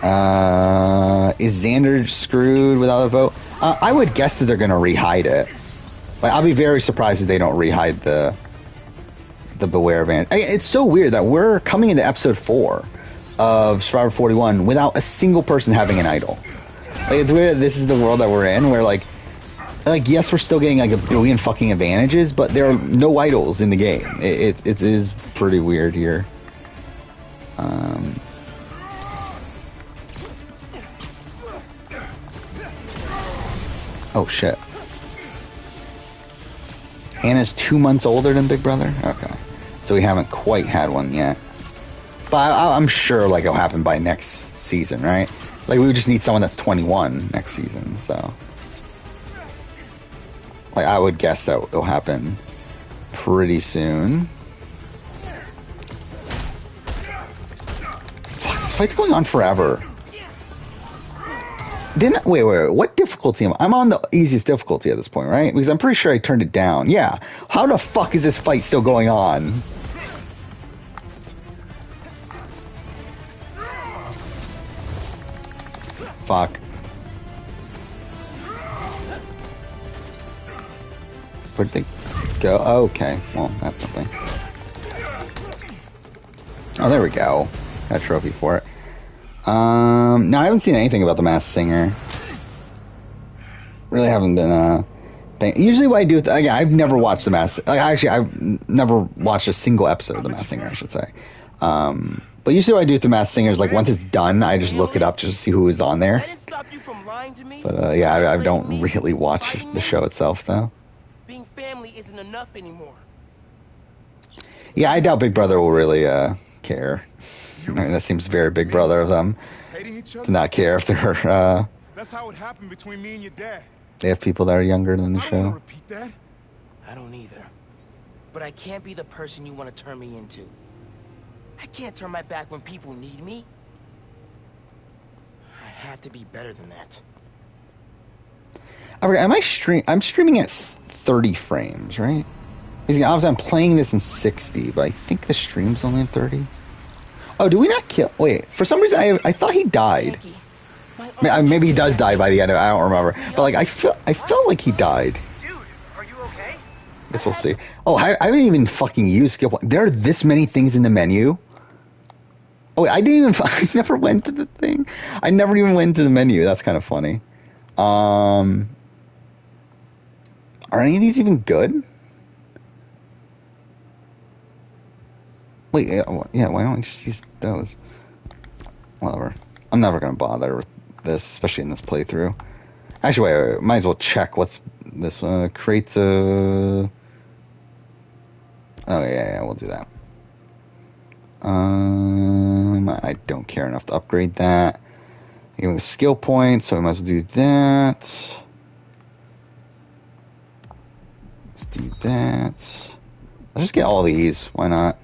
Is Xander screwed without a vote? I would guess that they're going to rehide it. Like, I'll be very surprised if they don't rehide the Beware van. It's so weird that we're coming into episode 4 of Survivor 41 without a single person having an idol. Like, it's weird. This is the world that we're in, where like yes, we're still getting like a billion fucking advantages, but there are no idols in the game. It is pretty weird here. Oh shit. Anna's 2 months older than Big Brother? Okay. So we haven't quite had one yet. But I'm sure like it'll happen by next season, right? Like we just need someone that's 21 next season, so. Like I would guess that it'll happen pretty soon. Fuck, this fight's going on forever. Wait, what difficulty am I? I'm on the easiest difficulty at this point, right? Because I'm pretty sure I turned it down. Yeah. How the fuck is this fight still going on? Fuck. Where'd they go? Oh, okay. Well, that's something. Oh, there we go. Got a trophy for it. No, I haven't seen anything about The Masked Singer. Really haven't been, usually what I do, I've never watched The Masked, I've never watched a single episode of The Masked Singer, I should say. But usually what I do with The Masked Singer is, like, once it's done, I just look it up just to see who is on there. But, yeah, I don't really watch the show itself, though. Being family isn't enough anymore. Yeah, I doubt Big Brother will really, care. I mean, that seems very Big Brother of them to not care if they're, That's how it happened between me and your dad. they have people that are younger than the I don't show. wanna repeat that. I don't either. But I can't be the person you want to turn me into. I can't turn my back when people need me. I have to be better than that. I'm streaming at 30 frames, right? Because obviously I'm playing this in 60, but I think the stream's only in 30. Oh, do we not kill? Wait, for some reason I thought he died. Maybe he does die by the end of it, I don't remember. But like I felt like he died. Dude, are you okay? Guess we'll see. Oh, I haven't even fucking used skill point. There are this many things in the menu. Oh wait, I never went to the thing. I never even went to the menu. That's kind of funny. Are any of these even good? Wait, yeah, why don't we just use those? Whatever. I'm never going to bother with this, especially in this playthrough. Actually, wait, might as well check what's this. Creates a... Oh, yeah, we'll do that. I don't care enough to upgrade that. Give me skill points, so we might as well do that. Let's do that. Let's just get all these. Why not?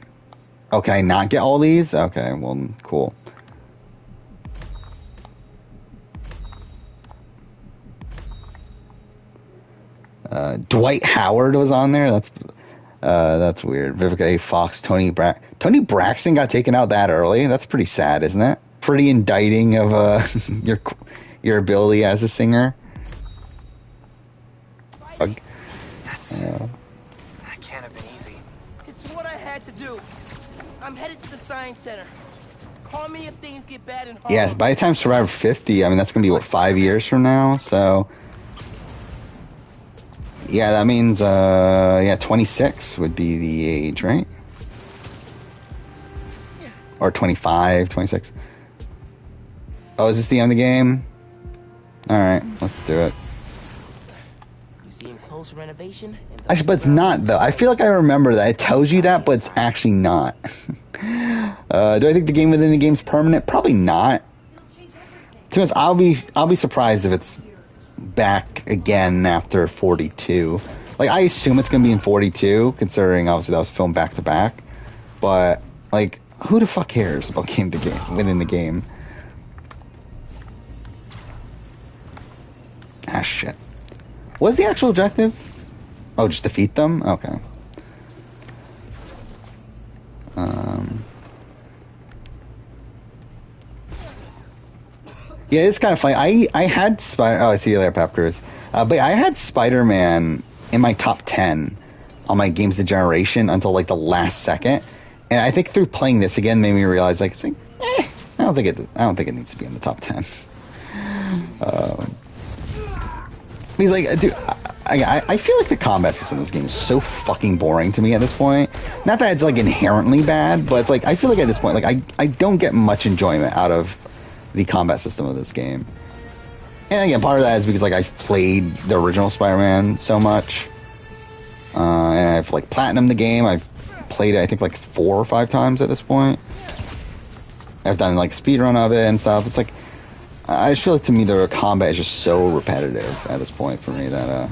Oh, can I not get all these? Okay, well, cool. Dwight Howard was on there. That's weird. Vivica A. Fox, Tony Braxton got taken out that early. That's pretty sad, isn't it? Pretty indicting of your ability as a singer. That can't have been easy. It's what I had to do. I'm headed to the Science Center. Call me if things get bad and hard. Yes, by the time Survivor 50, I mean, that's going to be, what, 5 years from now? So, yeah, that means, 26 would be the age, right? Or 25, 26. Oh, is this the end of the game? Alright, let's do it. Museum close renovation. Actually, but it's not, though. I feel like I remember that. It tells you that, but it's actually not. Do I think the game within the game's permanent? Probably not. To be honest, I'll be surprised if it's back again after 42. Like, I assume it's gonna be in 42, considering obviously that was filmed back to back. But like, who the fuck cares about game to game within the game? Ah, shit. What's the actual objective? Oh, just defeat them? Okay. Yeah, it's kind of funny. I had I see you there, Pap Cruz. But I had Spider-Man in my top 10 on my Games of the Generation until like the last second, and I think through playing this again made me realize like, I don't think it needs to be in the top 10. Because like, dude, I feel like the combat system in this game is so fucking boring to me at this point. Not that it's like inherently bad, but it's like I feel like at this point, like I don't get much enjoyment out of the combat system of this game. And again, part of that is because like I've played the original Spider-Man so much, and I've like platinumed the game. I've played it I think like 4 or 5 times at this point. I've done like speedrun of it and stuff. It's like I feel like to me the combat is just so repetitive at this point for me that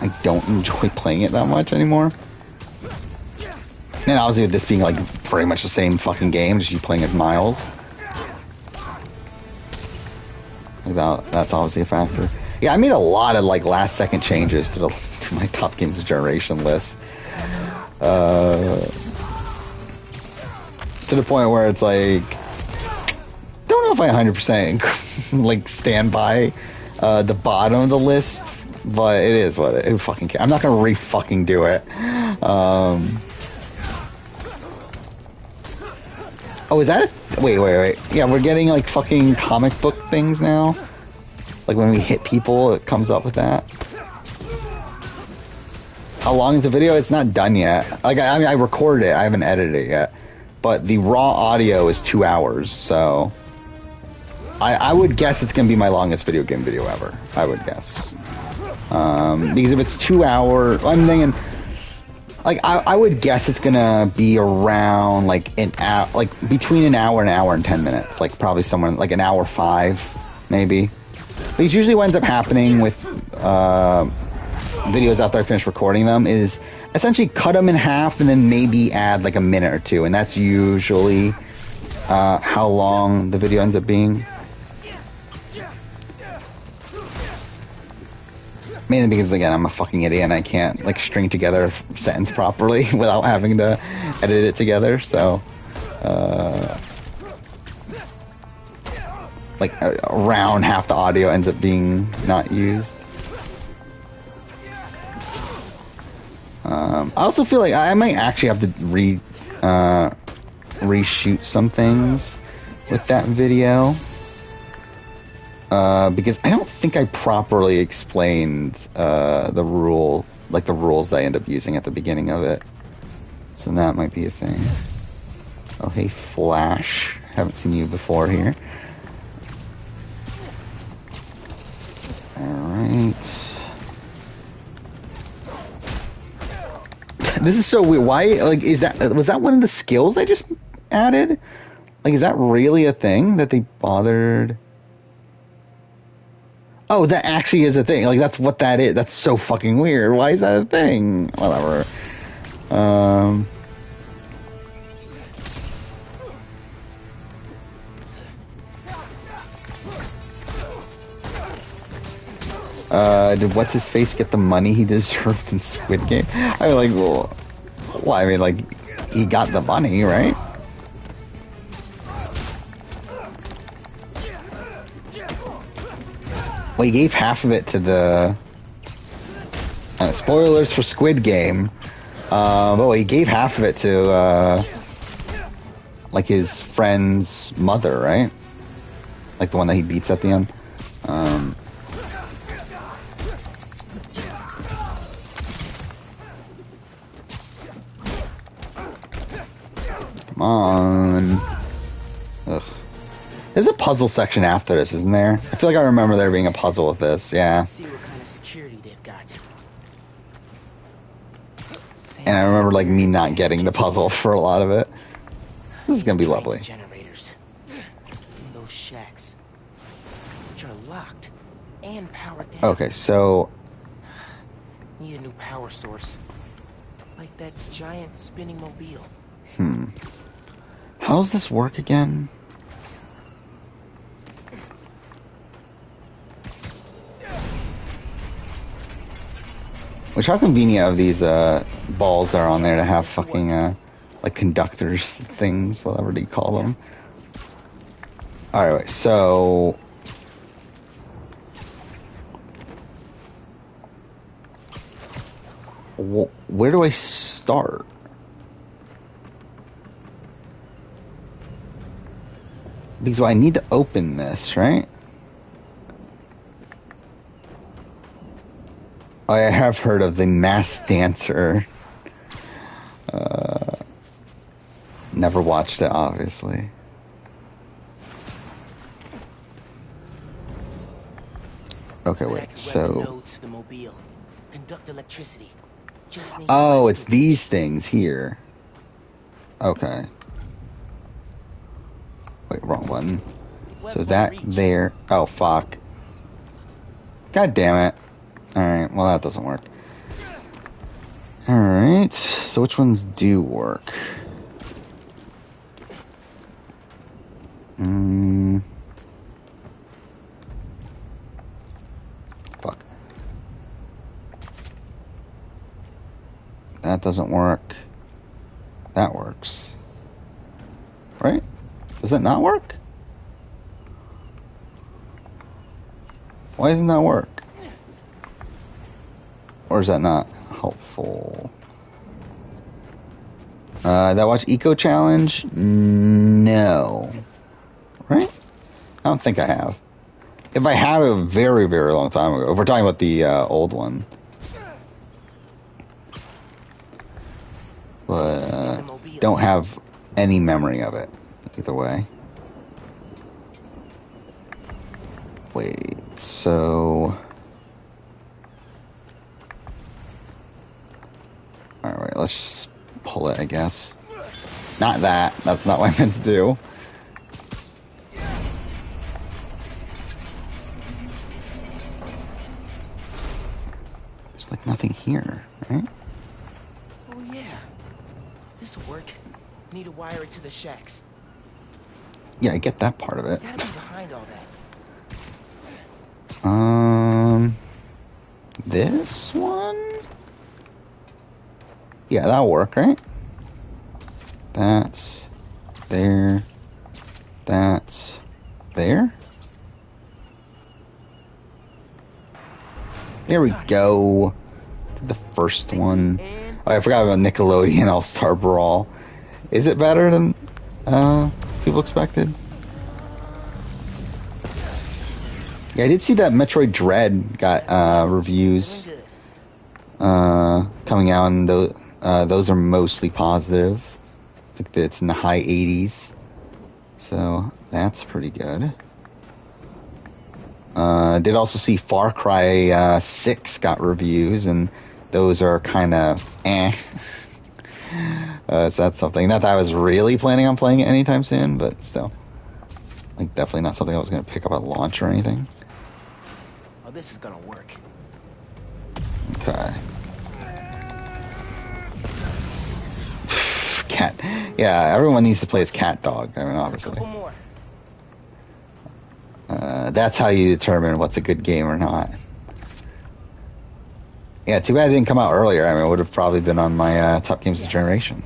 I don't enjoy playing it that much anymore. And obviously with this being like pretty much the same fucking game, just you playing as Miles. That's obviously a factor. Yeah, I made a lot of like last second changes to my top games of generation list. To the point where it's like, don't know if I 100% like stand by the bottom of the list, but it is what it. Who fucking cares? I'm not gonna re-fucking do it. Oh, is that a wait. Yeah, we're getting like fucking comic book things now. Like when we hit people, it comes up with that. How long is the video? It's not done yet. Like I mean, I recorded it. I haven't edited it yet. But the raw audio is 2 hours, so I would guess it's going to be my longest video game video ever. I would guess. Because if it's 2 hours, I'm thinking, like, I would guess it's going to be around, like, an hour, like, between an hour and 10 minutes. Like, probably somewhere, like, an hour 5, maybe. Because usually what ends up happening with videos after I finish recording them is essentially cut them in half and then maybe add like a minute or 2, and that's usually how long the video ends up being. Mainly because again I'm a fucking idiot and I can't like string together a sentence properly without having to edit it together, so like around half the audio ends up being not used. I also feel like I might actually have to reshoot some things with that video, because I don't think I properly explained the rules that I end up using at the beginning of it, so that might be a thing. Oh hey Flash, haven't seen you before here. Alright. This is so weird. Why, like, was that one of the skills I just added? Like, is that really a thing that they bothered? Oh, that actually is a thing. Like, that's what that is. That's so fucking weird. Why is that a thing? Whatever. Did what's-his-face get the money he deserved in Squid Game? I mean, like, well, I mean, like, he got the money, right? Well, he gave half of it to the... spoilers for Squid Game. But he gave half of it to, like, his friend's mother, right? Like, the one that he beats at the end. Come on. Ugh. There's a puzzle section after this, isn't there? I feel like I remember there being a puzzle with this, yeah. See what kind of security they've got. And I remember, like, me not getting the puzzle for a lot of it. This is gonna be lovely. Generators in those shacks, which are locked and powered down. Okay, so Need a new power source, like that giant spinning mobile. how does this work again? Which, how convenient of these balls are on there to have fucking like conductors things, whatever you call them. Alright, so... Where do I start? Because I need to open this, right? I have heard of the Masked Dancer. Never watched it, obviously. Okay, wait, so... The mobile. Conduct electricity. Just need Oh, it's these things here. Okay. Wait, wrong button. So that there... Oh, fuck. God damn it. Alright, well that doesn't work. Alright, so which ones do work? Fuck. That doesn't work. That works. Right? Does that not work? Why doesn't that work? Or is that not helpful? Did I watch Eco Challenge? No. Right? I don't think I have. If I have, a very, very long time ago. If we're talking about the old one. But don't have any memory of it. Either way. Wait, so... Alright, let's just pull it, I guess. Not that. That's not what I meant to do. There's like nothing here, right? Oh yeah. This'll work. Need to wire it to the shacks. Yeah, I get that part of it. Gotta be behind all that. This one? Yeah, that'll work, right? That's there. That's there. There we go. The first one. Oh, I forgot about Nickelodeon All-Star Brawl. Is it better than people expected? Yeah, I did see that Metroid Dread got reviews coming out, and those are mostly positive. I think that it's in the high 80s, so that's pretty good. Did also see Far Cry 6 got reviews, and those are kind of eh. So that's something. Not that I was really planning on playing it anytime soon, but still. Like, definitely not something I was going to pick up at launch or anything. Oh, this is gonna work. Okay. Cat. Yeah, everyone needs to play as Cat Dog. I mean, obviously. That's how you determine what's a good game or not. Yeah, too bad it didn't come out earlier. I mean, it would have probably been on my top games of the generation.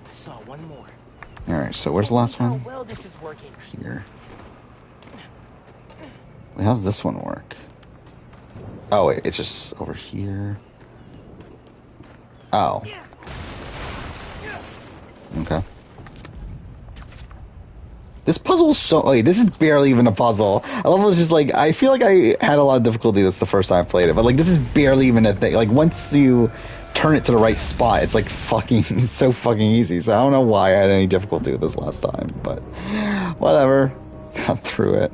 I saw one more. Alright, so where's the last one? How well this is working. Here. Wait, how's this one work? Oh, wait, it's just over here. Oh. Okay. This puzzle's so... Wait, this is barely even a puzzle. I love it was just like... I feel like I had a lot of difficulty with this the first time I played it, but like, this is barely even a thing. Like, once you turn it to the right spot, it's like fucking... It's so fucking easy. So I don't know why I had any difficulty with this last time, but... Whatever. Got through it.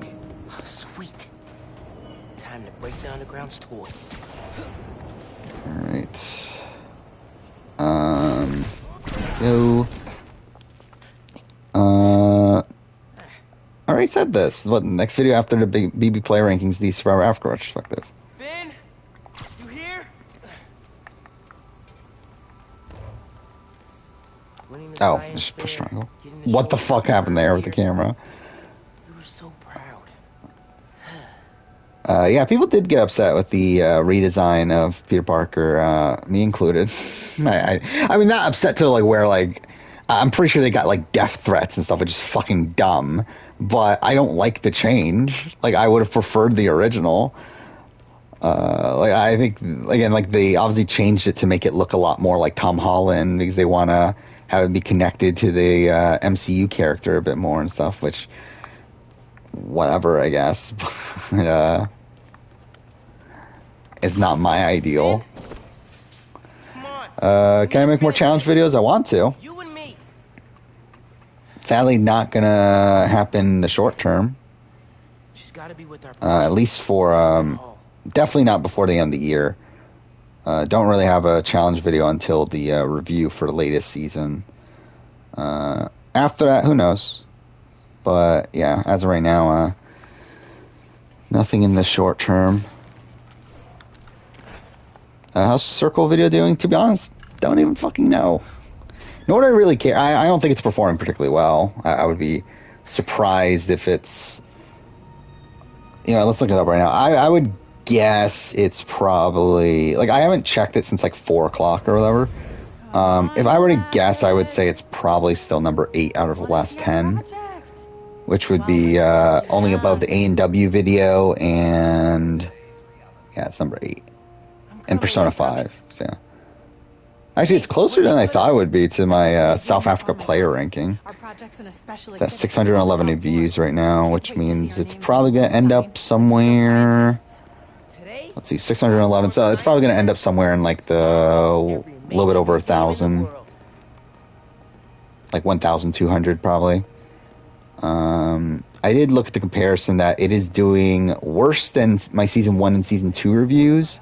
Oh, sweet. Time to break down the ground's toys. Alright. Go... I already said this. What, next video after the BB Play Rankings, the Survivor Africa retrospective. Finn? You here? Oh, just push triangle. What the fuck happened there with the camera? You were so proud. Yeah, people did get upset with the redesign of Peter Parker, me included. I mean, not upset to like where like I'm pretty sure they got like death threats and stuff, which is fucking dumb. But I don't like the change. Like I would have preferred the original. Like I think again, like they obviously changed it to make it look a lot more like Tom Holland because they want to have it be connected to the MCU character a bit more and stuff. Which, whatever, I guess. But, it's not my ideal. Can I make more challenge videos? I want to. You and me. Sadly, not gonna happen in the short term. She's got to be with our At least for definitely not before the end of the year. Don't really have a challenge video until the review for the latest season. After that, who knows? But yeah, as of right now, nothing in the short term. How's Circle Video doing? To be honest, don't even fucking know. Nor do I really care. I don't think it's performing particularly well. I would be surprised if it's... You know, let's look it up right now. I would guess it's probably... Like, I haven't checked it since, like, 4 o'clock or whatever. If I were to guess, I would say it's probably still number 8 out of the last 10. Which would be only above the A&W video and... Yeah, it's number 8. And Persona 5, so yeah. Actually, it's closer than I thought it would be to my South Africa player ranking. It's at 611 views right now, which means it's probably going to end up somewhere... Let's see, 611. So it's probably going to end up somewhere in like the little bit over 1,000. Like 1,200 probably. I did look at the comparison that it is doing worse than my Season 1 and Season 2 reviews.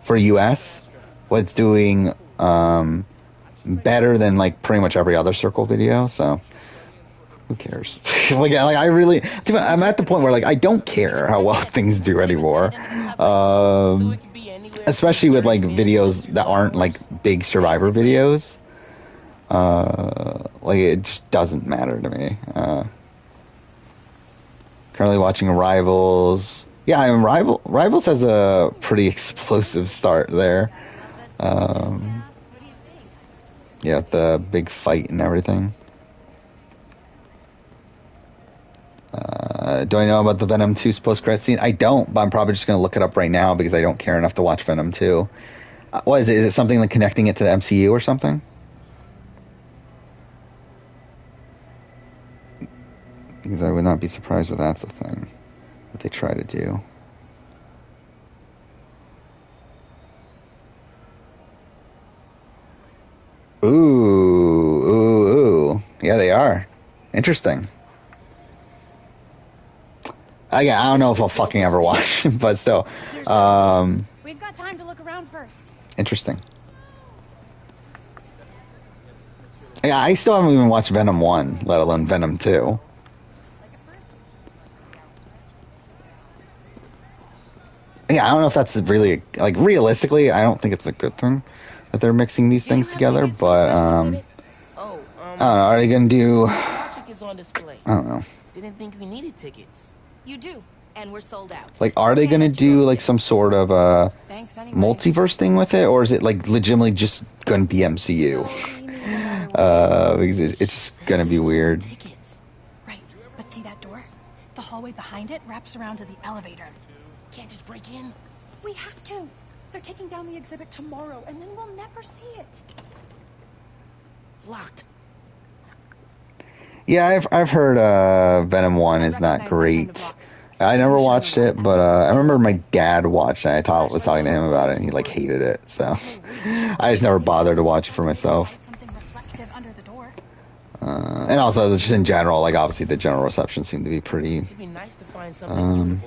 For US, what it's doing better than like pretty much every other Circle video, so who cares? like I really, I'm at the point where like I don't care how well things do anymore, especially with like videos that aren't like big Survivor videos. Like it just doesn't matter to me. Currently watching Rivals. Yeah, I mean, Rivals has a pretty explosive start there. Yeah, the big fight and everything. Do I know about the Venom 2's post-credit scene? I don't, but I'm probably just going to look it up right now because I don't care enough to watch Venom 2. What is it? Is it something like connecting it to the MCU or something? Because I would not be surprised if that's a thing that they try to do. Ooh. Yeah, they are. Interesting. I don't know if I'll fucking ever watch, but still. We've got time to look around first. Interesting. Yeah, I still haven't even watched Venom 1, let alone Venom 2. Yeah, I don't know if that's really, like, realistically, I don't think it's a good thing that they're mixing these things together, but, I don't know, are they gonna do, I don't know. Didn't think we needed tickets. You do, and we're sold out. Like, are they gonna do, like, some sort of, multiverse thing with it, or is it, like, legitimately just gonna be MCU? Because it's just gonna be weird. Right, but see that door? The hallway behind it wraps around to the elevator. Can't just break in? We have to. They're taking down the exhibit tomorrow, and then we'll never see it. Locked. Yeah, I've heard Venom 1 is not great. I never watched it, but I remember my dad watched it. I was talking to him about it, and he like hated it. So I just never bothered to watch it for myself. And also, just in general, like obviously the general reception seemed to be pretty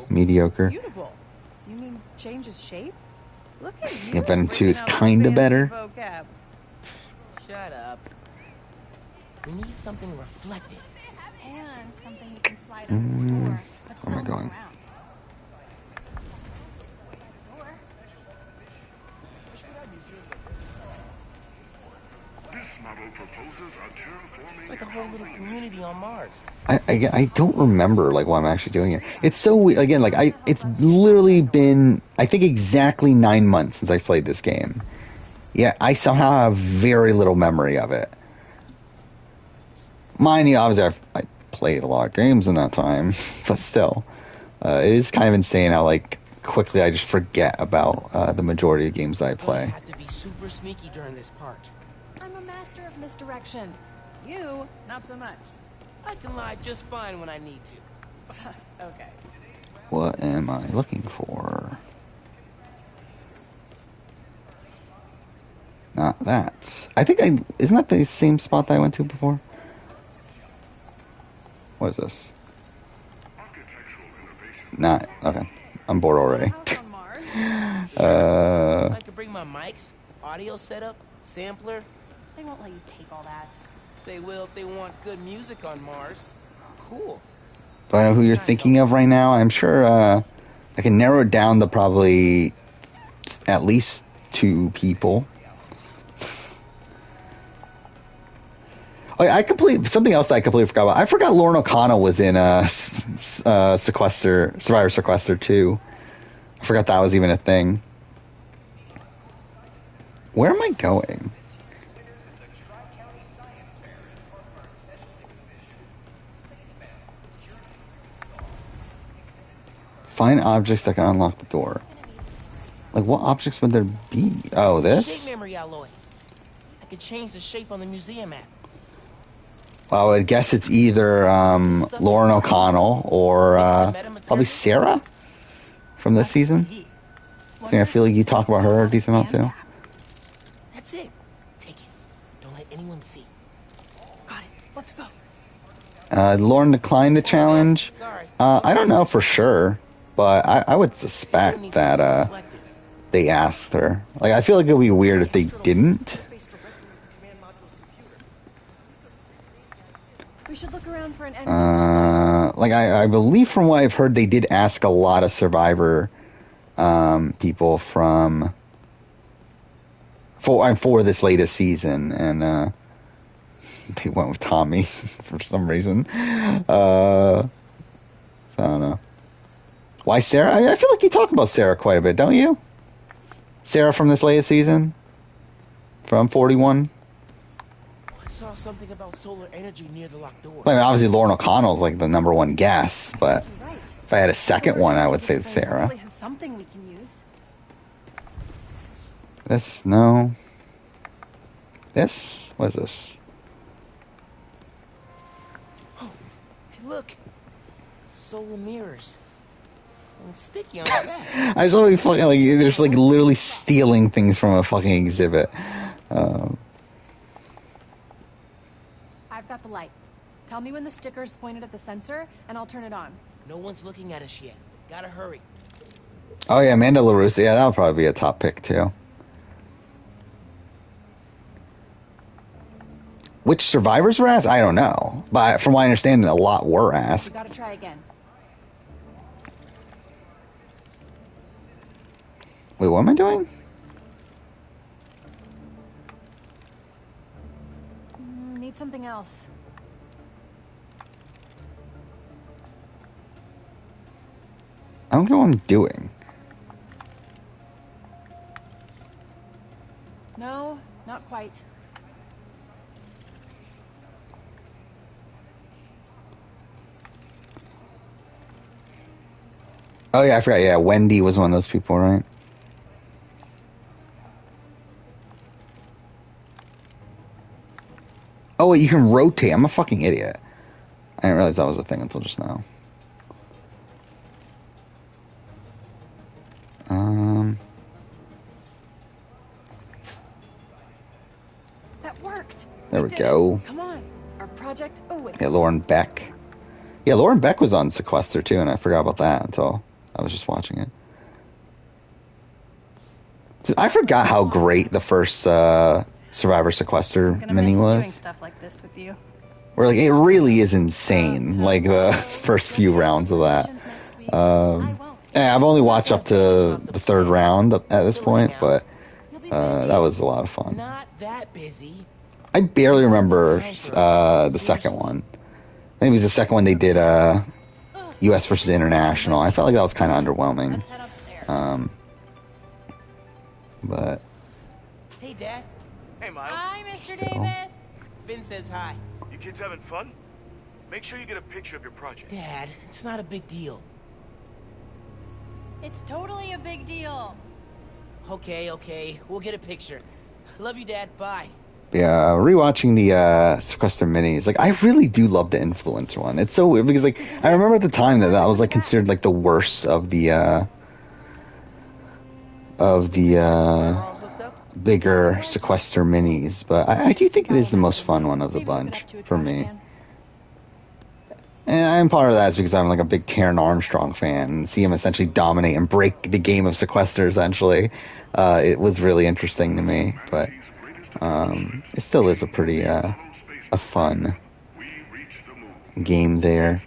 mediocre. Beautiful. You mean change his shape? Look at you. Yeah, Venom 2 is kind of better. Vocab. Shut up. We need something reflective. And something you can slide under the door, but still Where am I going? around. This model proposes It's like a whole little community on Mars. I don't remember like what I'm actually doing here. It's so weird. Again, like it's literally been I think exactly 9 months since I played this game. Yeah, I somehow have very little memory of it. Mind you, obviously I played a lot of games in that time, but still, it is kind of insane how like quickly I just forget about the majority of games that I play. I have to be super sneaky during this part. I'm a master of misdirection. You, not so much. I can lie just fine when I need to. Okay. What am I looking for? Not that. I think isn't that the same spot that I went to before? What is this? Not okay. I'm bored already. I could bring my mics, audio setup, sampler. They won't let you take all that. They will if they want good music on Mars. Cool. Do I know who you're thinking of right now? I'm sure I can narrow it down to probably at least 2 people. Something else that I completely forgot about. I forgot Lauren O'Connell was in Survivor Sequester 2. I forgot that was even a thing. Where am I going? Find objects that can unlock the door. Like, what objects would there be? Oh, this? Shape memory alloy. I could change the shape on the museum map. Well, I guess it's either Lauren O'Connell or probably Sarah from this season. I feel like you talk about her a decent amount too. That's it. Take it. Don't let anyone see. Got it. Let's go. Lauren declined the challenge. I don't know for sure, but I would suspect that they asked her. Like, I feel like it would be weird if they didn't. We should look around for an like I believe from what I've heard, they did ask a lot of Survivor people for this latest season, and they went with Tommy for some reason. So I don't know. Why Sarah? I feel like you talk about Sarah quite a bit, don't you? Sarah from this latest season? From 41? I saw something about solar energy near the locked door. I mean, obviously Lauren O'Connell's like the number one guess, but if I had a second one, I would say Sarah. Has something we can use. This, no. This? What is this? Oh, hey, look. Solar mirrors. And it's sticky on the back. I just want to be fucking like they're just like literally stealing things from a fucking exhibit. I've got the light. Tell me when the sticker's pointed at the sensor, and I'll turn it on. No one's looking at us yet. Gotta hurry. Oh yeah, Amanda LaRussa. Yeah, that'll probably be a top pick too. Which survivors were asked? I don't know. But from what I understand, a lot were asked. We gotta try again. Wait, what am I doing? Need something else. I don't know what I'm doing. No, not quite. Oh yeah, I forgot. Yeah, Wendy was one of those people, right? Oh wait, you can rotate. I'm a fucking idiot. I didn't realize that was a thing until just now. That worked. There we go. Come on, our project awaits. Yeah, Lauren Beck. Yeah, Lauren Beck was on Sequester too, and I forgot about that until I was just watching it. I forgot how great the first Survivor Sequester mini was. Doing stuff like this with you. Where like it really is insane, like the first few rounds of that. Yeah, I've only watched up to the third round at this point, but that was a lot of fun. Not that busy. I barely remember the second one. I think it was the second one they did U.S. versus International. I felt like that was kind of underwhelming. But Hey, Dad. Hey, Miles. Hi, Mr. Still. Davis. Finn says hi. You kids having fun? Make sure you get a picture of your project. Dad, it's not a big deal. It's totally a big deal. Okay. We'll get a picture. Love you, Dad. Bye. yeah, rewatching the Sequester minis, like I really do love the Influencer one. It's so weird because like I remember at the time that was like considered like the worst of the bigger Sequester minis, but I do think it is the most fun one of the bunch for me. And I'm part of that is because I'm like a big Taron Armstrong fan, and see him essentially dominate and break the game of Sequester essentially. It was really interesting to me, but it still is a pretty a fun game there.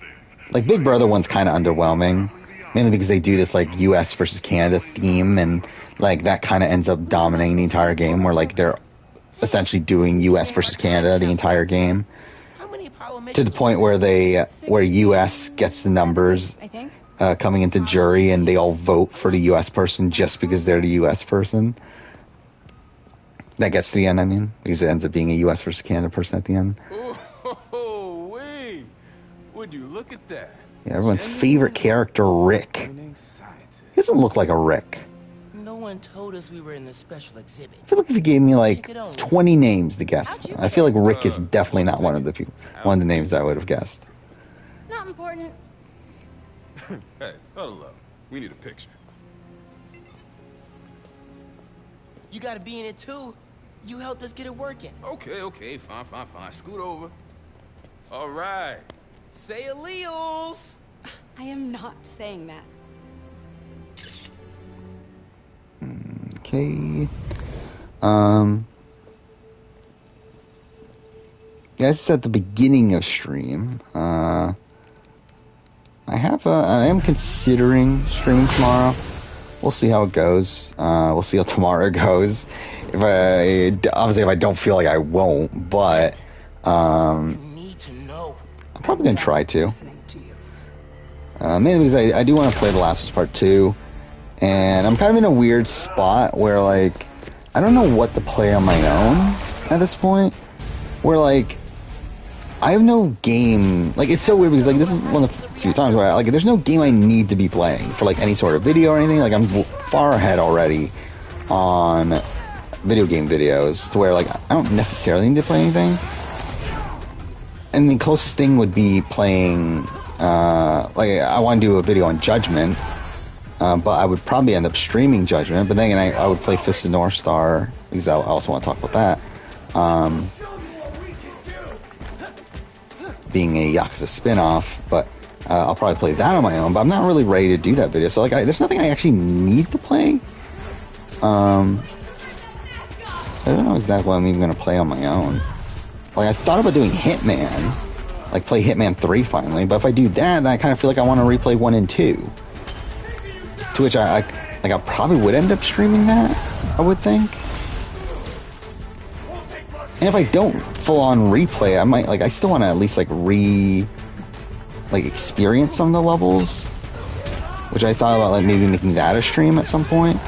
Like Big Brother one's kind of underwhelming, mainly because they do this like U.S. versus Canada theme, and like that kind of ends up dominating the entire game, where like they're essentially doing U.S. versus Canada the entire game. To the point where U.S. gets the numbers coming into jury, and they all vote for the U.S. person just because they're the U.S. person. That gets to the end, I mean, because it ends up being a U.S. versus Canada person at the end. Oh, wait. Would you look at that? Yeah, everyone's favorite character, Rick. He doesn't look like a Rick. No one told us we were in the special exhibit. I feel like if you gave me like 20 names to guess, I feel like Rick is definitely not one of the names that I would have guessed. Not important. Hey, huddle up. We need a picture. You gotta be in it too. You helped us get it working. Okay, fine. Scoot over. All right. Say alleles. I am not saying that. Okay. Yeah, this is at the beginning of stream. I am considering streaming tomorrow. We'll see how it goes. We'll see how tomorrow goes. Obviously if I don't feel like I won't, but I'm probably gonna try to. Mainly because I do want to play The Last of Us Part 2. And I'm kind of in a weird spot where, like, I don't know what to play on my own at this point. Where, like, I have no game. Like, it's so weird because, like, this is one of the few times where, like, there's no game I need to be playing for, like, any sort of video or anything. Like, I'm far ahead already on video game videos to where, like, I don't necessarily need to play anything. And the closest thing would be playing, like, I want to do a video on Judgment. But I would probably end up streaming Judgment, but then I would play Fist of North Star, because I also want to talk about that. Being a Yakuza spin-off, but I'll probably play that on my own, but I'm not really ready to do that video, so like there's nothing I actually need to play. So I don't know exactly what I'm even going to play on my own. Like, I thought about doing Hitman, like play Hitman 3 finally, but if I do that, then I kind of feel like I want to replay 1 and 2. To which I probably would end up streaming that, I would think. And if I don't full-on replay, I might, like, I still want to at least, like, experience some of the levels. Which I thought about, like, maybe making that a stream at some point.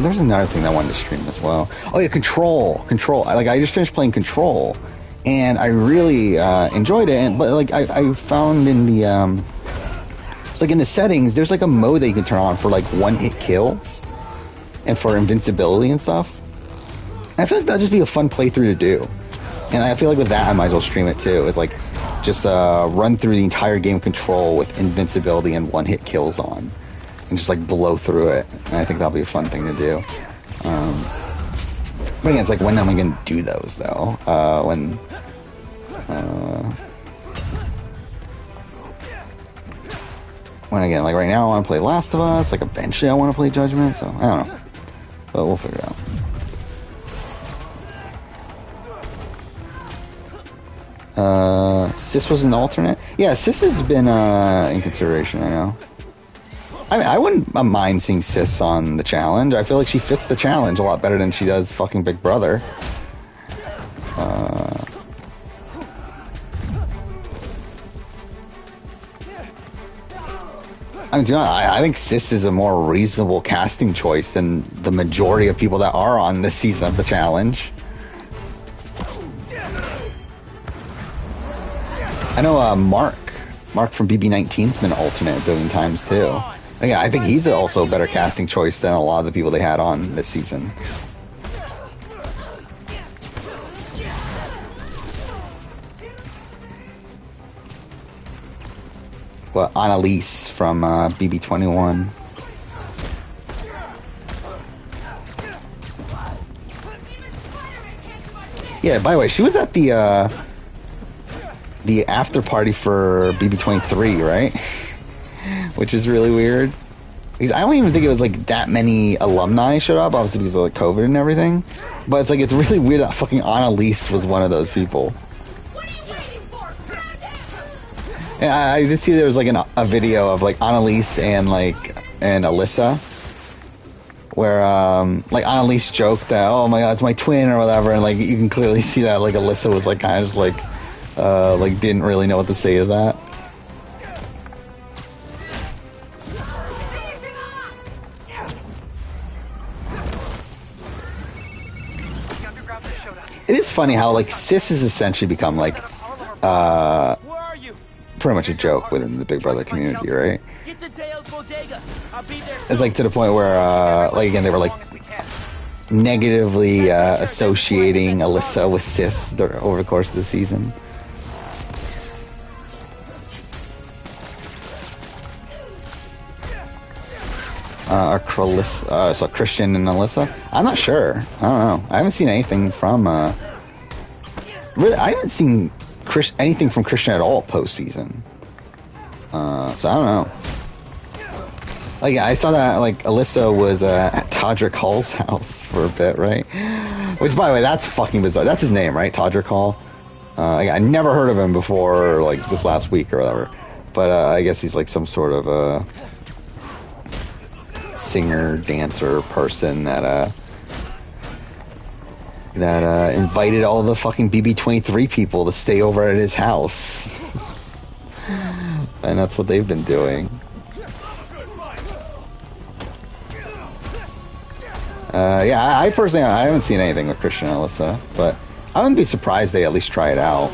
There's another thing that I wanted to stream as well. Oh yeah, Control. I just finished playing Control. And I really enjoyed it, but like I found in the it's like in the settings, there's like a mode that you can turn on for like one-hit kills and for invincibility and stuff. And I feel like that'd just be a fun playthrough to do. And I feel like with that, I might as well stream it too. It's like just run through the entire game Control with invincibility and one-hit kills on, and just like blow through it. And I think that'll be a fun thing to do. But again, it's like, when am I going to do those, though? When again, like right now I want to play Last of Us, like eventually I want to play Judgment, so I don't know. But we'll figure it out. Sis was an alternate? Yeah, Sis has been in consideration, I know. I mean, I wouldn't mind seeing Sis on the challenge. I feel like she fits the challenge a lot better than she does fucking Big Brother. I mean, I think Sis is a more reasonable casting choice than the majority of people that are on this season of the challenge. I know Mark from BB19's been alternate a billion times too. Yeah, I think he's also a better casting choice than a lot of the people they had on this season. Well, Annalise from BB21. Yeah, by the way, she was at the after party for BB23, right? Which is really weird. Because I don't even think it was like that many alumni showed up, obviously because of like COVID and everything. But it's like, it's really weird that fucking Annalise was one of those people. And I did see there was like a video of like Annalise and Alyssa, where like Annalise joked that, oh my god, it's my twin or whatever, and like you can clearly see that like Alyssa was like kind of just like didn't really know what to say to that. It is funny how like Sis has essentially become like pretty much a joke within the Big Brother community, right? It's like to the point where like again they were like negatively associating Alyssa with Sis over the course of the season. So Christian and Alyssa? I'm not sure. I don't know. I haven't seen anything from really, I haven't seen anything from Christian at all post-season. So I don't know. Like, I saw that, like, Alyssa was at Todrick Hall's house for a bit, right? Which, by the way, that's fucking bizarre. That's his name, right? Todrick Hall? I never heard of him before, like, this last week or whatever. But I guess he's, like, some sort of a singer, dancer person that invited all the fucking BB23 people to stay over at his house. And that's what they've been doing. Yeah, I personally, I haven't seen anything with Christian and Alyssa, but I wouldn't be surprised they at least try it out.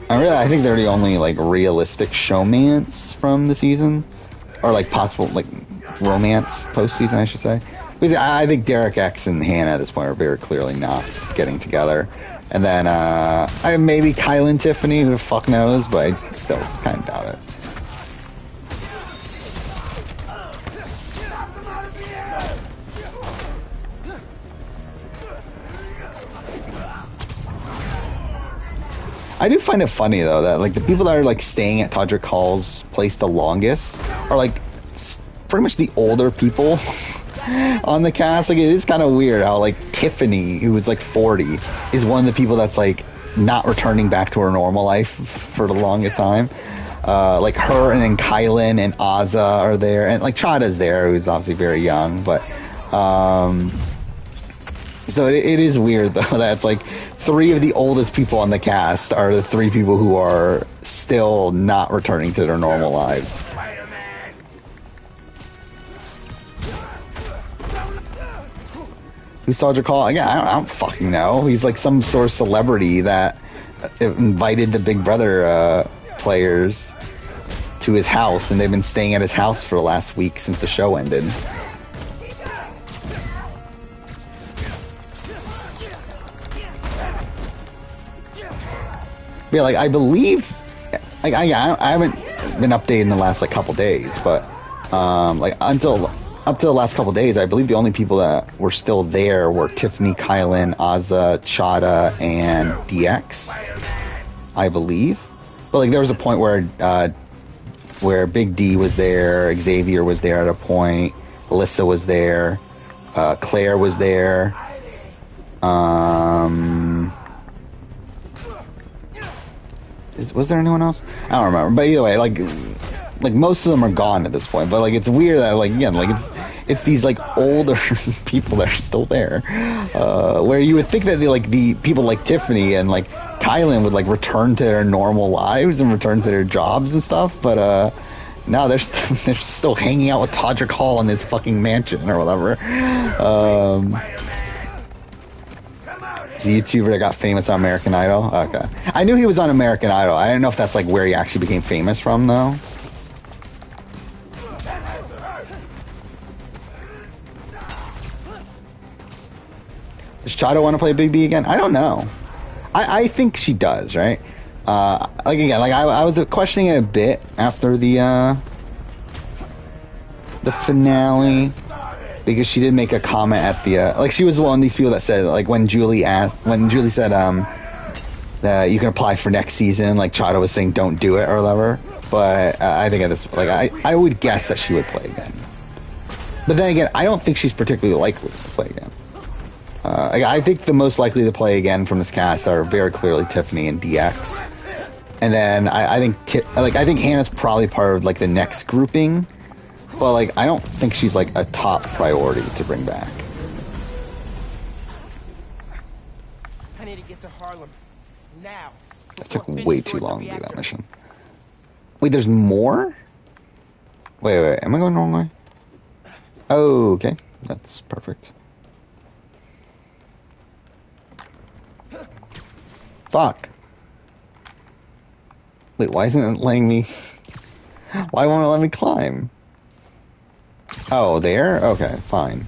I think they're the only, like, realistic showmance from the season. Or, like, possible, like, romance post-season, I should say. Because I think Derek X and Hannah at this point are very clearly not getting together. And then, maybe Kyle and Tiffany, who the fuck knows, but I still kind of doubt it. I do find it funny, though, that, like, the people that are, like, staying at Todrick Hall's place the longest are, like, pretty much the older people on the cast. Like, it is kind of weird how, like, Tiffany, who was, like, 40, is one of the people that's, like, not returning back to her normal life for the longest time. Like, her and then Kylan and Azza are there. And, like, Chada's there, who's obviously very young, but, so it is weird, though, that it's like 3 of the oldest people on the cast are the 3 people who are still not returning to their normal lives. Who's Todrick Hall? Again, I don't fucking know. He's like some sort of celebrity that invited the Big Brother players to his house, and they've been staying at his house for the last week since the show ended. Yeah, like, I believe, like, I haven't been updated in the last, like, couple days, but, like, up to the last couple days, I believe the only people that were still there were Tiffany, Kylan, Azza, Chada, and DX, I believe. But, like, there was a point where Big D was there, Xavier was there at a point, Alyssa was there, Claire was there, was there anyone else? I don't remember. But either way, like, like most of them are gone at this point, but like it's weird that like again like it's these like older people that are still there, where you would think that the people like Tiffany and like Kylan would like return to their normal lives and return to their jobs and stuff, but no, they're still hanging out with Todrick Hall in his fucking mansion or whatever. The YouTuber that got famous on American Idol. Okay, I knew he was on American Idol. I don't know if that's like where he actually became famous from though. Does Chado want to play Big B again? I don't know. I think she does, right? Like again, like I was questioning it a bit after the finale, because she did make a comment at the like she was one of these people that said like when Julie said that you can apply for next season, like Chado was saying don't do it or whatever. But I think at this like I would guess that she would play again. But then again, I don't think she's particularly likely to play again. I think the most likely to play again from this cast are very clearly Tiffany and DX, and then I think Hannah's probably part of like the next grouping, but like I don't think she's like a top priority to bring back. I need to get to Harlem now. That took way too long to do that mission. Wait, there's more? Wait, am I going the wrong way? Oh, okay, that's perfect. Fuck. Wait, why isn't it letting me... Why won't it let me climb? Oh, there? Okay, fine.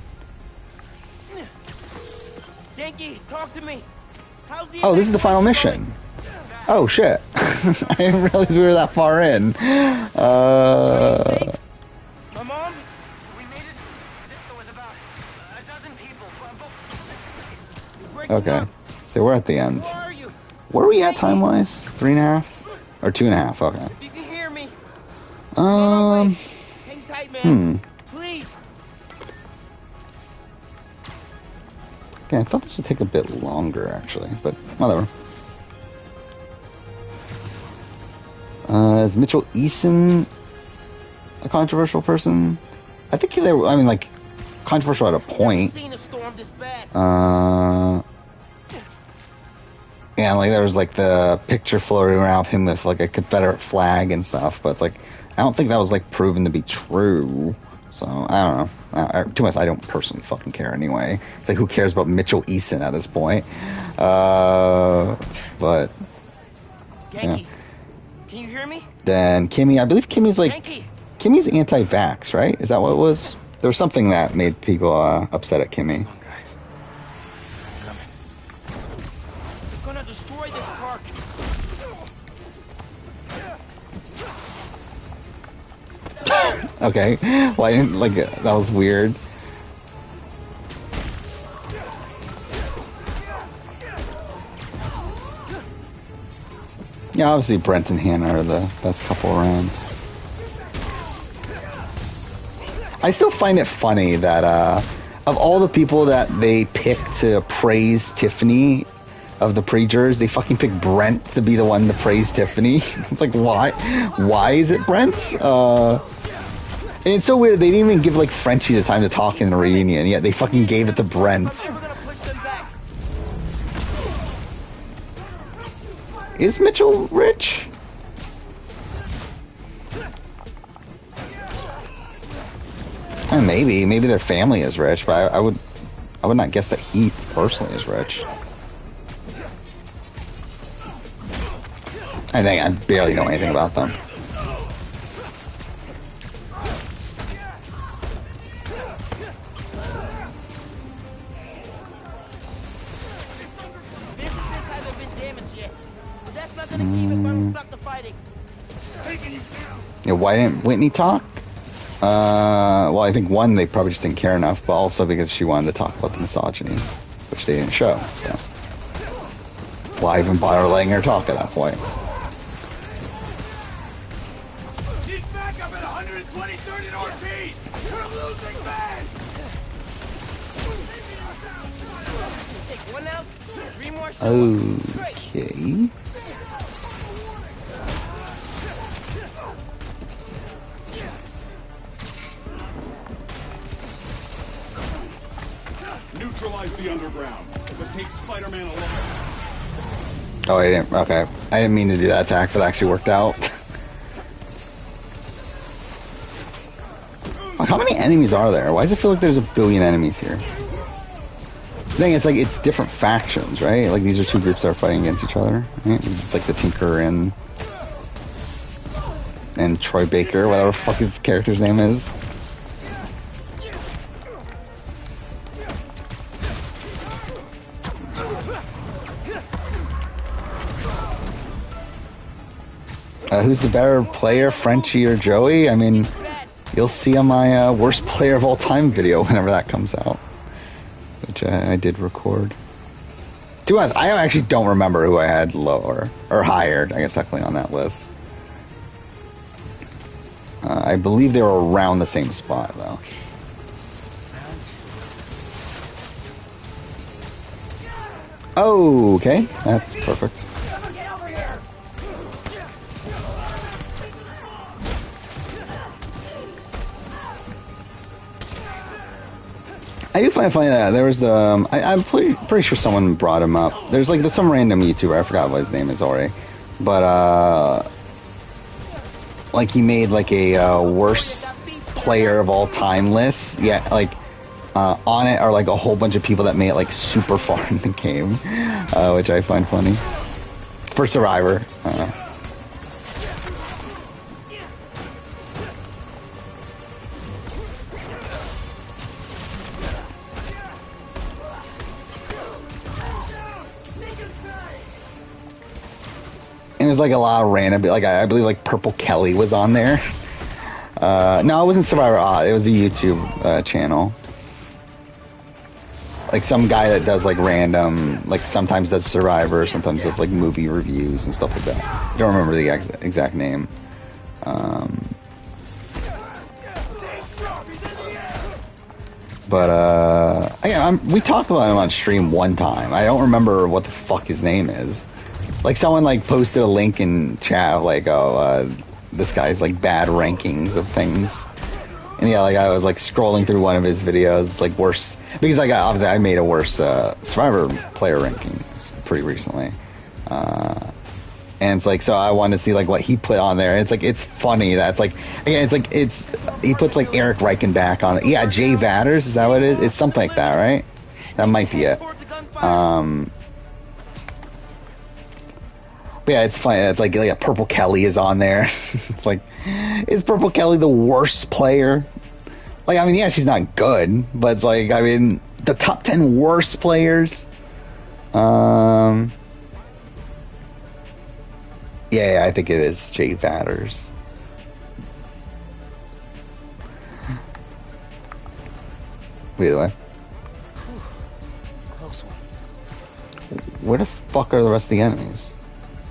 Yankee, talk to me. How's the Oh, this is the final mission. Oh, shit. I didn't realize we were that far in. My mom? We made it. There was about a dozen people. Okay, so we're at the end. Where are you? Where are we at time-wise? 3.5? Or 2.5, okay. If you can hear me. Hang tight, man. Please. Okay, I thought this would take a bit longer, actually, but whatever. Is Mitchell Eason a controversial person? I think they were, I mean, like, controversial at a point. And like there was like the picture floating around of him with like a Confederate flag and stuff, but it's like I don't think that was like proven to be true. So I don't know. To us, I don't personally fucking care anyway. It's like who cares about Mitchell Eason at this point? But Yankee, can you hear me? Then Kimmy, I believe Kimmy's like Yankee. Kimmy's anti-vax, right? Is that what it was? There was something that made people upset at Kimmy. Destroy this park. Okay, well I didn't like that was weird. Yeah, obviously Brent and Hannah are the best couple around. I still find it funny that of all the people that they picked to praise Tiffany of the pre-jurors, they fucking picked Brent to be the one to praise Tiffany. It's like, why? Why is it Brent? And it's so weird, they didn't even give like Frenchie the time to talk in the reunion, yet they fucking gave it to Brent. Is Mitchell rich? Maybe their family is rich, but I would not guess that he personally is rich. I think I barely know anything about them. Businesses haven't been damaged yet, but that's not gonna keep it from stop the fighting. Yeah, why didn't Whitney talk? Well, I think one, they probably just didn't care enough, but also because she wanted to talk about the misogyny, which they didn't show. So, why even bother letting her talk at that point? She's back up at 123rd and RP. You're losing, man. Take one out, three more shots. Okay. underground, but take Spider-Man alone. Oh, I didn't. Okay, I didn't mean to do that attack, but it actually worked out. Fuck, how many enemies are there? Why does it feel like there's a billion enemies here? The thing, it's like it's different factions, right? Like these are two groups that are fighting against each other. Right? It's like the Tinker and Troy Baker, whatever the fuck his character's name is. Who's the better player, Frenchie or Joey? I mean, you'll see on my worst player of all time video whenever that comes out, which I did record. To be honest, I actually don't remember who I had lower or higher, I guess, technically on that list. I believe they were around the same spot, though. Oh, okay, that's perfect. I do find it funny that there was the I'm pretty sure someone brought him up. There's like some random YouTuber, I forgot what his name is already, but like he made like a worst player of all time list. Yeah, like on it are like a whole bunch of people that made it like super far in the game, which I find funny for Survivor. And there's like a lot of random, like I believe like Purple Kelly was on there. No, it wasn't Survivor. It was a YouTube channel. Like some guy that does like random, like sometimes does Survivor, sometimes does like movie reviews and stuff like that. I don't remember the exact name. We talked about him on stream one time. I don't remember what the fuck his name is. Like someone like posted a link in chat of like, this guy's like bad rankings of things. And yeah, like I was like scrolling through one of his videos, like worse, because obviously I made a worse Survivor player ranking pretty recently. And it's like, so I wanted to see like what he put on there. And it's like, it's funny that it's like, again, it's like, he puts like Eric Reichenbach on it. Yeah, Jay Vatters, is that what it is? It's something like that, right? That might be it. But yeah, it's funny. It's like Purple Kelly is on there. It's like, is Purple Kelly the worst player? Like, I mean, yeah, she's not good, but it's like, I mean, the top 10 worst players. Yeah, I think it is Jay Vatters. Either way. Close one. Where the fuck are the rest of the enemies?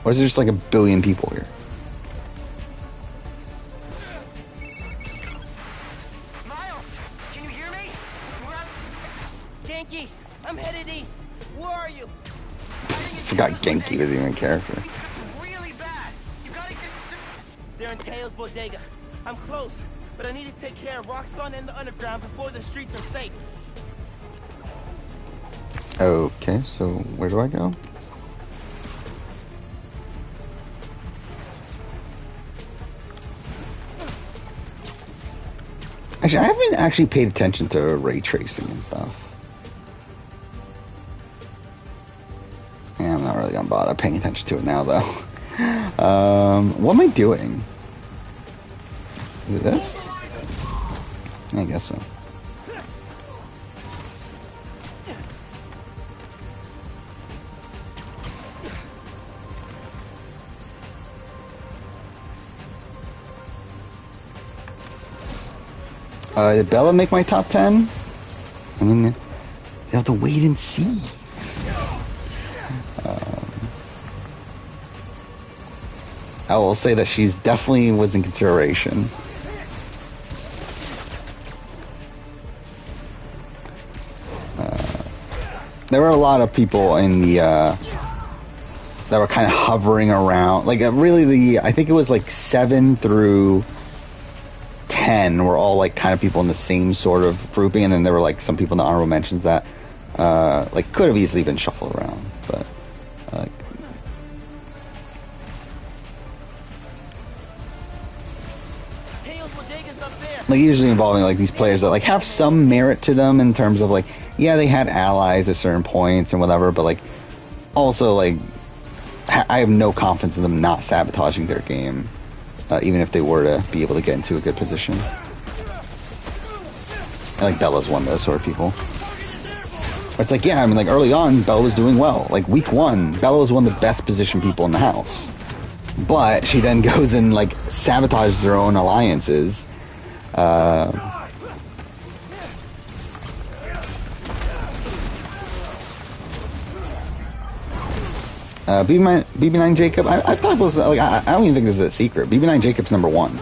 Or is there just like a billion people here? Miles, can you hear me? Genki, I'm headed east. Where are you? Forgot Genki was even a character. Really bad. You gotta get. They're in Teo's bodega. I'm close, but I need to take care of Roxxon and the underground before the streets are safe. Okay, so where do I go? Actually, I haven't actually paid attention to ray tracing and stuff. Yeah, I'm not really gonna bother paying attention to it now, though. What am I doing? Is it this? I guess so. Did Bella make my top 10? I mean, you have to wait and see. I will say that she's definitely was in consideration. There were a lot of people in the that were kind of hovering around. Like really, I think it was like 7 through 10 were all like kind of people in the same sort of grouping, and then there were like some people in the honorable mentions that Like, could have easily been shuffled around, but like usually involving like these players that like have some merit to them in terms of like, yeah, they had allies at certain points and whatever, but like also like I have no confidence in them not sabotaging their game, even if they were to be able to get into a good position. I think Bella's one of those sort of people. It's like, yeah, I mean, like early on, Bella was doing well. Like week 1, Bella was one of the best positioned people in the house, but she then goes and like sabotages her own alliances. BB9 Jacob, I thought it was like I don't even think this is a secret. BB9 Jacob's number 1.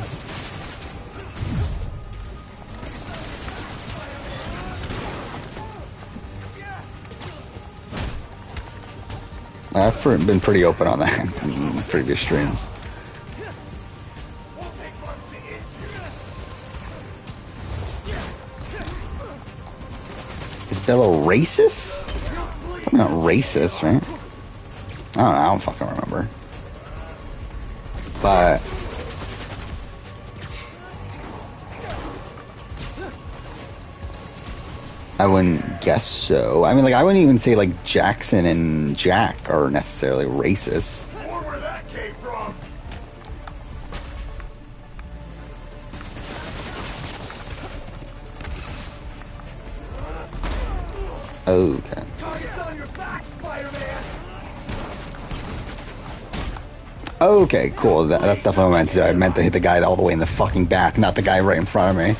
I've been pretty open on that in previous streams. Is Bella racist? Probably not racist, right? I don't know, I don't fucking remember. But I wouldn't guess so. I mean, like, I wouldn't even say, like, Jackson and Jack are necessarily racist. Where that came from? Okay. Okay, cool. That's definitely what I meant to do. I meant to hit the guy all the way in the fucking back, not the guy right in front of me.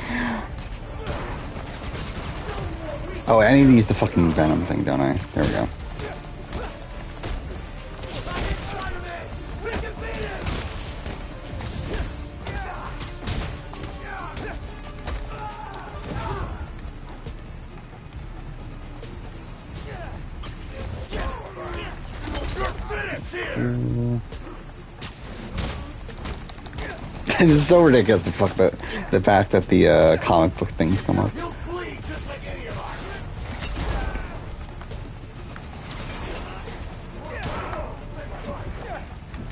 Oh, I need to use the fucking Venom thing, don't I? There we go. This is so ridiculous, the fact that the comic book things come up.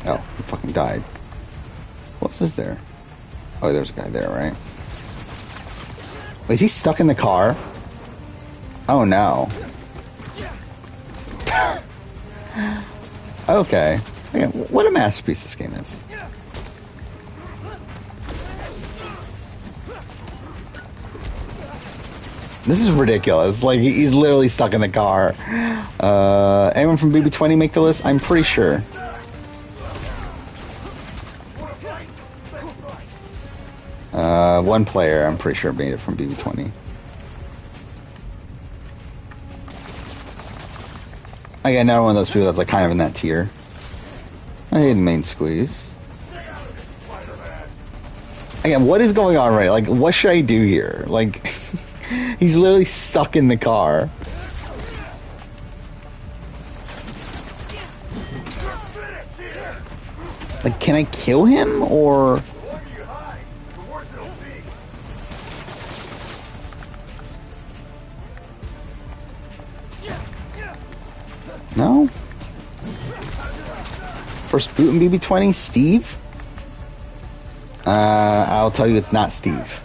Oh, he fucking died. What else is there? Oh, there's a guy there, right? Wait, is he stuck in the car? Oh no. Okay. Yeah, what a masterpiece this game is. This is ridiculous. Like, he's literally stuck in the car. Anyone from BB20 make the list? I'm pretty sure. One player, I'm pretty sure, made it from BB20. Again, another one of those people that's like kind of in that tier. I hate the main squeeze. Again, what is going on right? Like, what should I do here? Like, he's literally stuck in the car. Like, can I kill him, or... No? First boot in BB20, Steve? I'll tell you it's not Steve.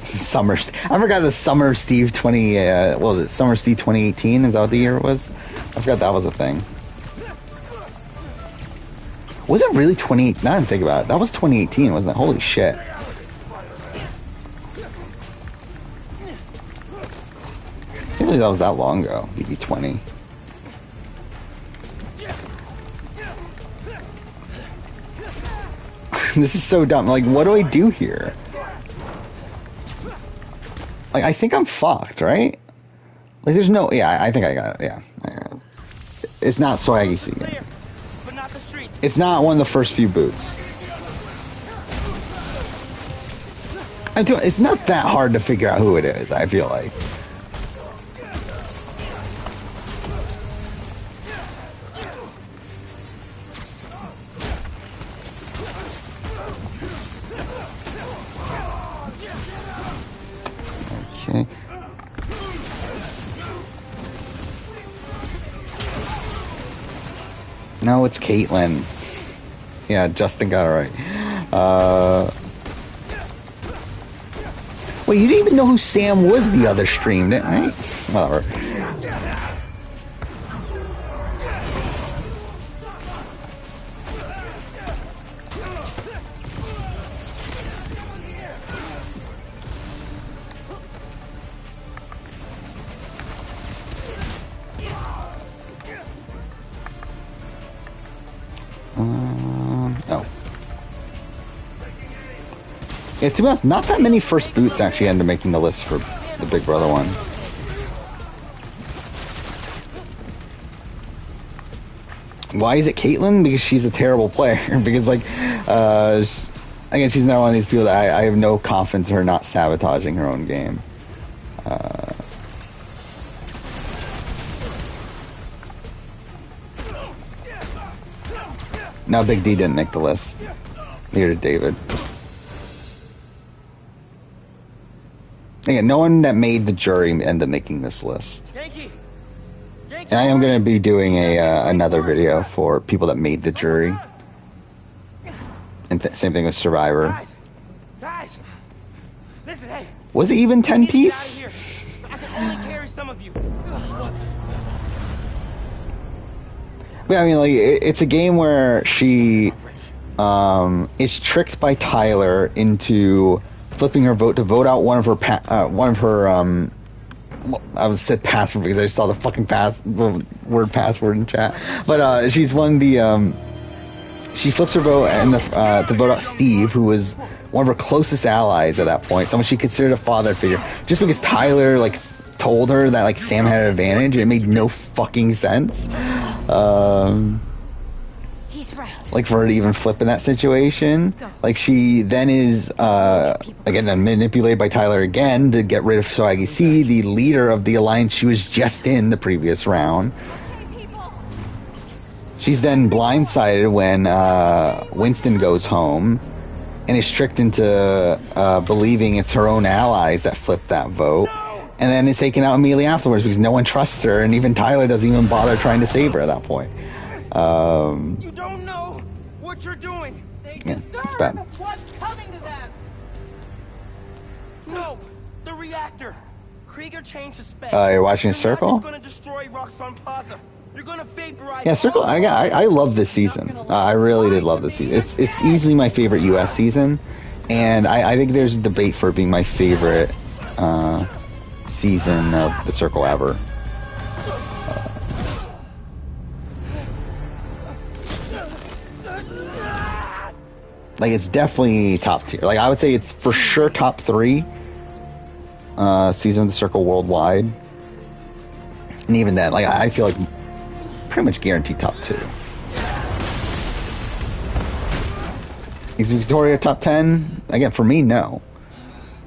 I forgot the Summer Steve 20, what was it? Summer Steve 2018? Is that what the year it was? I forgot that was a thing. Was it really 20? Now I think about it. That was 2018, wasn't it? Holy shit. I can't believe that was that long ago, BB20. This is so dumb. Like, what do I do here? Like, I think I'm fucked, right? Like, there's no... Yeah, I think I got it. Yeah. It's not Swaggy Seagan. It's not one of the first few boots. It's not that hard to figure out who it is, I feel like. Okay. No, it's Caitlyn. Yeah, Justin got it right. Wait, you didn't even know who Sam was the other stream, didn't you? Whatever. Oh. Yeah, to be honest, not that many first boots actually end up making the list for the Big Brother one. Why is it Caitlyn? Because she's a terrible player. Because, like, again, she's not one of these people that I have no confidence in her not sabotaging her own game. No, Big D didn't make the list. Neither did David. Again, no one that made the jury ended up making this list. And I am going to be doing another video for people that made the jury. And same thing with Survivor. Guys, listen, hey. Was it even 10 piece? I can only carry some of you. Yeah, I mean, like, it's a game where she is tricked by Tyler into flipping her vote to vote out one of her I was said password because I just saw the word password in chat. But she's won the she flips her vote and to vote out Steve, who was one of her closest allies at that point, someone she considered a father figure. Just because Tyler like told her that like Sam had an advantage, it made no fucking sense. He's right. Like for her to even flip in that situation. Like she then is again manipulated by Tyler again to get rid of Swaggy C, the leader of the alliance she was just in the previous round. She's then blindsided when Winston goes home and is tricked into believing it's her own allies that flipped that vote. And then is taken out immediately afterwards because no one trusts her, and even Tyler doesn't even bother trying to save her at that point. You don't know what you're doing. Yeah, it's bad. What's coming to them? No, the reactor. Krieger changed the specs. You're watching Circle? Going to destroy Roxxon Plaza. You're going to vaporize. Yeah, Circle. I love this season. I really did love this season. It's easily my favorite U.S. season, and I think there's a debate for it being my favorite season of the Circle ever. Like, it's definitely top tier. Like, I would say it's for sure top 3 season of the Circle worldwide. And even then, like, I feel like pretty much guaranteed top 2. Is Victoria top 10? Again, for me, no.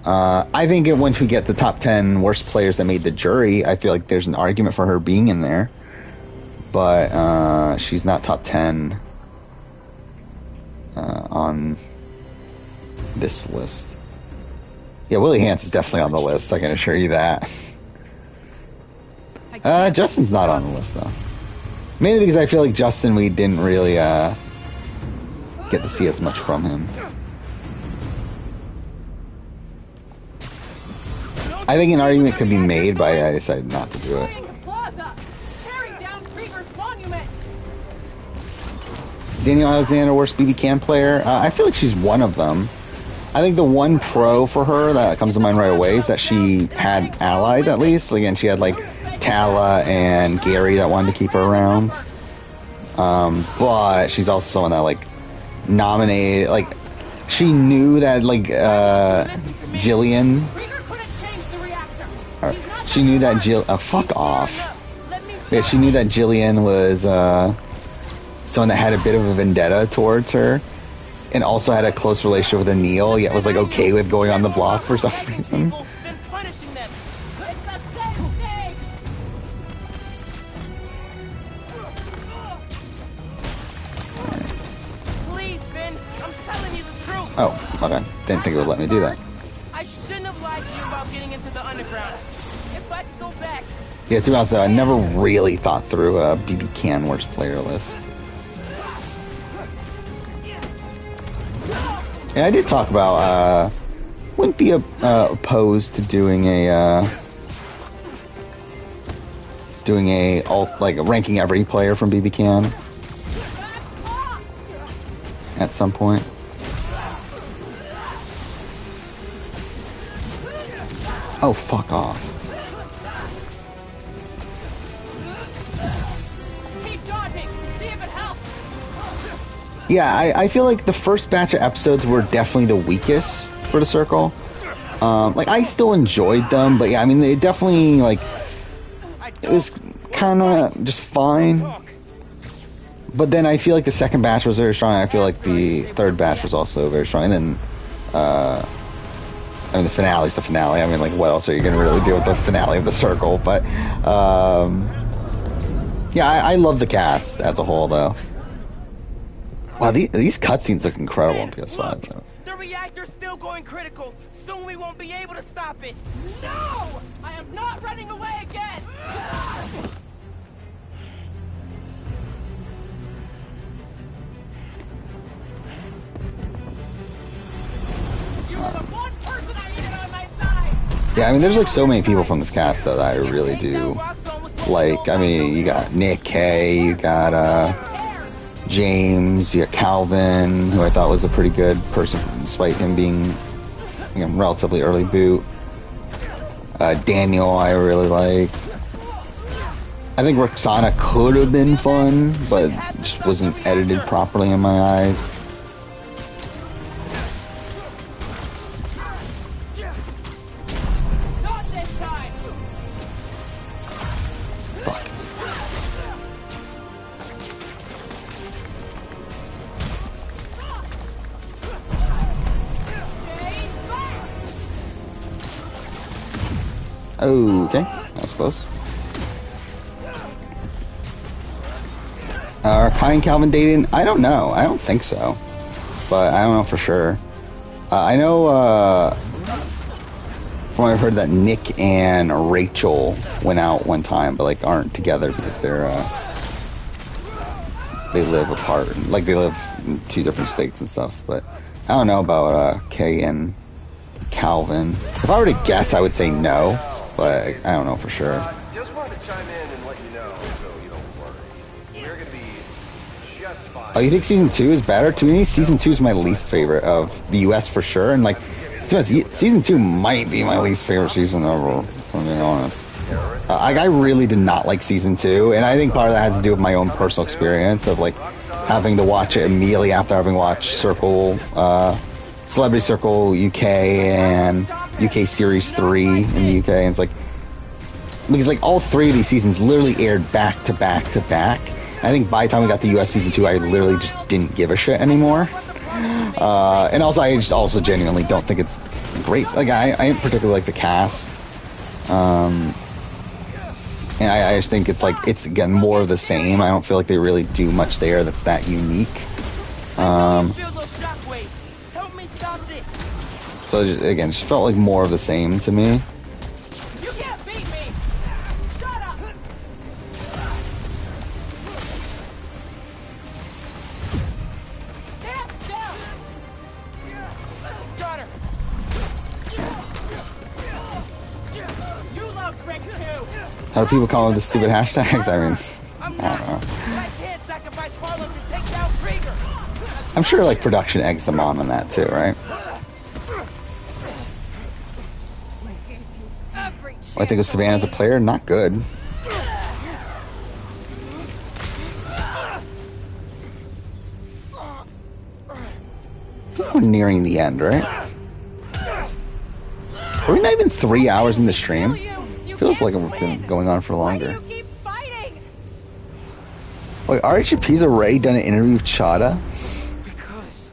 I think once we get the top 10 worst players that made the jury, I feel like there's an argument for her being in there. But she's not top 10 on this list. Yeah, Willie Hance is definitely on the list, I can assure you that. Justin's not on the list, though. Mainly because I feel like Justin, we didn't really get to see as much from him. I think an argument could be made, but I decided not to do it. Daniel Alexander, worst BB Can player. I feel like she's one of them. I think the one pro for her that comes to mind right away is that she had allies, at least. Again, she had like Tala and Gary that wanted to keep her around. But she's also someone that like nominated, like she knew that like Jillian. She knew that fuck off. Yeah, she knew that Jillian was someone that had a bit of a vendetta towards her, and also had a close relationship with Anil, yet was like okay with going on the block for some reason. Please, Ben, I'm telling you the truth. Oh, okay. Didn't think it would let me do that. I shouldn't have lied to you about getting into the underground. If I could go back. Yeah, to be honest, I never really thought through a BB Can worst player list. And I did talk about, wouldn't be opposed to doing like ranking every player from BB Can at some point. Oh, fuck off. Keep dodging. See if it helps. Yeah, I feel like the first batch of episodes were definitely the weakest for the Circle. Like, I still enjoyed them, but yeah, I mean, they definitely, like, it was kind of just fine. But then I feel like the second batch was very strong. I feel like the third batch was also very strong. And then, I mean, the finale's the finale. I mean, like, what else are you going to really do with the finale of the Circle? But, yeah, I love the cast as a whole, though. Wow, these cutscenes look incredible on PS5, though. The reactor's still going critical. Soon we won't be able to stop it. No! I am not running away again! You are the one person I needed on my side! Yeah, I mean, there's like so many people from this cast, though, that I really do like. I mean, you got Nick Kay, you got, James, you got Calvin, who I thought was a pretty good person, despite him being, you know, relatively early boot. Daniel, I really like. I think Roxana could have been fun, but just wasn't edited properly in my eyes. Not this time! Fuck. Okay, that was close. Are Kai and Calvin dating? I don't know. I don't think so. But I don't know for sure. I know, from what I've heard, that Nick and Rachel went out one time, but, like, aren't together because they're, they live apart. Like, they live in 2 different states and stuff. But I don't know about, Kay and Calvin. If I were to guess, I would say no. But I don't know for sure. Just wanted to chime in and let you know, so you don't worry. We're gonna be just fine. Oh, you think season 2 is better? To me, season 2 is my least favorite of the US for sure. And like, to be honest, season 2 might be my least favorite season ever, if I'm being honest. I really did not like season 2, and I think part of that has to do with my own personal experience of like having to watch it immediately after having watched Circle, Celebrity Circle UK and UK Series 3 in the UK, and it's like, because like all 3 of these seasons literally aired back to back to back. I think by the time we got to US season 2, I literally just didn't give a shit anymore. And also, I just also genuinely don't think it's great. Like, I didn't particularly like the cast. And I just think it's like, it's again more of the same. I don't feel like they really do much there that's that unique. So again, it just felt like more of the same to me. You can't beat me! Shut up! Stand still! Got her! You love Rick too! How do people call them the stupid hashtags? I mean, I don't know. I can't sacrifice Harlem to take down Krieger! I'm sure like production eggs them on that too, right? I think of Savannah as a player, not good. We're nearing the end, right? Are we not even 3 hours in the stream? Feels like we've been going on for longer. Wait, RHP's already done an interview with Chada? Because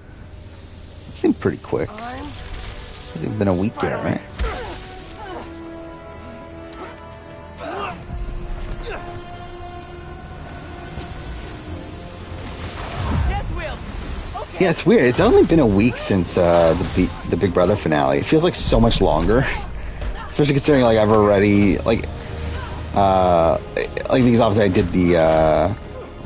It seemed pretty quick. It's been a week yet, right? Yeah, it's weird. It's only been a week since the Big Brother finale. It feels like so much longer, especially considering like I've already like because obviously I did the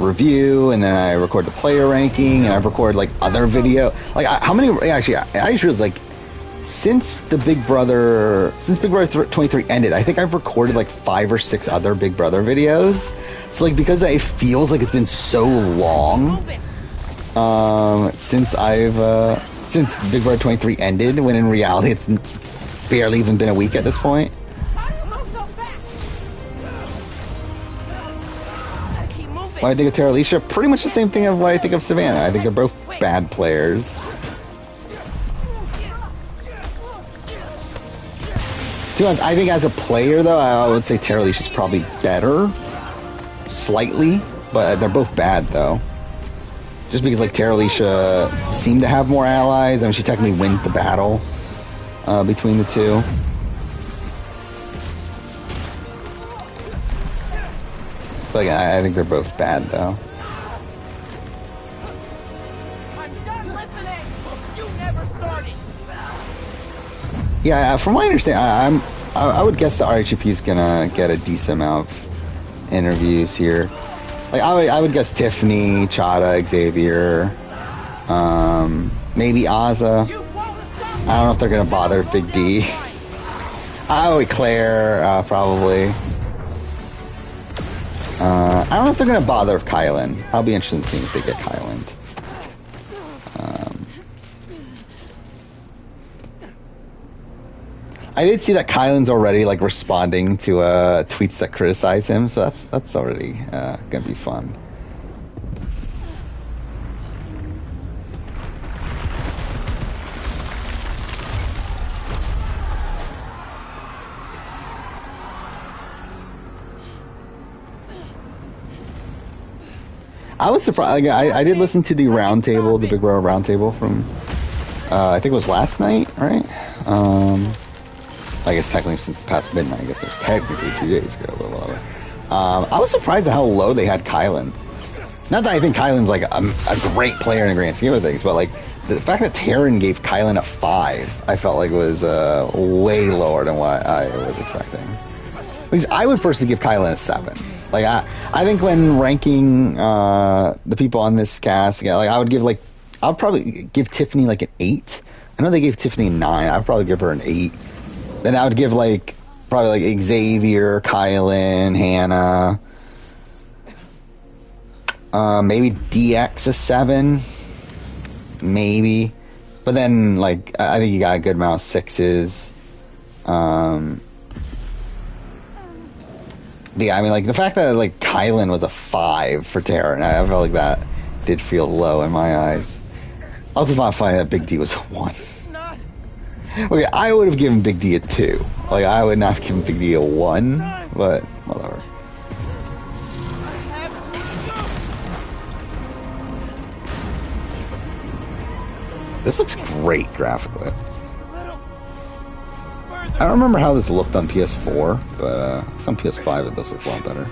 review, and then I record the player ranking, and I've recorded like other video. Like how many? Actually, I just realized like since Big Brother 23 ended, I think I've recorded like 5 or 6 other Big Brother videos. So like because it feels like it's been so long since Big Brother 23 ended, when in reality it's barely even been a week at this point. What I think of Tara Alicia, pretty much the same thing of what I think of Savannah. I think they're both bad players. To be honest, I think as a player, though, I would say Tara Alicia's probably better. Slightly. But they're both bad, though. Just because, like, Tara Alicia seemed to have more allies. I mean, she technically wins the battle between the two. But again, I think they're both bad, though. I'm done listening. You never started. Yeah, from what I understand, I would guess the RHAP is gonna get a decent amount of interviews here. Like I would guess Tiffany, Chada, Xavier, maybe Azza. I don't know if they're gonna bother Big D. Claire, probably. I don't know if they're gonna bother with Kylan. I'll be interested in seeing if they get Kylan. I did see that Kylan's already like responding to tweets that criticize him, so that's already gonna be fun. I was surprised. Like, I did listen to the roundtable, the Big Brother roundtable from I think it was last night, right? I guess technically since past midnight. I guess it was technically 2 days ago, but whatever. I was surprised at how low they had Kylan. Not that I think Kylan's like a great player in the grand scheme of things, but like the fact that Taryn gave Kylan a 5, I felt like was way lower than what I was expecting. Because I would personally give Kylan a 7. Like I think when ranking the people on this cast, like I'll probably give Tiffany like an 8. I know they gave Tiffany a 9. I'd probably give her an 8. Then I would give like probably like Xavier, Kylan, Hannah, maybe DX a 7, maybe. But then like I think you got a good amount of 6s. Yeah, I mean like the fact that like Kylan was a 5 for Taryn, I felt like that did feel low in my eyes. I also found funny that Big D was a 1. Okay, I would have given Big D a 2. Like, I would not have given Big D a 1, but whatever. This looks great graphically. I don't remember how this looked on PS4, but it's on PS5 it does look a lot better.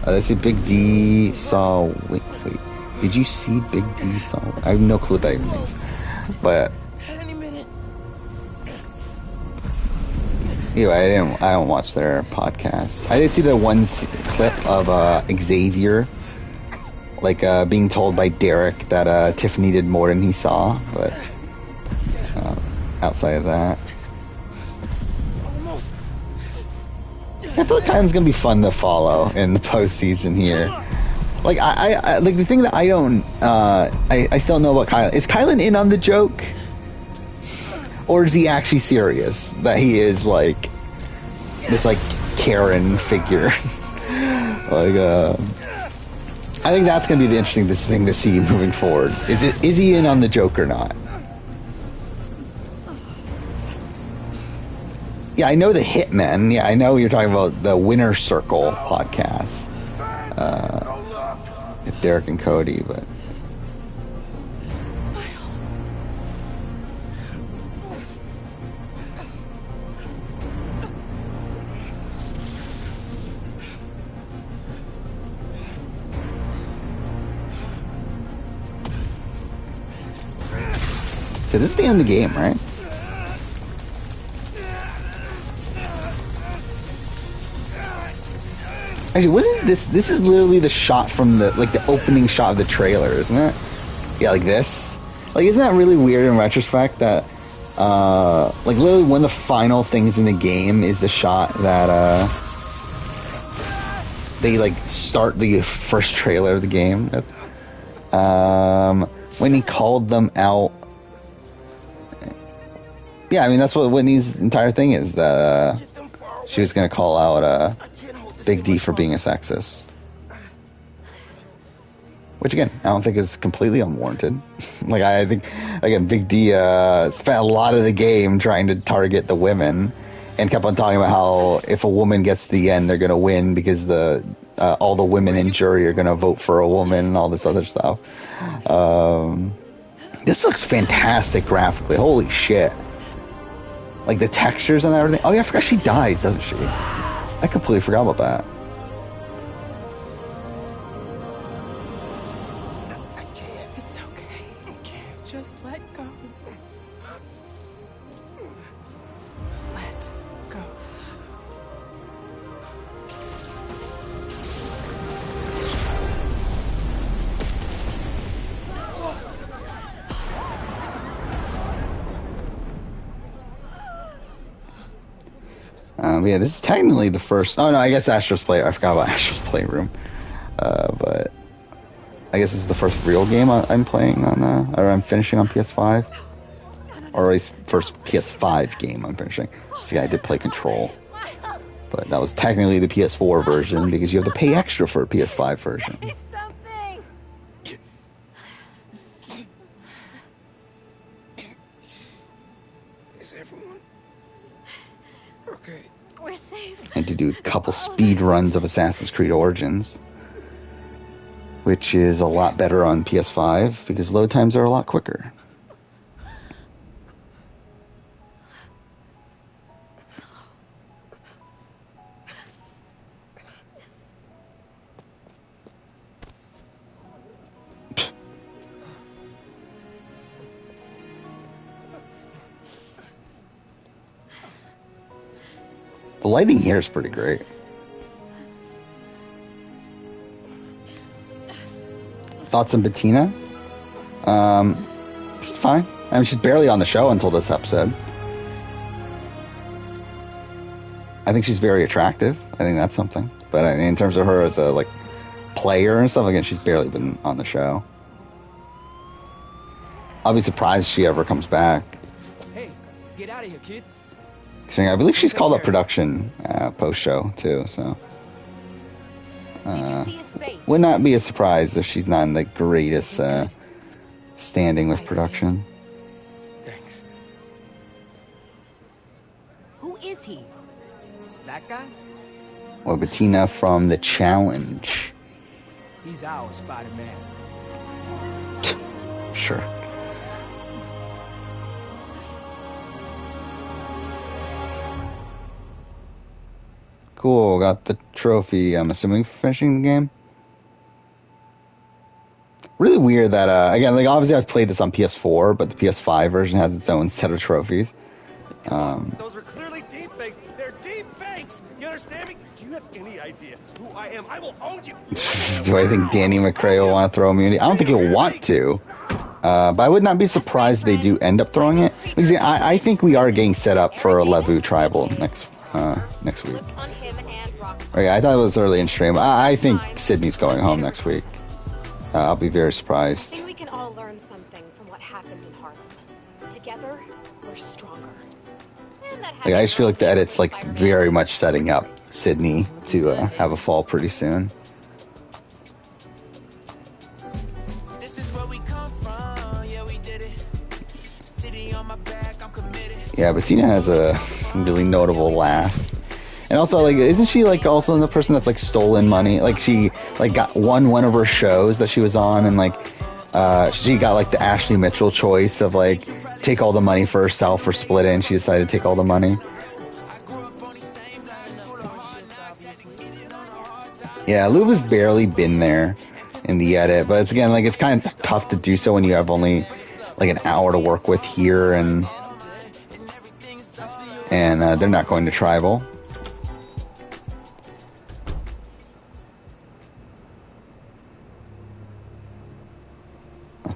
They say Big D saw... Wait. Did you see Big D saw... I have no clue what that even means. But... Anyway, I don't watch their podcasts. I did see the one clip of Xavier, like being told by Derek that Tiffany did more than he saw, but outside of that, I feel like Kylan's gonna be fun to follow in the postseason here. Like I like the thing that I don't, I still know about Kylan. Is Kylan in on the joke? Or is he actually serious that he is like this like Karen figure? Like I think that's gonna be the interesting thing to see moving forward. Is he in on the joke or not? Yeah, I know the Hitmen. Yeah, I know you're talking about the Winner Circle podcast. Derek and Cody, but so this is the end of the game, right? Actually, wasn't this? This is literally the shot from the opening shot of the trailer, isn't it? Yeah, like this. Like, isn't that really weird in retrospect that, like, literally one of the final things in the game is the shot that, they, like, start the first trailer of the game. When he called them out. Yeah, I mean, that's what Whitney's entire thing is, that, she was gonna call out, Big D for being a sexist. Which, again, I don't think is completely unwarranted. Like, I think, again, Big D spent a lot of the game trying to target the women and kept on talking about how if a woman gets to the end, they're going to win because all the women in jury are going to vote for a woman and all this other stuff. This looks fantastic graphically. Holy shit. Like, the textures and everything. Oh, yeah, I forgot she dies, doesn't she? I completely forgot about that. Just let go. Let go. Yeah, this is technically the first. Oh no, I guess Astro's Play. I forgot about Astro's Playroom. But I guess this is the first real game I'm playing on, or I'm finishing on PS5, or at least first PS5 game I'm finishing. See, I did play Control, but that was technically the PS4 version because you have to pay extra for a PS5 version. Is everyone okay? We're safe. And to do a couple speed runs of Assassin's Creed Origins, which is a lot better on PS5 because load times are a lot quicker. The lighting here is pretty great. Thoughts on Bettina? She's fine. I mean, she's barely on the show until this episode. I think she's very attractive. I think that's something. But I mean, in terms of her as a player and stuff, again, she's barely been on the show. I'll be surprised if she ever comes back. Hey, get out of here, kid. I believe she's called up production post-show, too, so... would not be a surprise if she's not in the greatest standing with production. Thanks. Who is he? That guy? Well, Bettina from The Challenge. He's our Spider-Man. Sure. Cool, got the trophy, I'm assuming, for finishing the game. Really weird that, again, obviously I've played this on PS4, but the PS5 version has its own set of trophies. Those are clearly deep fakes. They're deep fakes. You understand me? Do you have any idea who I am? I will own you. Do I think Danny McRae will want to throw immunity? I don't think he'll want to. But I would not be surprised they do end up throwing it. Because I think we are getting set up for a Levu tribal next week. Okay, I thought it was early in stream. I think Sydney's going home next week. I'll be very surprised. I think we can all learn something from what happened in Harlem. Together, we're stronger. I just feel like the edit's very much setting up Sydney to have a fall pretty soon. Yeah, Bettina has a really notable laugh. And also, isn't she, also the person that's, stolen money? She, got one of her shows that she was on, and, she got, the Ashley Mitchell choice of, take all the money for herself or split it, and she decided to take all the money. Yeah, Luv has barely been there in the edit, but it's kind of tough to do so when you have only, an hour to work with here, and they're not going to Tribal.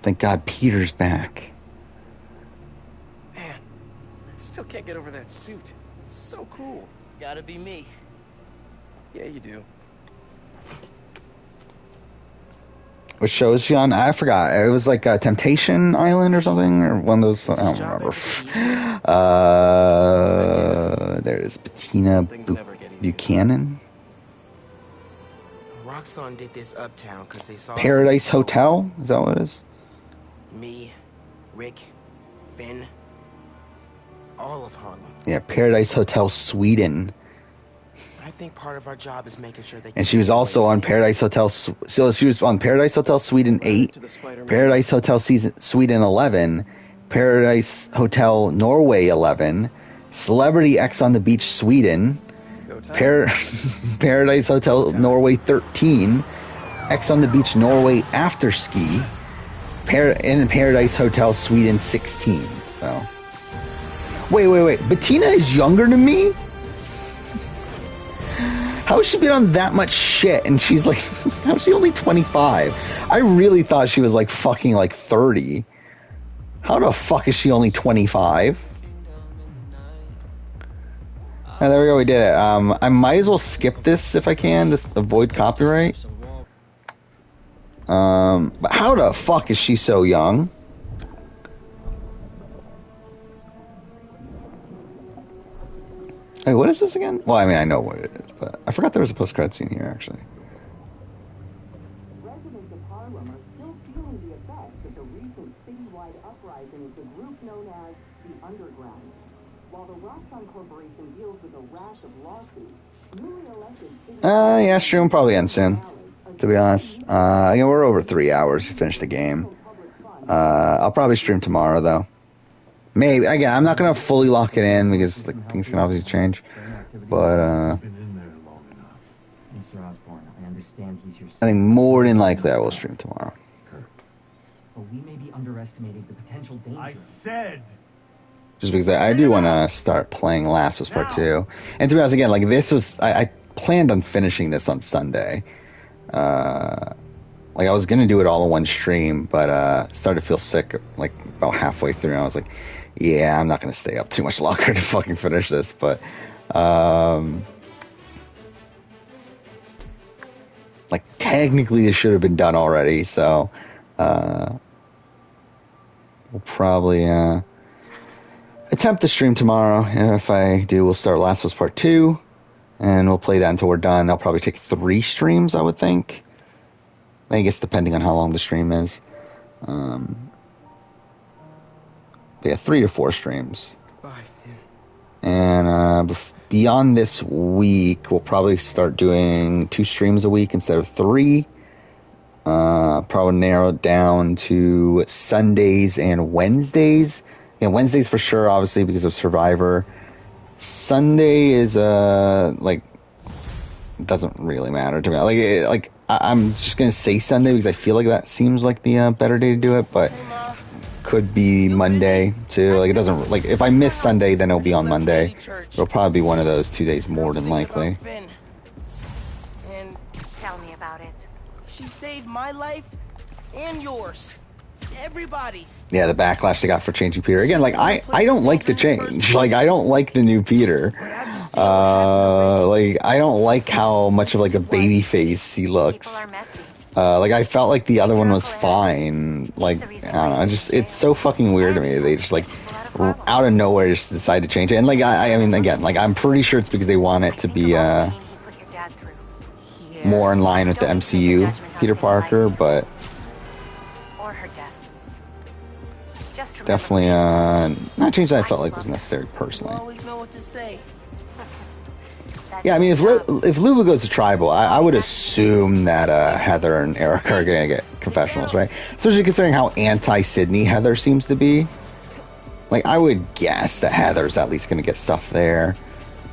thank God Peter's back. Man, I still can't get over that suit. So cool. Gotta be me. Yeah, you do. What show is she on? I forgot. It was like Temptation Island or something, or one of those. I don't remember. There it is, Bettina Buchanan. Roxxon did this uptown because they saw Paradise Hotel? Is that what it is? Me, Rick, Finn, all of Harlem. Yeah, Paradise Hotel Sweden. I think part of our job is making sure they. And she was also on Paradise Hotel. So she was on Paradise Hotel Sweden 8, Paradise Hotel Sweden 11, Paradise Hotel Norway 11, Celebrity X on the Beach Sweden, Paradise Hotel Norway 13, X on the Beach Norway After Ski, and Paradise Hotel Sweden 16. So wait. Bettina is younger than me? How has she been on that much shit? And she's like, how is she only 25? I really thought she was like fucking like 30. How the fuck is she only 25? Oh, there we go, we did it. I might as well skip this if I can, just avoid copyright. But how the fuck is she so young? Hey, what is this again? Well, I mean, I know what it is, but I forgot there was a post-credit scene here, actually. Residents of Harlem are still feeling the effects of the recent citywide uprising of the group known as the Underground. While the Roxxon Corporation deals with a rash of lawsuits, newly elected Yeah, stream will probably end soon, to be honest. We're over 3 hours to finish the game. I'll probably stream tomorrow, though. Maybe. Again, I'm not going to fully lock it in because like, things can obviously change. But, I think more than likely I will stream tomorrow. But we may be underestimating the potential danger. I said! Just because I do want to start playing Last of Us Part 2. And to be honest, again, like this was... I planned on finishing this on Sunday. Like, I was going to do it all in one stream, but started to feel sick, like, about halfway through. And I was like, yeah, I'm not going to stay up too much longer to fucking finish this. But, like, technically this should have been done already. So, we'll probably attempt to stream tomorrow. And if I do, we'll start Last of Us Part 2. And we'll play that until we're done. I'll probably take 3 streams, I would think. I guess depending on how long the stream is. Yeah, 3 or 4 streams. And beyond this week, we'll probably start doing 2 streams a week instead of 3. Probably narrow it down to Sundays and Wednesdays. And Wednesdays for sure, obviously, because of Survivor. Sunday is, like, doesn't really matter to me. Like, I'm just gonna say Sunday because I feel like that seems like the better day to do it, but could be Monday too. Like, it doesn't, like, if I miss Sunday, then it'll be on Monday. It'll probably be one of those 2 days more than likely. And tell me about it. She saved my life and yours. Everybody's. Yeah, the backlash they got for changing Peter. Again, like, I don't like the change. Like, I don't like the new Peter. Like, I don't like how much of, like, a baby face he looks. Like, I felt like the other one was fine. Like, I don't know, it's so fucking weird to me. They just, like, out of nowhere just decide to change it. And, like, I mean, again, like, I'm pretty sure it's because they want it to be, more in line with the MCU Peter Parker, but definitely not change that I felt like was necessary personally. Yeah, I mean, if Luva goes to tribal, I would assume that Heather and Erica are gonna get confessionals, right? Especially considering how anti-Sydney Heather seems to be. Like, I would guess that Heather's at least gonna get stuff there,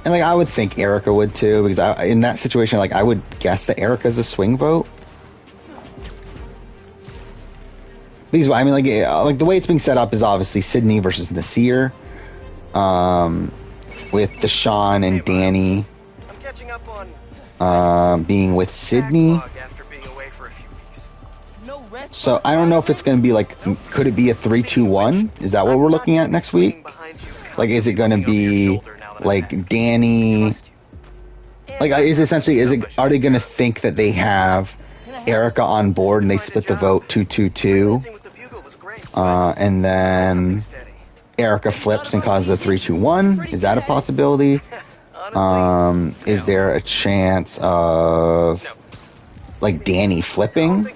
and like I would think Erica would too, because in that situation, like I would guess that Erica's a swing vote. Because, I mean, like the way it's being set up is obviously Sydney versus Nasir, with Deshaun and Danny being with Sydney. So I don't know if it's going to be like, could it be a 3-2-1? Is that what we're looking at next week? Like, is it going to be like Danny? Like, are they going to think that they have Erica on board and they split the vote 2-2-2? And then Erica flips and causes a 3-2-1? Is that a possibility? Is there a chance of like Danny flipping?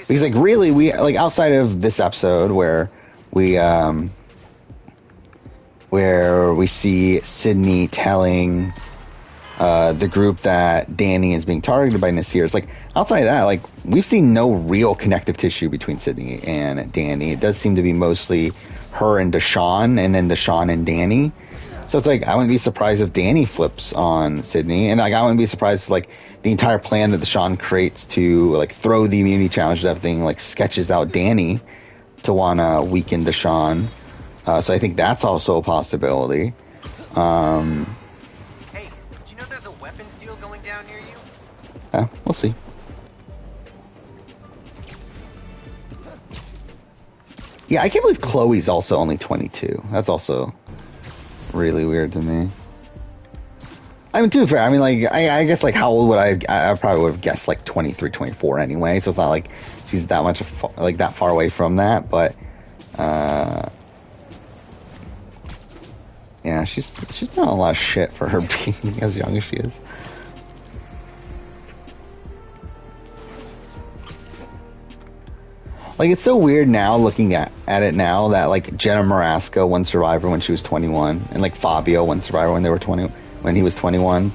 Because like really we like outside of this episode where we see Sydney telling the group that Danny is being targeted by Nasir. It's like outside of that, like we've seen no real connective tissue between Sydney and Danny. It does seem to be mostly her and Deshawn, and then Deshawn and Danny. So it's like I wouldn't be surprised if Danny flips on Sydney, and like I wouldn't be surprised if, like the entire plan that Deshawn creates to like throw the immunity challenge and everything like sketches out Danny to want to weaken Deshawn. So I think that's also a possibility. Hey, did you know there's a weapons deal going down near you? Yeah, we'll see. Yeah, I can't believe Chloe's also only 22. That's also really weird to me. I mean, to be fair, I mean, like, I guess, like, how old would I probably would have guessed, like, 23, 24 anyway, so it's not like she's that much, like, that far away from that, but, yeah, she's done a lot of shit for her being as young as she is. Like, it's so weird now, looking at it now, that, like, Jenna Marasco won Survivor when she was 21, and, like, Fabio won Survivor when he was 21.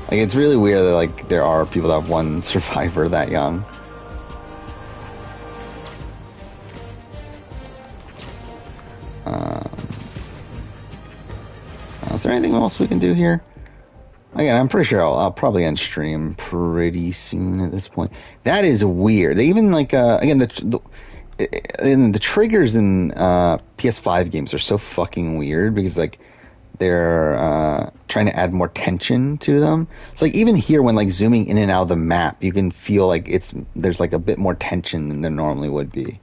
Like, it's really weird that, like, there are people that have won Survivor that young. Is there anything else we can do here? Again, I'm pretty sure I'll probably end stream pretty soon at this point. That is weird. They even, like, again, the triggers in PS5 games are so fucking weird because, like, they're trying to add more tension to them. So, like, even here when, like, zooming in and out of the map, you can feel like there's, like, a bit more tension than there normally would be.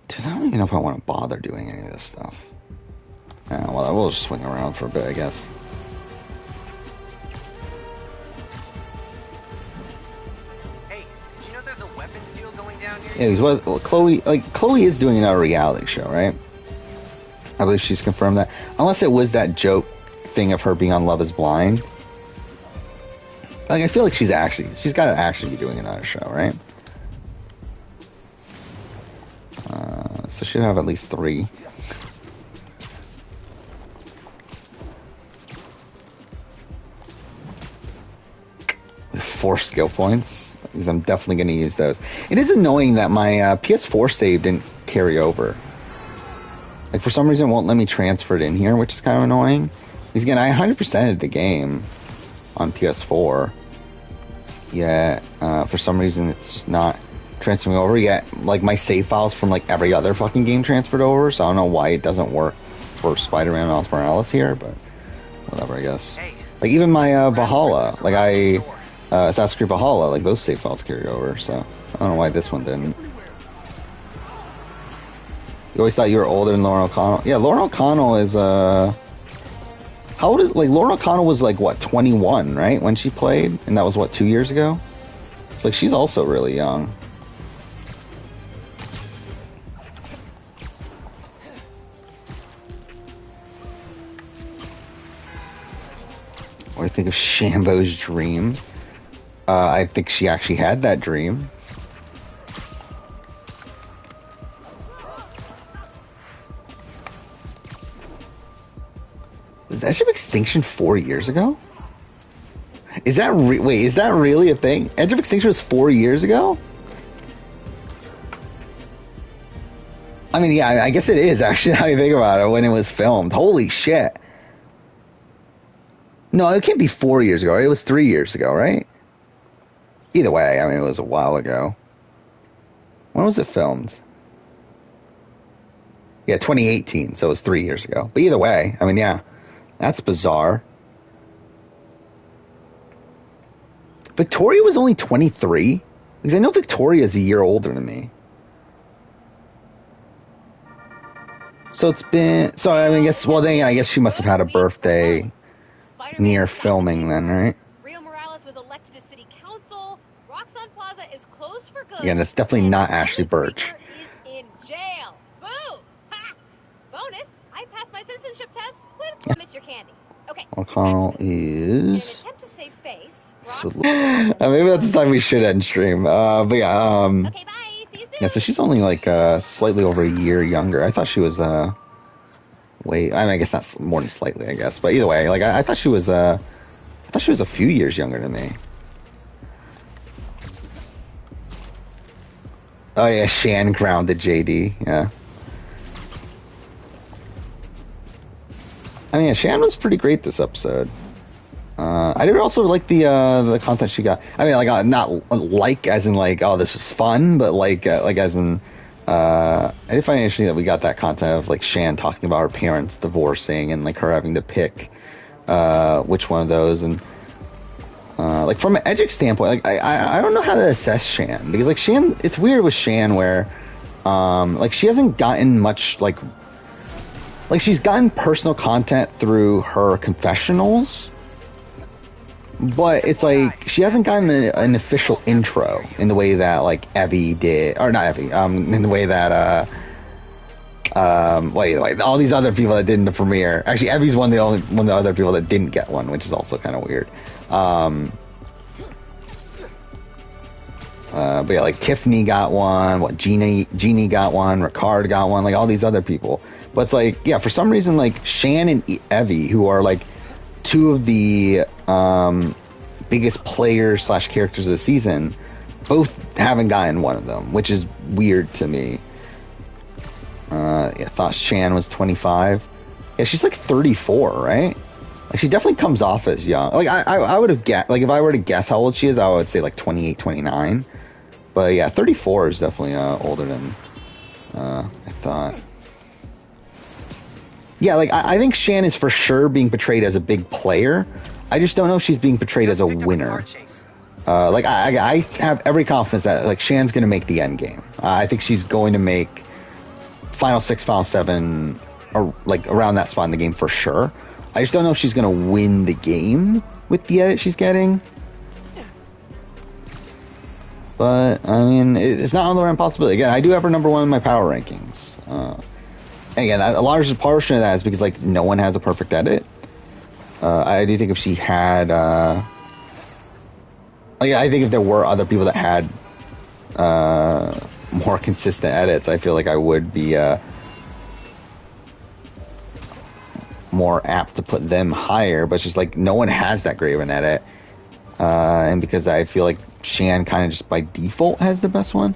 Dude, I don't even know if I want to bother doing any of this stuff. Well, I will just swing around for a bit, I guess. Hey, did you know there's a weapons deal going down here? Yeah, well, Chloe is doing another reality show, right? I believe she's confirmed that. Unless it was that joke thing of her being on Love is Blind. Like, I feel like she's got to actually be doing another show, right? So she'll have at least 3. With 4 skill points, because I'm definitely going to use those. It is annoying that my PS4 save didn't carry over. Like, for some reason, it won't let me transfer it in here, which is kind of annoying. Because again, I 100%ed the game on PS4. Yet, for some reason, it's just not transferring over yet. Like, my save files from, like, every other fucking game transferred over, so I don't know why it doesn't work for Spider-Man Miles Morales here, but whatever, I guess. Like, even my Valhalla, like, Assassin's Creed Valhalla, like, those save files carried over, so I don't know why this one didn't. You always thought you were older than Lauren O'Connell? Yeah, Lauren O'Connell is, how old is, like, Lauren O'Connell was, like, what, 21, right, when she played? And that was, what, 2 years ago? It's like, she's also really young. What do you think of Shambo's dream? I think she actually had that dream. Was Edge of Extinction 4 years ago? Is that wait, is that really a thing? Edge of Extinction was 4 years ago? I mean, yeah, I guess it is, actually, how you think about it, when it was filmed. Holy shit. No, it can't be 4 years ago. It was 3 years ago, right? Either way, I mean, it was a while ago. When was it filmed? Yeah, 2018, so it was 3 years ago. But either way, I mean, yeah, that's bizarre. Victoria was only 23? Because I know Victoria's a year older than me. So it's been... So, I mean, I guess she must have had a birthday near filming then, right? Rio Morales was elected to city council. Roxxon Plaza is closed for good. Again, that's definitely not Ashley Birch. Is in jail. Boo! Ha! Bonus, I passed my citizenship test with Mr. Candy. Okay. O'Connell is... In an attempt to save face, maybe that's the time we should end stream. But yeah, okay, bye. See you soon. Yeah, so she's only like slightly over a year younger. I thought she was way. I mean, I guess not more than slightly. I guess, but either way, like I thought she was a few years younger than me. Oh yeah, Shan grounded JD. Yeah. I mean, yeah, Shan was pretty great this episode. I did also like the content she got. I mean, like not like as in like, oh, this was fun, but like as in I did find it interesting that we got that content of like Shan talking about her parents divorcing and like her having to pick which one of those, and like from an Edgic standpoint, like I don't know how to assess Shan, because like Shan, it's weird with Shan where like she hasn't gotten much like she's gotten personal content through her confessionals. But it's like she hasn't gotten an official intro in the way that like Evie did, or not Evie, in the way that wait, all these other people that did in the premiere. Actually, Evie's one of the other people that didn't get one, which is also kind of weird. But yeah, like Tiffany got one, Jeannie got one, Ricard got one, like all these other people. But it's like, yeah, for some reason, like Shan and Evie, who are like two of the biggest players / characters of the season, both haven't gotten one of them, which is weird to me. I thought Shan was 25. Yeah, she's like 34, right? Like she definitely comes off as young. Like I would have guessed, like if I were to guess how old she is, I would say like 28, 29. But yeah, 34 is definitely older than I thought. Yeah, like I think Shan is for sure being portrayed as a big player. I just don't know if she's being portrayed as a winner. Like I have every confidence that like Shan's going to make the end game. I think she's going to make Final 6, Final 7, or like around that spot in the game for sure. I just don't know if she's going to win the game with the edit she's getting. But I mean, it's not on the impossibility. Again, I do have her number 1 in my power rankings. Again, a large portion of that is because like no one has a perfect edit. I do think if she had, like I think if there were other people that had more consistent edits, I feel like I would be more apt to put them higher. But it's just like no one has that great of an edit, and because I feel like Shan kind of just by default has the best one.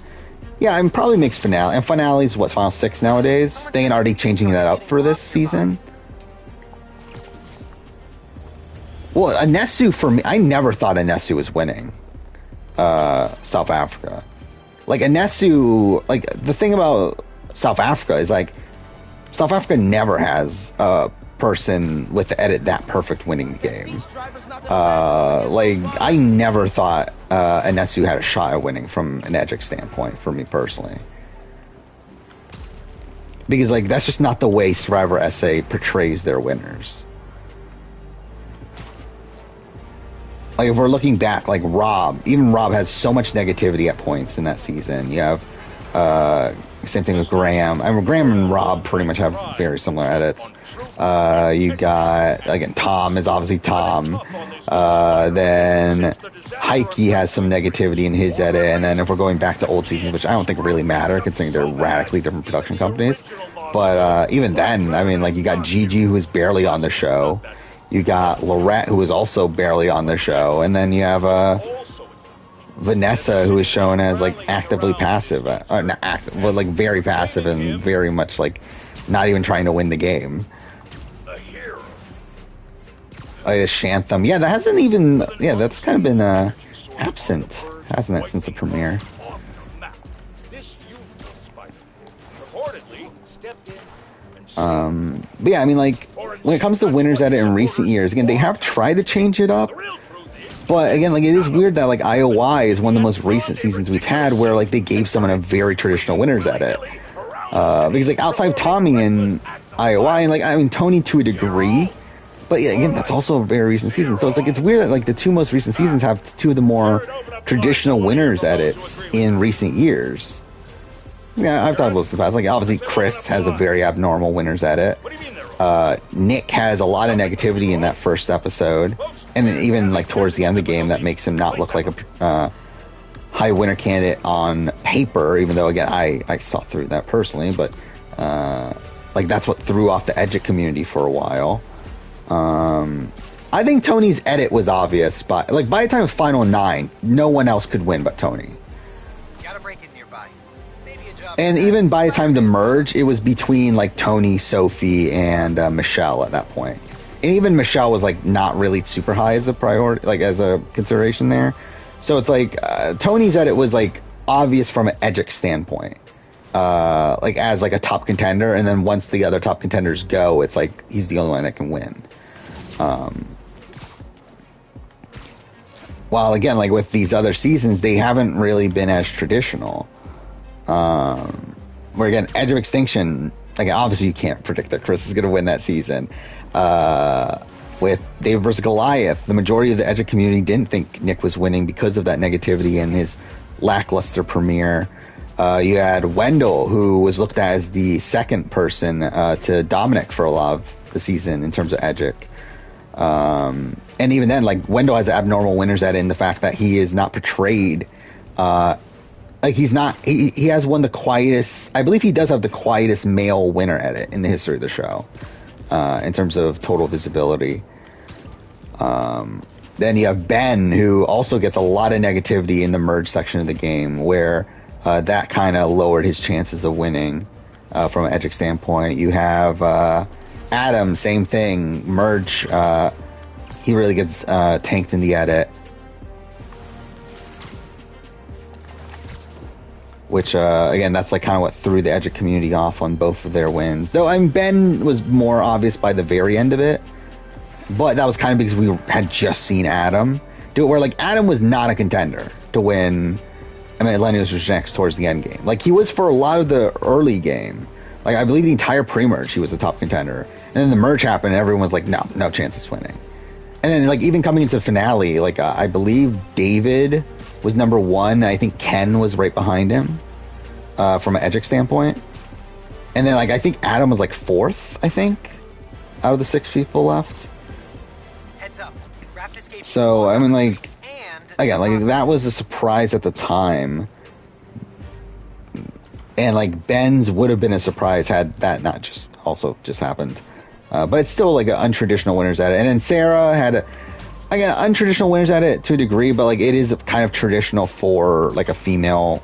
Yeah, I'm probably mixed finale. And finale's what, Final 6 nowadays? They ain't already changing that up for this season. Well, Anesu for me, I never thought Anesu was winning South Africa. Like Anesu, like the thing about South Africa is like South Africa never has a person with the edit that perfect winning the game. Like I never thought Anesu had a shot at winning from an Edgic standpoint for me personally, because like that's just not the way Survivor SA portrays their winners. Like if we're looking back, like Rob has so much negativity at points in that season. You have same thing with Graham. I mean, Graham and Rob pretty much have very similar edits. You got, again, Tom is obviously Tom. Then Heike has some negativity in his edit. And then if we're going back to old seasons, which I don't think really matter considering they're radically different production companies. But even then, I mean, like you got Gigi, who is barely on the show. You got Lorette, who is also barely on the show. And then you have Vanessa, who is shown as like actively passive, not active, but like very passive and very much like not even trying to win the game. Shantham, yeah, that hasn't even, yeah, that's kind of been absent, hasn't it, since the premiere? But yeah, I mean, like when it comes to winners edit in recent years, again, they have tried to change it up. But again, like, it is weird that like IOI is one of the most recent seasons we've had where like they gave someone a very traditional winner's edit. Because like outside of Tommy and IOI, and like I mean Tony to a degree, but yeah, again that's also a very recent season. So it's like it's weird that like the two most recent seasons have two of the more traditional winners edits in recent years. Yeah, I've talked about this in the past. Like obviously Chris has a very abnormal winners edit. Nick has a lot of negativity in that first episode, and even like towards the end of the game that makes him not look like a high winner candidate on paper, even though again I saw through that personally, but like that's what threw off the Edgic community for a while. I think Tony's edit was obvious, but like by the time of Final 9, no one else could win but Tony. Got a break in nearby. Maybe a job. And even by the time of the merge, it was between like Tony, Sophie, and Michelle at that point. And even Michelle was like not really super high as a priority, like as a consideration there. So it's like Tony's edit was like obvious from an Edgic standpoint, like as like a top contender, and then once the other top contenders go, it's like he's the only one that can win. While again, like with these other seasons, they haven't really been as traditional. Where again, Edge of Extinction, like obviously you can't predict that Chris is going to win that season. With David vs. Goliath, the majority of the Edgic community didn't think Nick was winning because of that negativity and his lackluster premiere. You had Wendell, who was looked at as the second person to Dominic for a lot of the season in terms of Edgic. And even then, like Wendell has an abnormal winner's edit in the fact that he is not portrayed. Like he's not. He has one of the quietest. I believe he does have the quietest male winner edit in the history of the show, in terms of total visibility. Then you have Ben, who also gets a lot of negativity in the merge section of the game, where that kind of lowered his chances of winning from an Edgic standpoint. You have Adam, same thing, merge. He really gets tanked in the edit, which again, that's like kind of what threw the Edgic community off on both of their wins. Though I mean, Ben was more obvious by the very end of it. But that was kind of because we had just seen Adam do it, where like Adam was not a contender to win. I mean, Lennox was next towards the end game. Like he was for a lot of the early game. Like I believe the entire pre-merge he was the top contender, and then the merge happened, and everyone was like, no chance of winning. And then like even coming into the finale, like I believe David was number 1. I think Ken was right behind him from an Edgic standpoint, and then like I think Adam was like 4th. I think out of the 6 people left. So, I mean, like, again, like, that was a surprise at the time. And, like, Ben's would have been a surprise had that not just also just happened. But it's still, like, an untraditional winner's edit. And then Sarah had, again, untraditional winner's edit to a degree, but, like, it is kind of traditional for, like, a female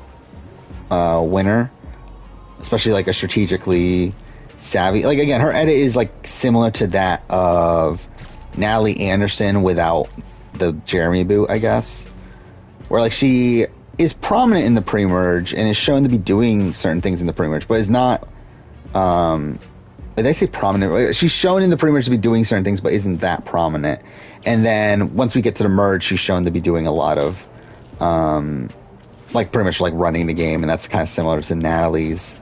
winner. Especially, like, a strategically savvy. Like, again, her edit is, like, similar to that of Natalie Anderson without the Jeremy boot, I guess, where like she is prominent in the pre-merge and is shown to be doing certain things in the pre-merge, but is not did I say prominent? She's shown in the pre-merge to be doing certain things, but isn't that prominent. And then once we get to the merge, she's shown to be doing a lot of like pretty much like running the game, and that's kind of similar to Natalie's.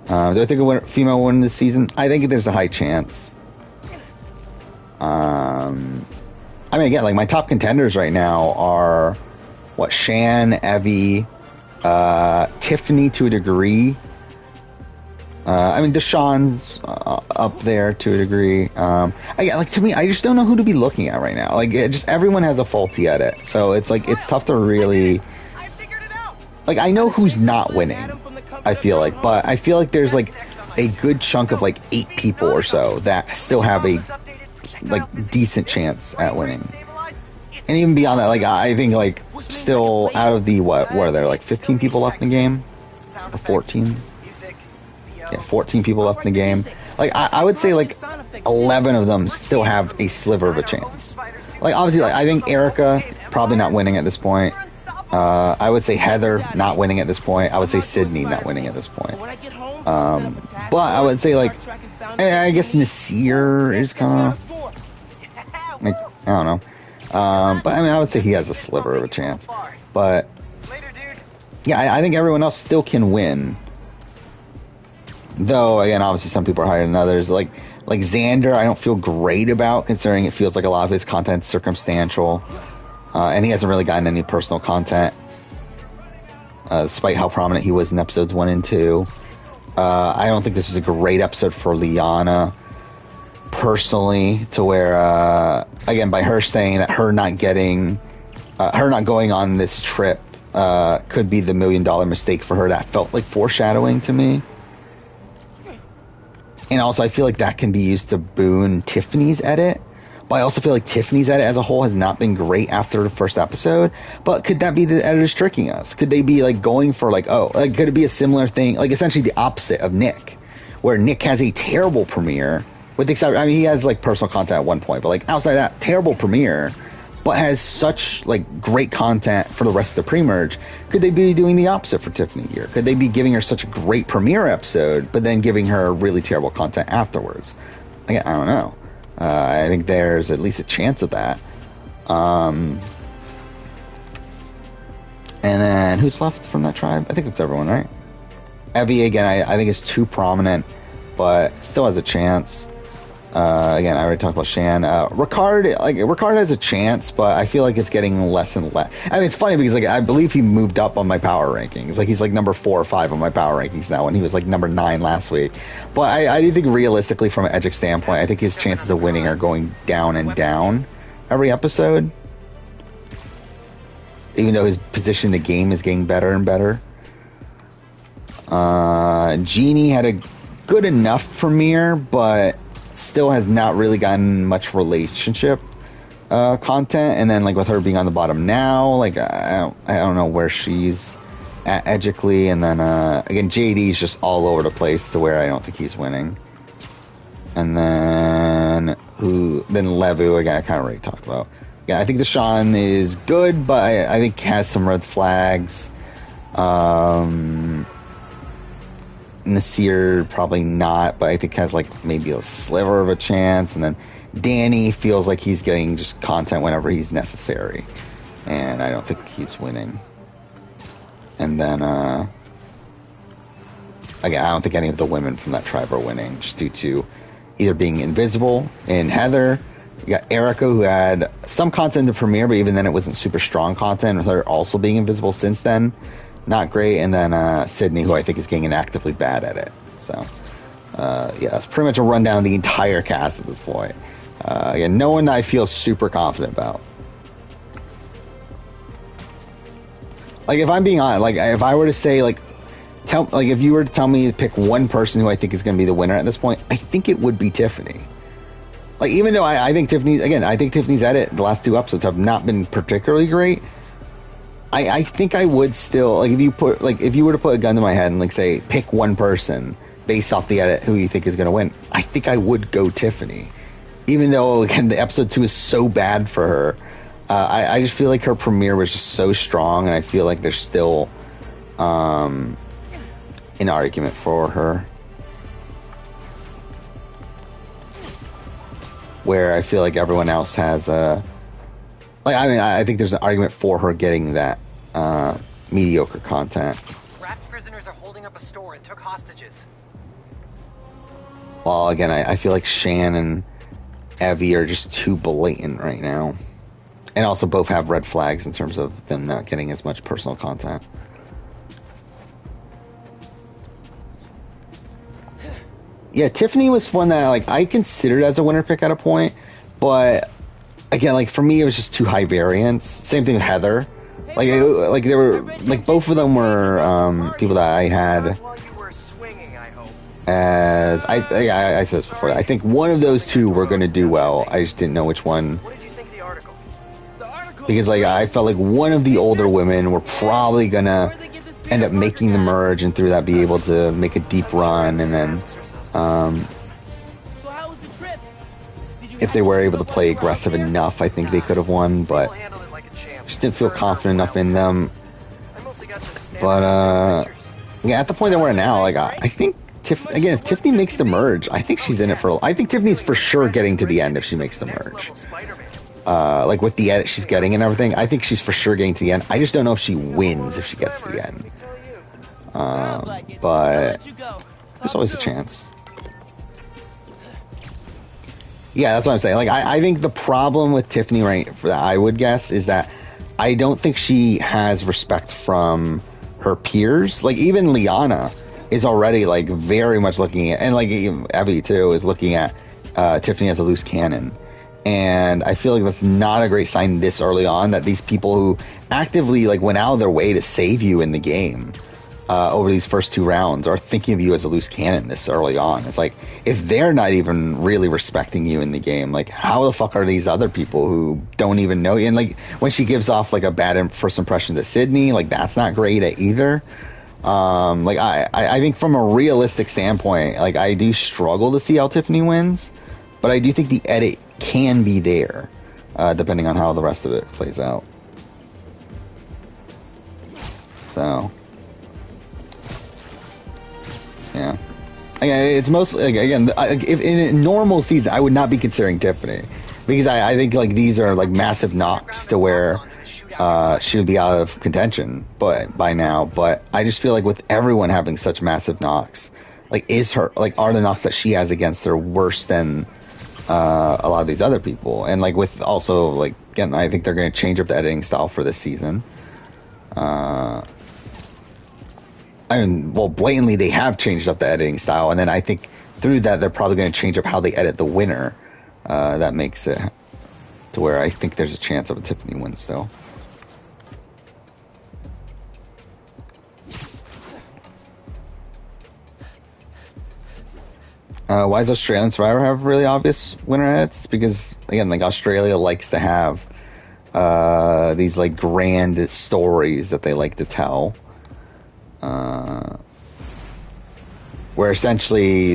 Do I think a female will win this season? I think there's a high chance. I mean, again, like my top contenders right now are Shan, Evie, Tiffany to a degree. I mean, Deshawn's up there to a degree. Again, like to me, I just don't know who to be looking at right now. Like, just everyone has a faulty edit, so it's like it's tough to really. Like, I know who's not winning. I feel like, but I feel like there's like a good chunk of like 8 people or so that still have a like decent chance at winning. And even beyond that, like I think like still out of the what are there, like 15 people left in the game? Or 14? Yeah, 14 people left in the game. Like I would say like 11 of them still have a sliver of a chance. Like obviously, like I think Erica probably not winning at this point. I would say Heather not winning at this point. I would say Sydney not winning at this point. But I would say like I guess Nasir is kind of like, I don't know. But I mean, I would say he has a sliver of a chance. But yeah, I think everyone else still can win. Though again, obviously some people are higher than others. Like Xander, I don't feel great about, considering it feels like a lot of his content's circumstantial, and he hasn't really gotten any personal content, despite how prominent he was in episodes 1 and 2. I don't think this is a great episode for Liana, personally, to where, again, by her saying that her not going on this trip could be the $1 million mistake for her, that felt like foreshadowing to me. And also, I feel like that can be used to boon Tiffany's edit. But I also feel like Tiffany's edit as a whole has not been great after the first episode. But could that be the editors tricking us? Could they be like going for like, could it be a similar thing? Like essentially the opposite of Nick, where Nick has a terrible premiere. With the exception, I mean, he has like personal content at one point, but like outside that, terrible premiere, but has such like great content for the rest of the pre-merge. Could they be doing the opposite for Tiffany here? Could they be giving her such a great premiere episode, but then giving her really terrible content afterwards? Again, I don't know. I think there's at least a chance of that. And then who's left from that tribe? I think that's everyone, right? Evie, again, I think is too prominent, but still has a chance. Again, I already talked about Shan. Ricard has a chance, but I feel like it's getting less and less. I mean, it's funny because like I believe he moved up on my power rankings. Like he's like number 4 or 5 on my power rankings now, and he was like number 9 last week. But I do think realistically, from an Edgic standpoint, I think his chances of winning are going down and down every episode. Even though his position in the game is getting better and better. Jeannie had a good enough premiere, but still has not really gotten much relationship content. And then like with her being on the bottom now, like I don't know where she's at edgically. And then again, JD's just all over the place to where I don't think he's winning. And then Levu, again, I kind of already talked about. Yeah, I think Deshaun is good, but I think has some red flags. Nasir probably not, but I think has like maybe a sliver of a chance. And then Danny feels like he's getting just content whenever he's necessary, and I don't think he's winning. And then again, I don't think any of the women from that tribe are winning, just due to either being invisible. And Heather, you got Erica, who had some content in the premiere, but even then it wasn't super strong content, with her also being invisible since then. Not great. And then Sydney, who I think is getting actively bad at it. So, yeah, that's pretty much a rundown of the entire cast at this point. Again, no one I feel super confident about. Like, if I'm being honest, like, if I were to say, like, if you were to tell me to pick one person who I think is going to be the winner at this point, I think it would be Tiffany. Like, even though I think Tiffany's edit, the last 2 episodes have not been particularly great, I think I would still, like, if you were to put a gun to my head and, like, say, pick one person based off the edit who you think is going to win, I think I would go Tiffany. Even though, again, the episode 2 is so bad for her. I just feel like her premiere was just so strong, and I feel like there's still an argument for her. Where I feel like everyone else has a... I think there's an argument for her getting that mediocre content. Raft prisoners are holding up a store and took hostages. Well, again, I feel like Shan and Evie are just too blatant right now. And also both have red flags in terms of them not getting as much personal content. Yeah, Tiffany was one that like I considered as a winner pick at a point, but again, like for me, it was just too high variance. Same thing with Heather. Like they were like both of them were people that I had as I said this before. I think one of those two were going to do well. I just didn't know which one. Because like I felt like one of the older women were probably going to end up making the merge and through that be able to make a deep run, and then if they were able to play aggressive enough, I think they could have won, but I just didn't feel confident enough in them. But yeah, at the point that we're at now, like I think if Tiffany makes the merge, I think she's in it for. I think Tiffany's for sure getting to the end if she makes the merge. like with the edit she's getting and everything, I think she's for sure getting to the end. I just don't know if she wins if she gets to the end. But there's always a chance. Yeah, that's what I'm saying. Like, I think the problem with Tiffany, right, for that, I would guess, is that I don't think she has respect from her peers. Like, even Liana is already, like, very much looking at, and, like, Abby, too, is looking at Tiffany as a loose cannon. And I feel like that's not a great sign this early on, that these people who actively, like, went out of their way to save you in the game over these first 2 rounds are thinking of you as a loose cannon this early on. It's like, if they're not even really respecting you in the game, like, how the fuck are these other people who don't even know you? And, like, when she gives off, like, a bad first impression to Sydney, like, that's not great either. Like, I think from a realistic standpoint, like, I do struggle to see how Tiffany wins, but I do think the edit can be there, depending on how the rest of it plays out. So, yeah. Again, it's mostly, like, again, if in a normal season, I would not be considering Tiffany, because I think, like, these are, like, massive knocks to where she would be out of contention by now. But I just feel like with everyone having such massive knocks, like, are the knocks that she has against her worse than a lot of these other people? And, like, with also, like, again, I think they're going to change up the editing style for this season. I mean, well, blatantly they have changed up the editing style, and then I think through that they're probably going to change up how they edit the winner. That makes it to where I think there's a chance of a Tiffany win still. Why does Australian Survivor have really obvious winner edits? Because, again, like, Australia likes to have these, like, grand stories that they like to tell. Where essentially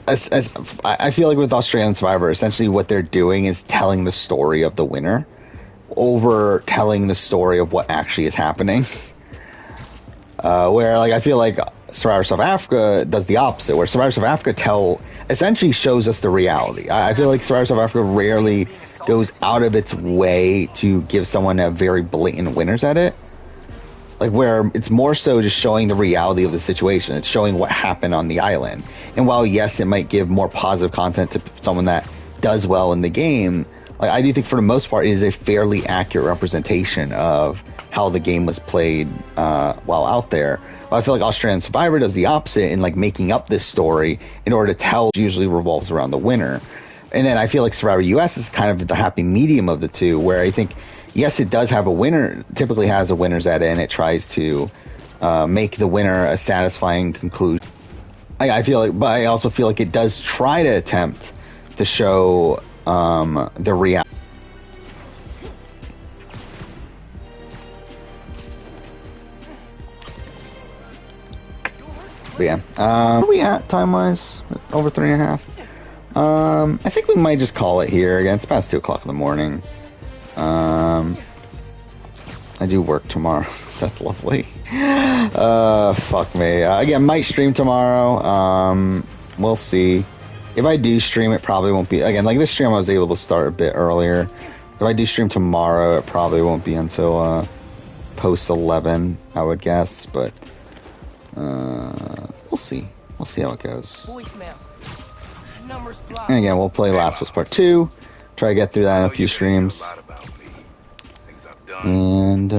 I feel like with Australian Survivor, essentially what they're doing is telling the story of the winner over telling the story of what actually is happening. Where, like, I feel like Survivor South Africa does the opposite, where Survivor South Africa essentially shows us the reality. I feel like Survivor South Africa rarely goes out of its way to give someone a very blatant winner's edit. Like, where it's more so just showing the reality of the situation. It's showing what happened on the island. And while, yes, it might give more positive content to someone that does well in the game, like, I do think for the most part it is a fairly accurate representation of how the game was played while out there. But I feel like Australian Survivor does the opposite in, like, making up this story in order to tell. It usually revolves around the winner. And then I feel like Survivor US is kind of the happy medium of the two, where I think, yes, it does have a winner, typically has a winner's edit, and it tries to make the winner a satisfying conclusion. I feel like, but I also feel like it does try to attempt to show the reality. But yeah, where are we at time-wise? Over 3.5. I think we might just call it here. Again, it's past 2 o'clock in the morning. I do work tomorrow, so that's lovely. Fuck me. Again, might stream tomorrow. We'll see. If I do stream, it probably won't be... Again, like, this stream I was able to start a bit earlier. If I do stream tomorrow, it probably won't be until post 11, I would guess. But we'll see. We'll see how it goes. And again, we'll play Last of Us Part 2. Try to get through that in a few streams. And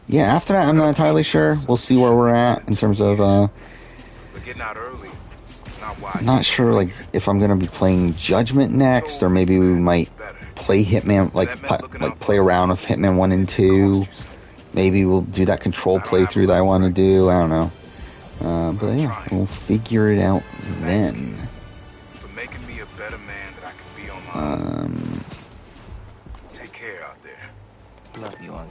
yeah, after that, I'm not entirely sure. We'll see where we're at in terms of I'm not sure, like, if I'm gonna be playing Judgment next, or maybe we might play Hitman, like play around with Hitman 1 and 2. Maybe we'll do that Control playthrough that I want to do. I don't know. But yeah, we'll figure it out then. Take care out there. Love you, Unc.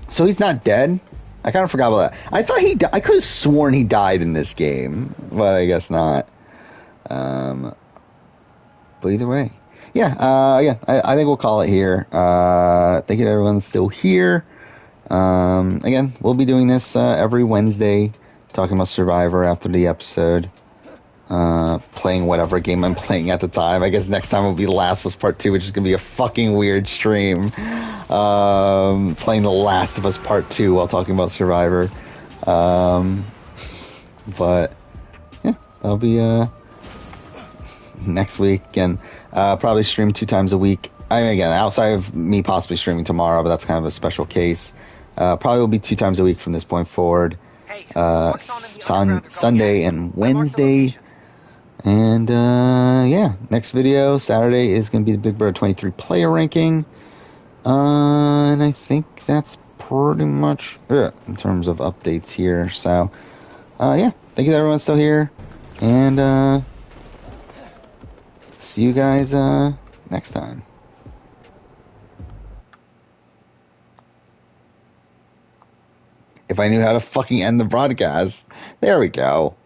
So he's not dead? I kind of forgot about that. I thought I could have sworn he died in this game, but I guess not. But either way. Yeah, again, I think we'll call it here. Thank you to everyone still here. Again, we'll be doing this every Wednesday, talking about Survivor after the episode. playing whatever game I'm playing at the time. I guess next time will be The Last of Us Part 2, which is going to be a fucking weird stream. Playing The Last of Us Part 2 while talking about Survivor. But, yeah, that'll be next week. And probably stream 2 times a week. I mean, again, outside of me possibly streaming tomorrow, but that's kind of a special case. Probably will be 2 times a week from this point forward. Sunday and Wednesday. And, yeah, next video, Saturday, is going to be the Big Brother 23 player ranking. And I think that's pretty much it in terms of updates here. So, yeah, thank you to everyone still here. And, see you guys, next time. If I knew how to fucking end the broadcast. There we go.